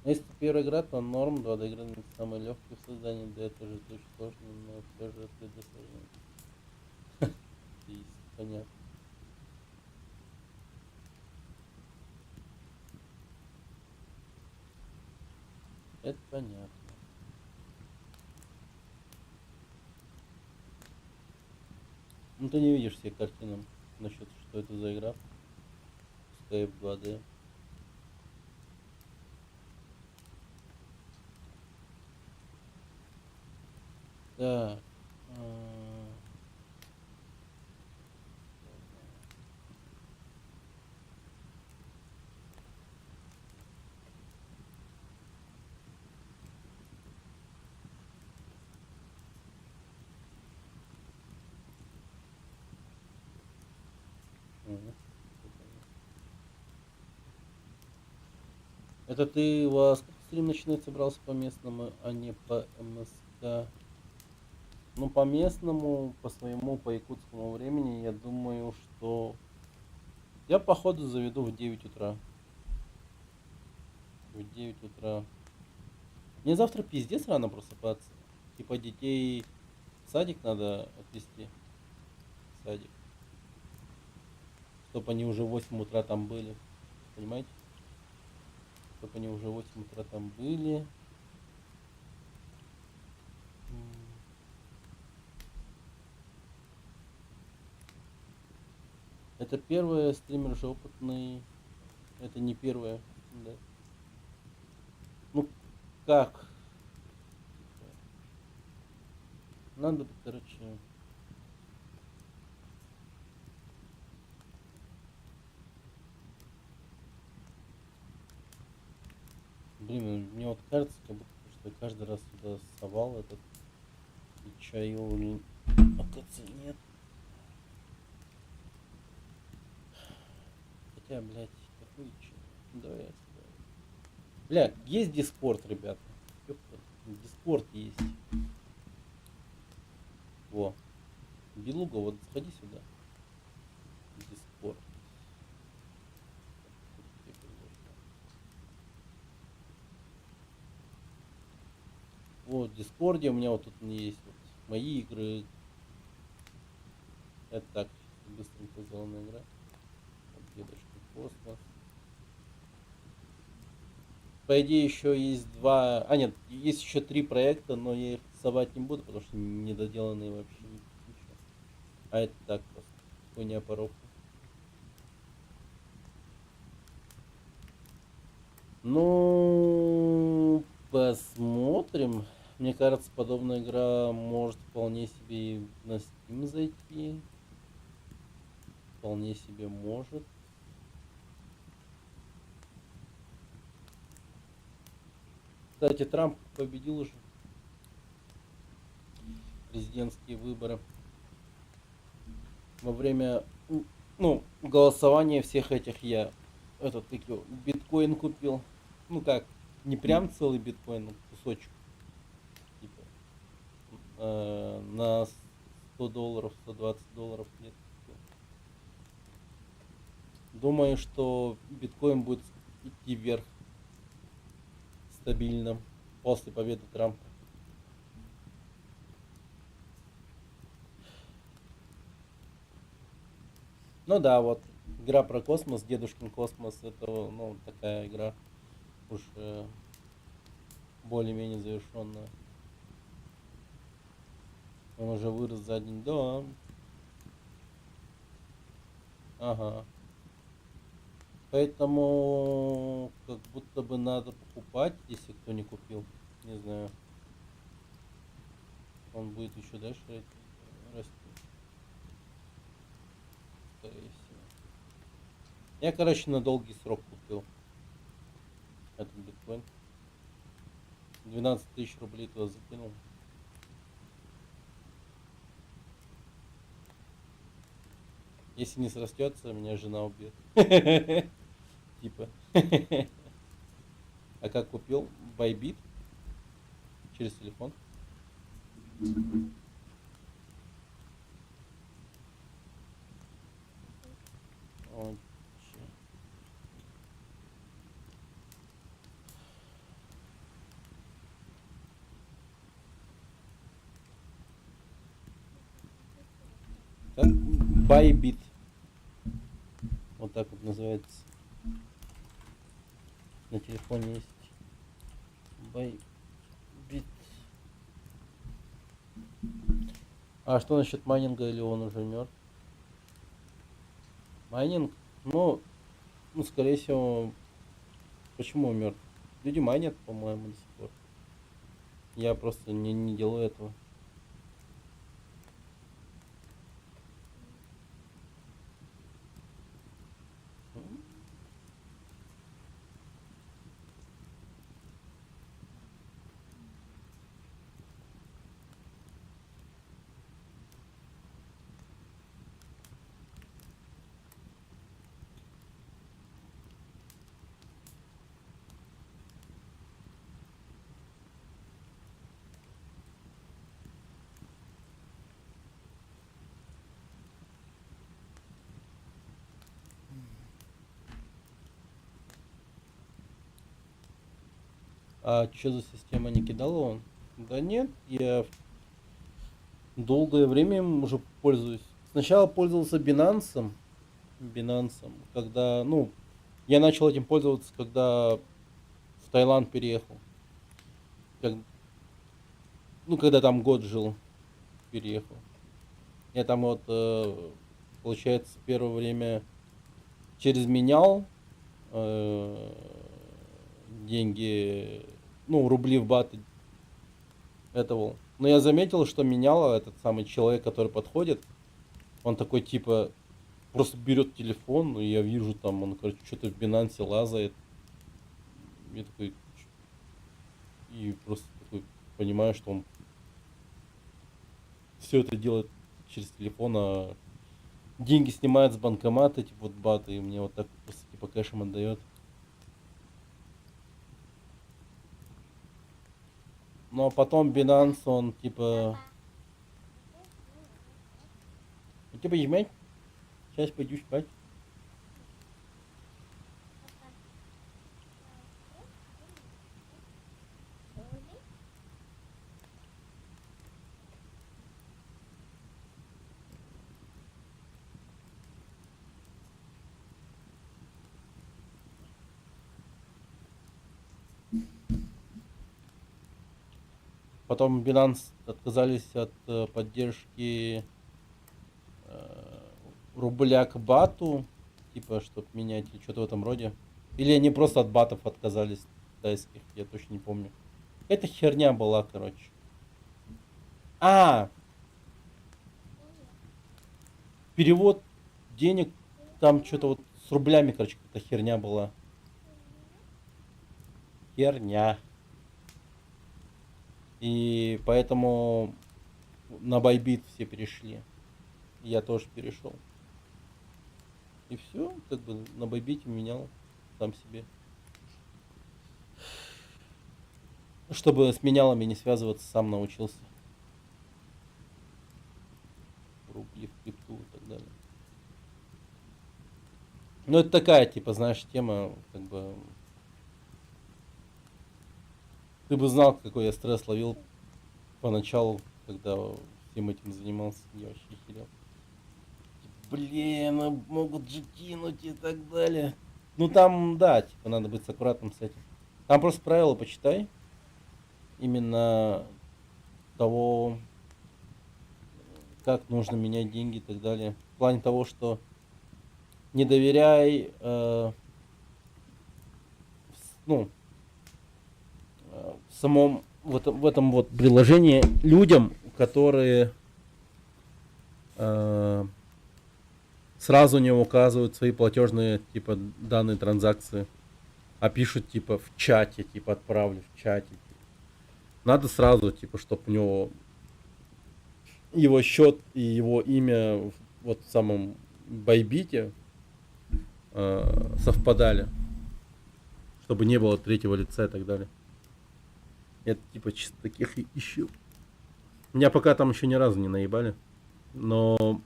Если первая игра, то норм, 2D игры не самая легкая в создании, да это же очень сложно, но все же 3D сложнее. Есть, понятно. Это понятно. Ну ты не видишь все картины насчет, что это за игра. Pускай в 2D. Так. Мгм. Это ты, у вас как стрим начинать собрался по местному, а не по МСК? Ну, по местному, по своему, по якутскому времени, я думаю, что я походу заведу в 9 утра. В 9 утра. Мне завтра пиздец рано просыпаться. Типа детей в садик надо отвезти. В садик. Чтоб они уже в 8 утра там были. Понимаете? Чтоб они уже в 8 утра там были. Это первый стример же опытный. Это не первое. Да. Ну как? Надо, короче. Блин, мне вот кажется, как будто что я каждый раз сюда совал этот и чаю. Оказывается, нет. Хотя, блядь, какой чай? Давай я сюда. Бля, есть Дискорд, ребята. Ёпта, Дискорд есть. Во. Белуга, вот сходи сюда. Дискорд. Вот, в Дискорде у меня вот тут есть вот мои игры. Это так, быстренько сделанная игра. Вот, Дедушка Космос. По идее еще есть два... А нет, есть еще 3 проекта, но я их совать не буду, потому что недоделанные вообще ничего. А это так просто. Хуйня поробка. Ну, посмотрим. Мне кажется, подобная игра может вполне себе и на Steam зайти. Вполне себе может. Кстати, Трамп победил уже президентские выборы. Во время, ну, голосования всех этих я этот биткоин купил. Ну как, не прям целый биткоин, но кусочек. Типа, на $100, $120 нет. Думаю, что биткоин будет идти вверх стабильно после победы Трампа. Ну да, вот игра про космос, Дедушкин космос, это, ну, такая игра уж более-менее завершенная. Он уже вырос за день до. Ага. Поэтому как будто бы надо покупать, если кто не купил. Не знаю. Он будет еще дальше расти. Скорее всего. Я, короче, на долгий срок купил этот биткоин. 12 тысяч рублей туда закинул. Если не срастется, меня жена убьет. Типа. А как купил? Bybit? Через телефон. Ой, чё. Как? Bybit. Вот так вот называется. На телефоне есть. Bybit. А что насчет майнинга, или он уже мертв? Майнинг? Ну, скорее всего, почему мертв? Люди майнят, по-моему, до сих пор. Я просто не делаю этого. А что за система, не кидала он? Да нет, я долгое время им уже пользуюсь. Сначала пользовался Binance, когда, ну, я начал этим пользоваться, когда в Таиланд переехал. Когда там год жил, переехал. Я там вот, получается, первое время через менял деньги, ну, рубли в баты этого. Но я заметил, что менял этот самый человек, который подходит. Он такой, типа, просто берет телефон, и я вижу там, он, короче, что-то в Binance лазает. Я такой, и просто такой понимаю, что он все это делает через телефон, а деньги снимает с банкомата, типа вот баты, и мне вот так просто типа кэшем отдает. Ну а потом Binance, он типа понимаете, сейчас пойду спать. Потом Binance отказались от поддержки рубля к бату, типа, чтобы менять, или что-то в этом роде. Или они просто от батов отказались, китайских, я точно не помню. Это херня была, короче. Перевод денег, там что-то вот с рублями, короче, какая-то херня была. Херня. И поэтому на Байбит все перешли. И я тоже перешел. И все, как бы на Байбите менял сам себе. Чтобы с менялами не связываться, сам научился. Рубли, в крипту и так далее. Ну, это такая, типа, знаешь, тема, как бы... Ты бы знал, какой я стресс ловил поначалу, когда всем этим занимался. Я вообще херел. Блин, могут же кинуть и так далее. Ну, там, да, типа, надо быть аккуратным с этим. Там просто правила почитай. Именно того, как нужно менять деньги и так далее. В плане того, что не доверяй, ну, в самом в этом вот приложении людям, которые сразу не указывают свои платежные типа данные транзакции, а пишут типа в чате, типа отправлю в чате. Надо сразу, типа, чтобы у него его счет и его имя вот в самом Байбите совпадали, чтобы не было третьего лица и так далее. Это типа чисто таких ищу. Меня пока там еще ни разу не наебали, но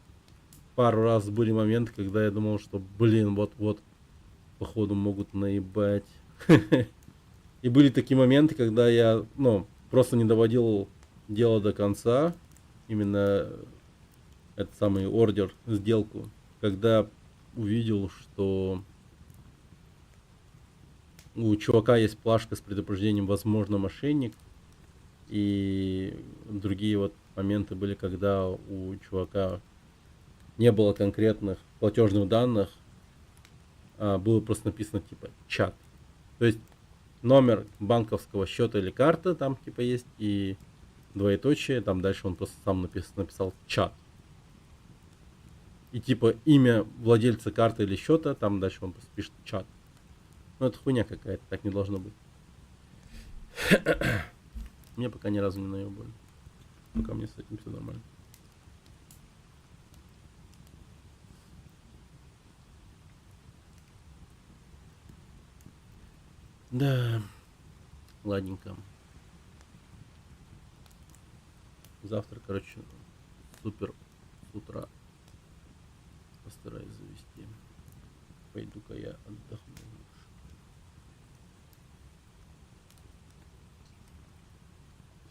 пару раз были моменты, когда я думал, что, блин, вот походу могут наебать. И были такие моменты, когда я, ну, просто не доводил дело до конца, именно этот самый ордер, сделку, когда увидел, что у чувака есть плашка с предупреждением «возможно мошенник», и другие вот моменты были, когда у чувака не было конкретных платежных данных, а было просто написано типа «чат». То есть номер банковского счета или карты там типа есть, и двоеточие, там дальше он просто сам написал «чат». И типа имя владельца карты или счета, там дальше он просто пишет «чат». Ну это хуйня какая-то, так не должно быть. Мне пока ни разу не наебали. Пока мне с этим все нормально. Да, ладненько. Завтра, короче, супер с утра постараюсь завести. Пойду-ка я отдохну.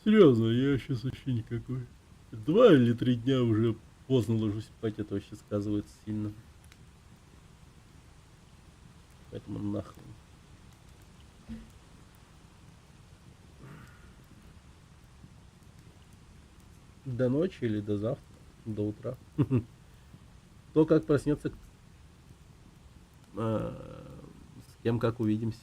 Серьезно, я сейчас вообще никакой. 2 или 3 дня уже поздно ложусь спать, это вообще сказывается сильно. Поэтому нахуй. До ночи или до завтра, до утра. То как проснется, с кем как увидимся.